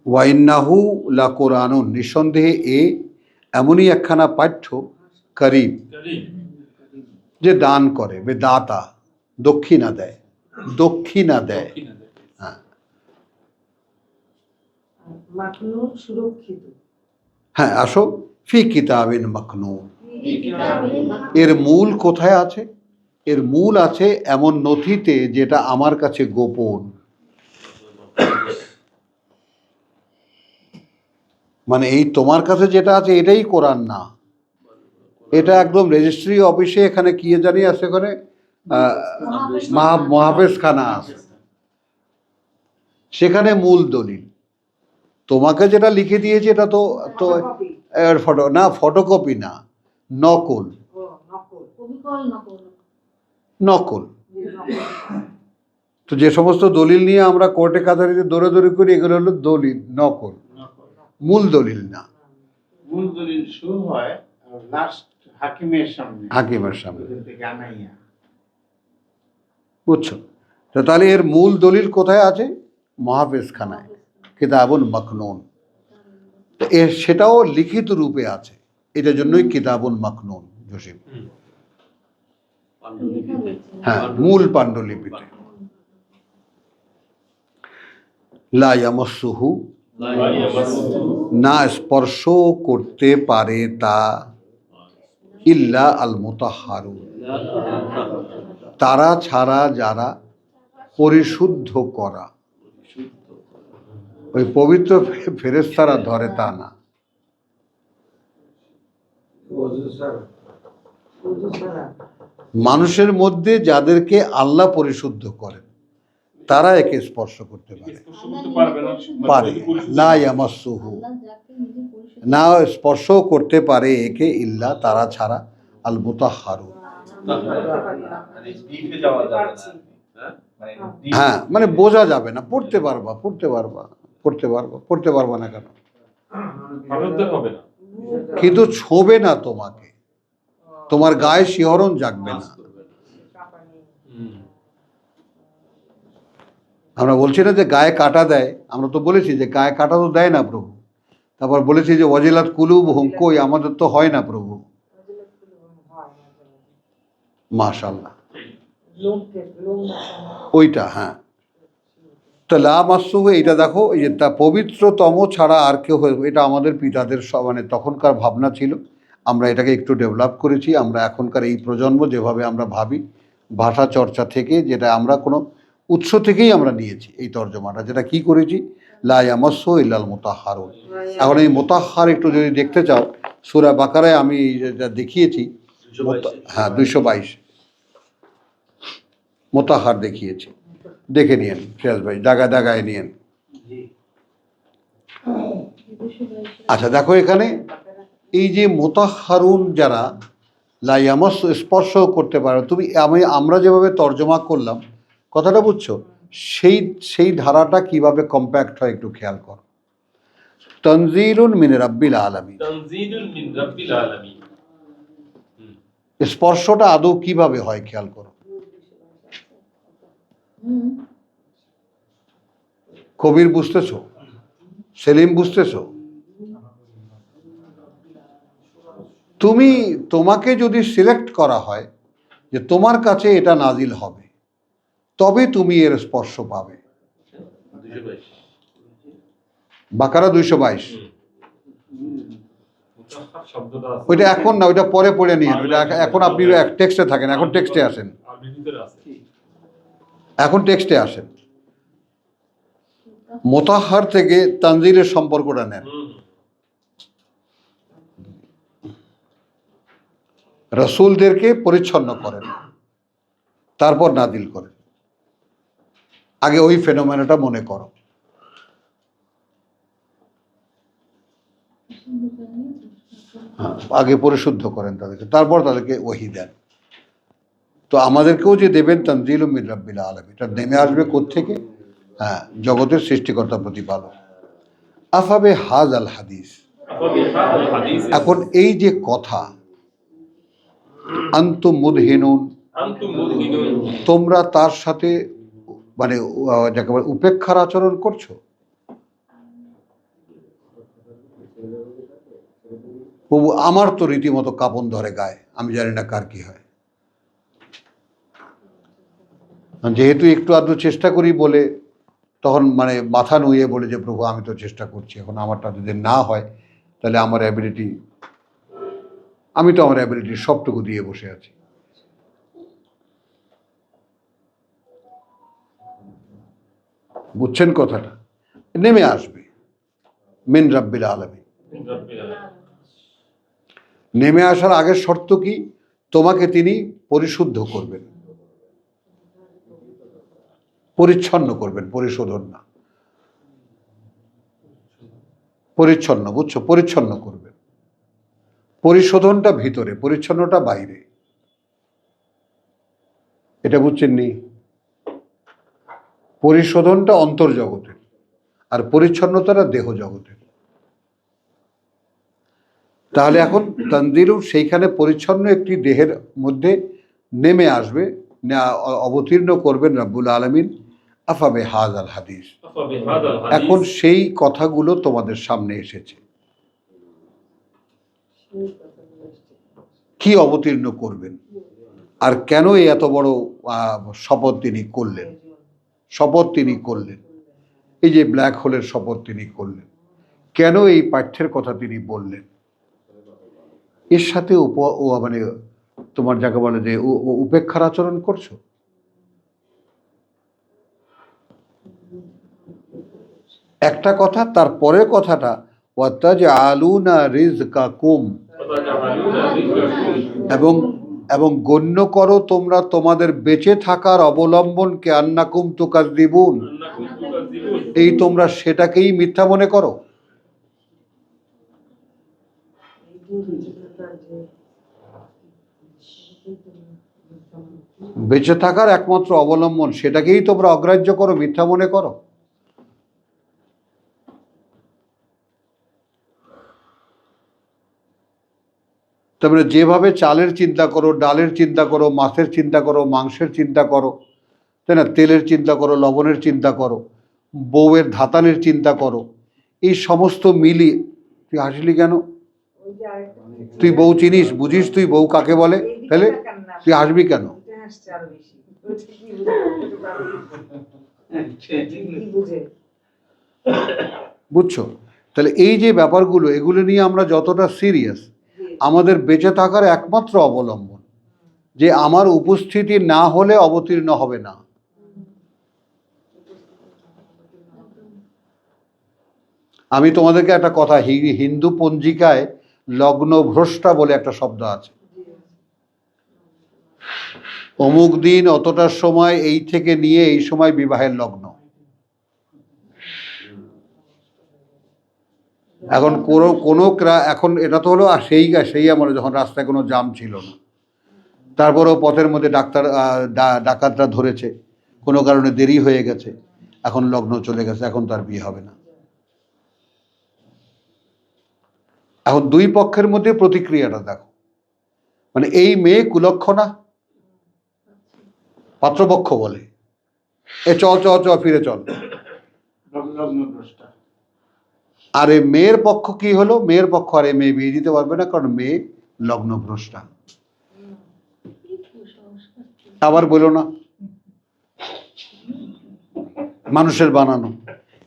ওয়া ইন্নাহু লাকুরআনুন, নিঃসন্দেহে এ এমনই একখানা পাঠ্য, করিম, কারীম। যে দান করে, বে দাতা, দক্ষিণা দেয়, দক্ষিণা দেয়। দাক্ষিণা দেয়। হ্যাঁ, মাকনুন সুরক্ষিত। হ্যাঁ, আসো, ফি কিতাবিন মাকনুন। ফি কিতাবিন এর মূল কোথায় আছে? এর মূল আছে এমন নথিতে যেটা আমার কাছে গোপন। মানে এই তোমার কাছে যেটা আছে এটাই কোরআন না, এটা একদম রেজিস্ট্রি অফিসে এখানে কি জানি আছে, ওখানে মহাফেজ খানা আছে, সেখানে মূল দলিল। তোমাকে যেটা লিখে দিয়েছে এটা তো ফটোকপি। ফটোকপি না, নকল। ও নকল। নকল নকল নকল। তো যে সমস্ত দলিল নিয়ে আমরা কোর্টে কাছারিতে দৌড়াদৌড়ি করি এগুলো হলো দলিল, নকল, মূল দলিল না। মূল দলিল শুরু হয় লাস্ট হাকিমের সামনে, হাকিমের সামনে, ওদের থেকে আনাইয়া। বুঝছো? তো তাহলে এর মূল দলিল কোথায় আছে? মহাফেজখানায়, কিতাবুল মাকনুন। তো এর সেটাও লিখিত রূপে আছে, এটার জন্যই কিতাবুল মাকনুন জসিম। লেখা রয়েছে। হ্যাঁ, মূল পাণ্ডুলিপিতে। লা ইয়ামাসসুহু, না স্পর্শ করতে পারে তা, ইল্লা আল মুতাহহারুন, তারা ছাড়া যারা পরিশুদ্ধ করা। ওই পবিত্র ফেরেশতারা ধরে তা না। মানুষের মধ্যে যাদেরকে আল্লাহ পরিশুদ্ধ করেন তারা একে স্পর্শ করতে পারে। স্পর্শ করতে পারবে না, মানে পারে, যদি পরিশুদ্ধ লা হয়। ইয়ামাসসুহু, আল্লাহ যাকে নিজে পরিশুদ্ধ না স্পর্শ করতে পারে একে, ইল্লা তারা ছাড়া, আল মুতাহহারুন। হ্যাঁ, মানে বোঝা যাবে না, পড়তে পারবা পড়তে পারবা পড়তে পারবা পড়তে পারবা না কেন, আনন্দ হবে না। কিন্তু ছোবে না তোমাকে, তোমার গায়ে শিহরণ জাগবে না। হুম। আমরা বলছি না যে গায়ে কাটা দেয়, আমরা তো বলেছি যে গায়ে কাটা তো দেয় না প্রভু। তারপর বলেছি যে ওয়াজিলাত কুলুবুহুম, কই আমাদের তো হয় না প্রভু। মাশাআল্লাহ, ওইটা হ্যাঁ। তো লা মাসসুহু, এটা দেখো, এই যে তা পবিত্রতম ছাড়া আর কেউ এটা আমাদের পিতাদের মানে তখনকার ভাবনা ছিল। আমরা এটাকে একটু ডেভেলপ করেছি। আমরা এখনকার এই প্রজন্ম যেভাবে আমরা ভাবি, ভাষা চর্চা থেকে, যেটা আমরা কোনো উৎস থেকেই আমরা নিয়েছি এই তর্জমাটা, যেটা কি করেছি, লা ইয়ামাসসু ইল্লাল মুতাহহারুন। এখন এই মুতাহহার একটু যদি দেখতে চাও, সূরা বাকারায় আমি যেটা দেখিয়েছি, হ্যাঁ 222 মুতাহহার দেখিয়েছি, দেখে নিয়েন ফিয়াজ ভাই, জায়গায় জায়গায় নিয়েন। আচ্ছা দেখো এখানে এই যে মুতাহহারুন যারা, লা ইয়ামাসসু স্পর্শ করতে পারে, তুমি আমরা যেভাবে তর্জমা করলাম, কথাটা বুঝছো? সেই ধারাটা কিভাবে কম্প্যাক্ট হয় একটু খেয়াল করো। তানজিলুন মিন রাব্বিল আলামিন, তানজিলুন মিন রাব্বিল আলামিন। স্পর্শটা আদৌ কিভাবে হয় খেয়াল করো। হুম। কবির বুঝতেছো? সেলিম বুঝতেছো? তোমাকে যদি সিলেক্ট করা হয় যে তোমার কাছে এটা নাজিল হবে, তবে তুমি এর স্পর্শ পাবে। বাকারা 222। মুতাহহার শব্দটা আছে। ওইটা এখন না, ওইটা পরে পড়ে নিন। ওইটা এখন আপনি টেক্সটে থাকেন, এখন টেক্সটে আসেন, আরবির ভিতরে আছে। এখন টেক্সটে আসেন। মুতাহহার থেকে তানজিলের সম্পর্কটা নেন। হুম। রাসূলদেরকে পরিচ্ছন্ন করেন, তারপর নাজিল করেন। আগে ওই ফেনোমেনাটা মনে করো। আগে পরিশুদ্ধ করেন তাদেরকে, তারপর তাদেরকে ওহী দেন। তো আমাদেরকেও যে দেবেন তানজিলুম মিন রাব্বিল আলামিন, এটা নেমে আসবে কোত্থেকে? হ্যাঁ, জগতের সৃষ্টিকর্তা প্রতিপালক। আফাবে হাযাল হাদিস, আফাবিহাযাল হাদিস এখন এই যে কথা, আনতুম মুদহিনুন, আনতুম মুদহিনুন, তোমরা তার সাথে মানে যাকে বলে উপেক্ষার আচরণ করছো। প্রভু আমার তো রীতিমতো কাঁপন ধরে গায়ে, আমি জানি না কার কি হয়। যেহেতু একটু আধটু চেষ্টা করি বলে, তখন মানে মাথা নুয়ে বলে যে প্রভু আমি তো চেষ্টা করছি, এখন আমারটা যদি না হয় তাহলে আমার অ্যাবিলিটি, আমি তো আমার অ্যাবিলিটি সবটুকু দিয়ে বসে আছি। বুঝছেন কথাটা? নেমে আসবে মিন রাব্বিল আলামিন। মিন রাব্বিল আলামিন। নেমে আসার আগের শর্ত কি? তোমাকে তিনি পরিশুদ্ধ করবেন, পরিচ্ছন্ন করবেন, পরিশোধন না, পরিচ্ছন্ন, বুঝছো? পরিচ্ছন্ন করবেন। পরিশোধনটা ভিতরে, পরিচ্ছন্নটা বাইরে। এটা বুঝছেন নি? পরিশোধনটা অন্তর্জগতের, আর পরিচ্ছন্নতাটা দেহ জগতের। তাহলে এখন তানজিরুল সেইখানে পরিচ্ছন্ন একটি দেহের মধ্যে নেমে আসবে, অবতীর্ণ করবেন রব্বুল আলামিন আফাবে হাযাল হাদিস। এখন সেই কথাগুলো তোমাদের সামনে এসেছে। কি অবতীর্ণ করবেন, আর কেন এই এত বড় শপথ তিনি করলেন? শপথ তিনি করলেন, এই যে ব্ল্যাক হোলের শপথ তিনি করলেন, কেন এই পাঠ্যের কথা তিনি বললেন? এর সাথে মানে তোমার যাকে বলে যে উপেক্ষার আচরণ করছো। একটা কথা, তারপরের কথাটা ওয়াতাজআলুনা রিজকাকুম, এবং গণ্য করো তোমরা তোমাদের বেঁচে থাকার অবলম্বনকে আন্নাকুম তুকাজ্জিবুন, এই তোমরা সেটাকেই মিথ্যা মনে করো। বেঁচে থাকার একমাত্র অবলম্বন সেটাকেই তোমরা অগ্রাহ্য করো, মিথ্যা মনে করো। তারপরে যেভাবে চালের চিন্তা করো, ডালের চিন্তা করো, মাছের চিন্তা করো, মাংসের চিন্তা করো, তাই না, তেলের চিন্তা করো, লবণের চিন্তা করো, বউয়ের ধাতানের চিন্তা করো, এই সমস্ত মিলিয়ে। তুই হাসলি কেন? তুই বউ চিনিস, বুঝিস তুই বউ কাকে বলে? তাহলে তুই হাসবি কেন? বুঝছো? তাহলে এই যে ব্যাপারগুলো, এগুলো নিয়ে আমরা যতটা সিরিয়াস, আমাদের বেঁচে থাকার একমাত্র অবলম্বন যে আমার উপস্থিতি না হলে অবতীর্ণ হবে না। আমি তোমাদেরকে একটা কথা, হিন্দু পঞ্জিকায় লগ্ন ভ্রষ্টা বলে একটা শব্দ আছে। অমুক দিন অতটার সময় এই থেকে নিয়ে এই সময় বিবাহের লগ্ন। এখন কোনো এখন এটা তো হলো আর সেই আমার যখন রাস্তায় কোনো জাম ছিল না, তারপরেও পথের মধ্যে ডাকাতরা ধরেছে, কোনো কারণে দেরি হয়ে গেছে, এখন লগ্ন চলে গেছে, এখন তার বিয়ে হবে না। এখন দুই পক্ষের মধ্যে প্রতিক্রিয়াটা দেখো, মানে এই মেয়ে কুলক্ষণা, পাত্রপক্ষ বলে এ চল চল চল ফিরে চল, আর এই মেয়ের পক্ষ কি হলো? মেয়ের পক্ষ আর এই মেয়ে বিয়ে দিতে পারবে না, কারণ মেয়ে লগ্নভ্রষ্টা। আবার বলো না, মানুষের বানানো,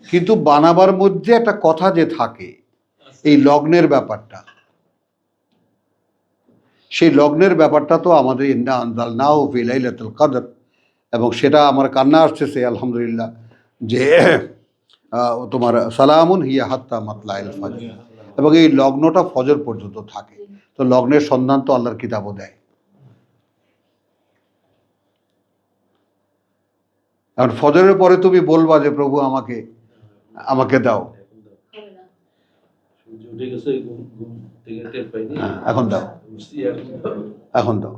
কিন্তু বানাবার মধ্যে একটা কথা যে থাকে, এই লগ্নের ব্যাপারটা, সেই লগ্নের ব্যাপারটা তো আমাদের ইন্না আনজালনাহু ফি লাইলাতুল কদর, এবং সেটা আমার কান্না আসছে আলহামদুলিল্লাহ যে তোমার সালামুন হিয়া হাত্তা মাতলাইল ফজর, এবং এই লগ্নটা ফজর পর্যন্ত থাকে। তো লগ্নের সন্ধান তো আল্লাহর কিতাবও দেয়। এখন ফজরের পরে তুমি বলবা যে প্রভু আমাকে দাও, এখন দাও, এখন দাও।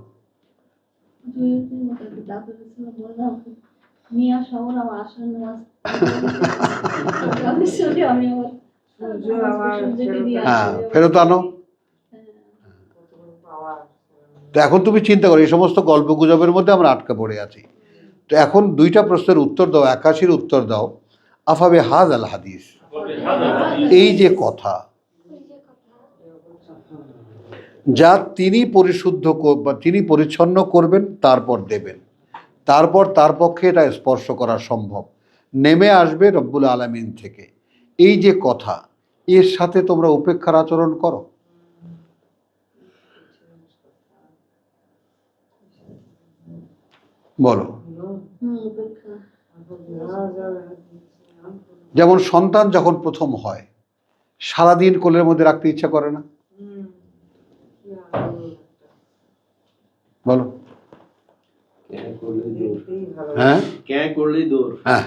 হ্যাঁ, ফেরত আনো। তো এখন তুমি চিন্তা করো, এই সমস্ত গল্প গুজবের মধ্যে আমরা আটকা পড়ে আছি। তো এখন দুইটা প্রশ্নের উত্তর দাও, 81 উত্তর দাও। আফাবে হাযাল হাদিস, এই যে কথা যা তিনি পরিশুদ্ধ বা তিনি পরিচ্ছন্ন করবেন, তারপর দেবেন, তারপর তার পক্ষে এটা স্পর্শ করা সম্ভব, নেমে আসবে রব্বুল আলামিন থেকে। এই যে কথা, এর সাথে তোমরা উপেক্ষার আচরণ করো। বলো। যেমন সন্তান যখন প্রথম হয়, সারাদিন কোলের মধ্যে রাখতে ইচ্ছা করে না? বলো। হ্যাঁ, হ্যাঁ,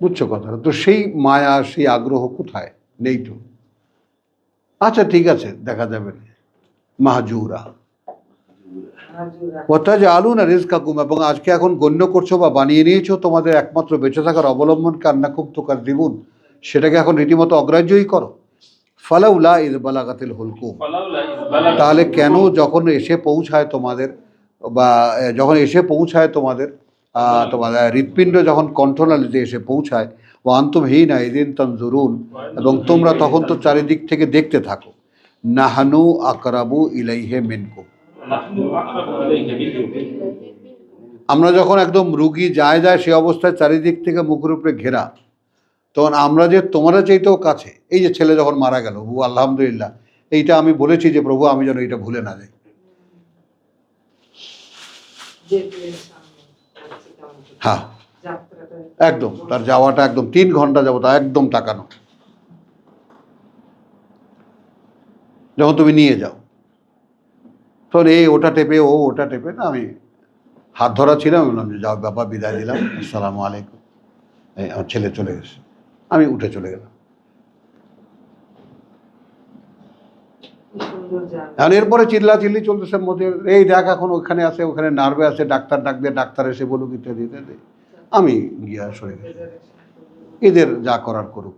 বুঝছো কথাটা? তো সেই মায়া, সেই আগ্রহ কোথায়? নেই তো। আচ্ছা ঠিক আছে, দেখা যাবে। মাহজুরা, ওয়াতাজ আলু না রিজকাকুম, এবং আজকে এখন গণ্য করছো বা বানিয়ে নিয়েছো তোমাদের একমাত্র বেঁচে থাকার অবলম্বনকে আন্নাকুম তুকাজ্জিবুন, সেটাকে এখন রীতিমতো অগ্রাহ্যই করো। ফালাউলা ইয বালাগাতিল হুলকুম, ফালাউলা ইয বালাগাত, তাহলে কেন যখন এসে পৌঁছায় তোমাদের, বা যখন এসে পৌঁছায় তোমাদের তোমাদের হৃৎপিণ্ড যখন কণ্ঠনালীতে এসে পৌঁছায়, ও আন্তুম হিনা ইযিন তানজুরুন, এবং তোমরা তখন তো চারিদিক থেকে দেখতে থাকো। নাহানু আকরাবু ইলাইহি মিনকুম, নাহনু আকরাবু ইলাইহি মিনকুম, আমরা যখন একদম রুগী যায় সে অবস্থায় চারিদিক থেকে মুখের উপরে ঘেরা, তখন আমরা যে তোমরা চাইতেও কাছে। এই যে ছেলে যখন মারা গেল, ও আলহামদুলিল্লাহ, এইটা আমি বলেছি যে প্রভু আমি যেন এটা ভুলে না যাই। হ্যাঁ, একদম তার যাওয়াটা একদম 3 ঘন্টা যাবো তা একদম তাকানো, যখন তুমি নিয়ে যাও তখন এই ওটা টেপে ও ওটা টেপে না, আমি হাত ধরা ছিলাম, বললাম যে যাও বাবা, বিদায় দিলাম, আসসালামু আলাইকুম। আমার ছেলে চলে গেছে, আমি উঠে চলে গেলাম। আর এরপরে চিল্লাচিল্লি চলতেছে মধ্যে, এই দেখ এখন ওখানে আছে, ওখানে নার্ভে আছে, ডাক্তার ডাক দিয়ে, ডাক্তার এসে বলুক, ইত্যাদি ইত্যাদি। আমি গিয়া সরে গেছি, এদের যা করার করুক,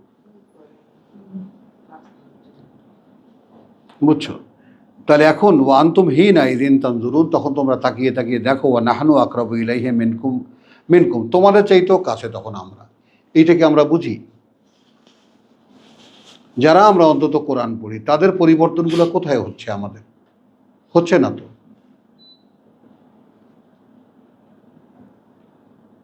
বুঝছো? তাহলে এখন ওয়ান্তুম হিনা ইযিন তানজুরুন, তখন তোমরা তাকিয়ে তাকিয়ে দেখো, ওয়া নাহনু আকরাবু ইলাইহি মিনকুম মিনকুম, তোমাদের চাইতেও কাছে তখন আমরা। এইটাকে আমরা বুঝি। যারা আমরা অন্তত কোরআন পড়ি, তাদের পরিবর্তনগুলো কোথায় হচ্ছে? আমাদের হচ্ছে না তো।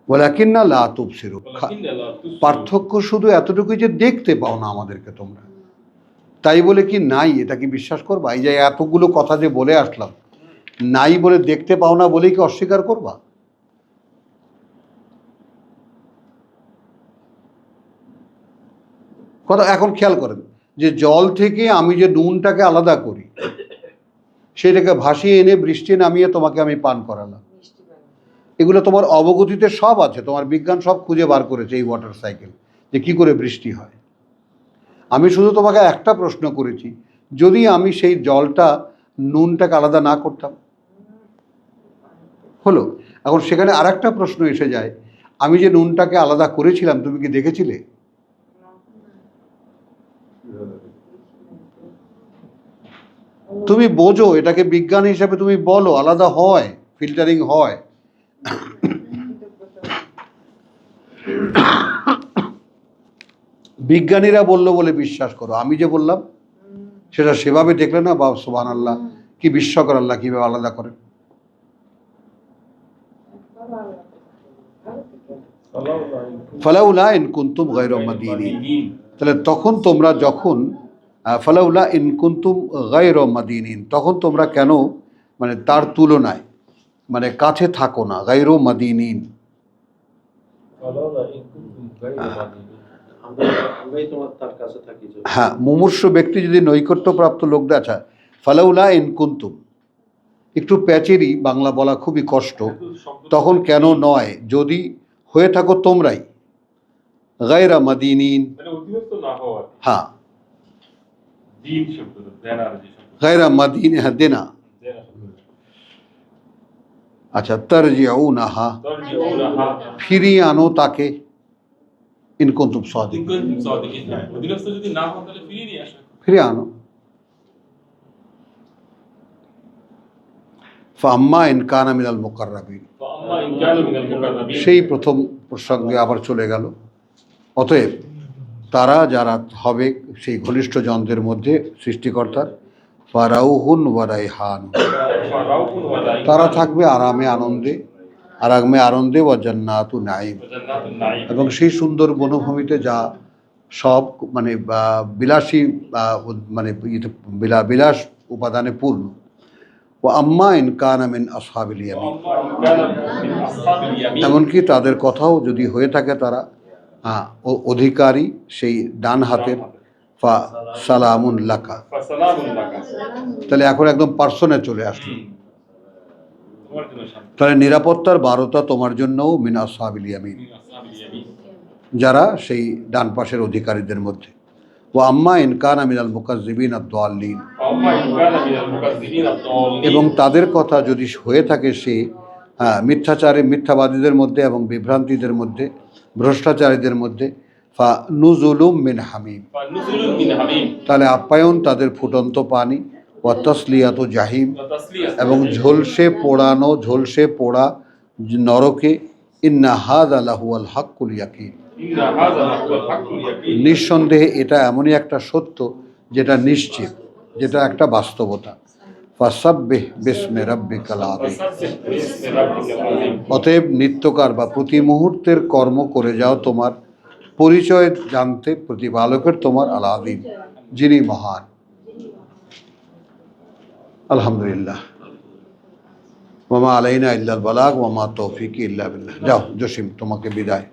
ওয়ালাকিন্না লা তুবসিরুন, ওয়ালাকিন্না লা তুবসিরুন, পার্থক্য শুধু এতটুকুই যে দেখতে পাও না আমাদেরকে তোমরা। তাই বলে কি নাই এটা কি বিশ্বাস করবা? এই যে এতগুলো কথা যে বলে আসলাম, নাই বলে দেখতে পাও না বলেই কি অস্বীকার করবা? কথা এখন খেয়াল করেন যে জল থেকে আমি যে নুনটাকে আলাদা করি, সেটাকে ভাসিয়ে এনে বৃষ্টি নামিয়ে তোমাকে আমি পান করালাম, এগুলো তোমার অবগতিতে সব আছে, তোমার বিজ্ঞান সব খুঁজে বার করেছে এই ওয়াটার সাইকেল, যে কি করে বৃষ্টি হয়। আমি শুধু তোমাকে একটা প্রশ্ন করেছি, যদি আমি সেই জলটা নুনটাকে আলাদা না করতাম, হলো। এখন সেখানে আর একটা প্রশ্ন এসে যায়, আমি যে নুনটাকে আলাদা করেছিলাম তুমি কি দেখেছিলে? তুমি বোঝো, এটাকে বিজ্ঞান হিসেবে তুমি বলো আলাদা হয়, ফিল্টারিং হয়। বিজ্ঞানীরা বললো বলে বিশ্বাস করো, আমি যে বললাম সেটা সেভাবে দেখলে না, বা সুবহানাল্লাহ, কি বিস্ময়কর, আল্লাহ কিভাবে আলাদা করেন। ফালাউলা ইন কুনতুম গায়রা মাদিনিন, তাহলে তখন তোমরা যখন ফালাউলা ইন কুনতুম গায়রা মাদিনিন, তখন তোমরা কেন মানে তার তুলনায় মানে কাছে থাকো না, গায়রা মাদিনিন। ফালাউলা ইন কুনতুম গায়রা মাদিনিন, আমরাই তোমার তার কাছে থাকি। হ্যাঁ, মুমূর্ষু ব্যক্তি যদি নৈকট্যপ্রাপ্ত লোকদের, আচ্ছা ফালাউলা ইন কুনতুম একটু প্যাচেরই বাংলা বলা খুবই কষ্ট, তখন কেন নয়, যদি হয়ে থাকো তোমরাই গায়রা মাদিনিন, মানে অধীনস্থ না হওয়ার, হ্যাঁ দিন শব্দটা দেনার, যে শব্দ গায়রা মাদিন, হ্যাঁ দেনা, দেনা শব্দ, আচ্ছা তারজিউনাহা, তারজিউনাহা, ফিরিয়ে আনো তাকে, ইন কুনতুম ইন সাদিকিন, কুনতুম সাদিকিন, অধীনস্থ যদি না হও তাহলে ফিরিয়ে নিয়ে আসো। ফিরে আনো। ফাম্মা ইন কানা মিনাল মুকাররাবিন, ফাআম্মা ইন কানা মিনাল মুকাররাবিন, সেই প্রথম প্রসঙ্গে আবার চলে গেল। অতএব তারা যারা হবে সেই ঘনিষ্ঠ জনদের মধ্যে সৃষ্টিকর্তার, ফারাউহুন ওয়া রাইহান, ফারাউহুন ওয়া রাইহান, তারা থাকবে আরামে আনন্দে, আরামে আনন্দে, ওয়া জান্নাতু নাঈম, ওয়া জান্নাতুন নাঈম, এবং সেই সুন্দর বনভূমিতে যা সব মানে বিলাসী মানে বিলাস উপাদানে পূর্ণ। ও আম্মা ইন কানা মিন আসহাবিল ইয়ামিন, ফাআম্মা ইন কানা মিন আসহাবিল ইয়ামিন, এমনকি তাদের কথাও যদি হয়ে থাকে তারা অধিকারী সেই ডান হাতের, ফা সালামুন লাকা, ফাসালামুন লাকা, তাহলে এখন একদম পার্সনে চলে আসলো। তোমার জন্য শান্তি, তাহলে নিরাপত্তার বারতা তোমার জন্যও মিন আসহাবিল ইয়ামিন, মিন আসহাবিল ইয়ামিন, যারা সেই ডান পাশের অধিকারীদের মধ্যে। ও আম্মা ইন কানা মিনাল মুকাজ্জিবিন আদ-দাল্লিন, أما إن كان من المكذبين الضالين এবং তাদের কথা যদি হয়ে থাকে সে মিথ্যাবাদীদের মধ্যে এবং বিভ্রান্তিদের মধ্যে, ভ্রষ্টাচারীদের মধ্যে, ফা নুজুলুম মিন হামিম, فنزل من حميم তাহলে আপ্যায়ন তাদের ফুটন্ত পানি, ওয়া তাসলিয়াতু জাহিম, وتسلية এবং ঝলসে পোড়া নরকে, ইন্না হাযা লাহুয়াল হাক্কুল ইয়াকিন, إن هذا لهو الحق اليقين নিঃসন্দেহে এটা এমনই একটা সত্য যেটা নিশ্চিত, যেটা একটা বাস্তবতা। ফাসাব্বিহ বিসমি রাব্বিকাল আযীম, فسبح باسم ربك العظيم অতএব নিত্যকার বা প্রতি মুহূর্তের কর্ম করে যাও তোমার পরিচয় জানতে প্রতিপালকের তোমার আল আযীম, যিনি মহান। আলহামদুলিল্লাহ। ওয়া মা আলাইনা ইল্লাল বালাগ ওয়া মা তৌফিকি ইল্লা বিল্লাহ। যাও জসিম, তোমাকে বিদায়।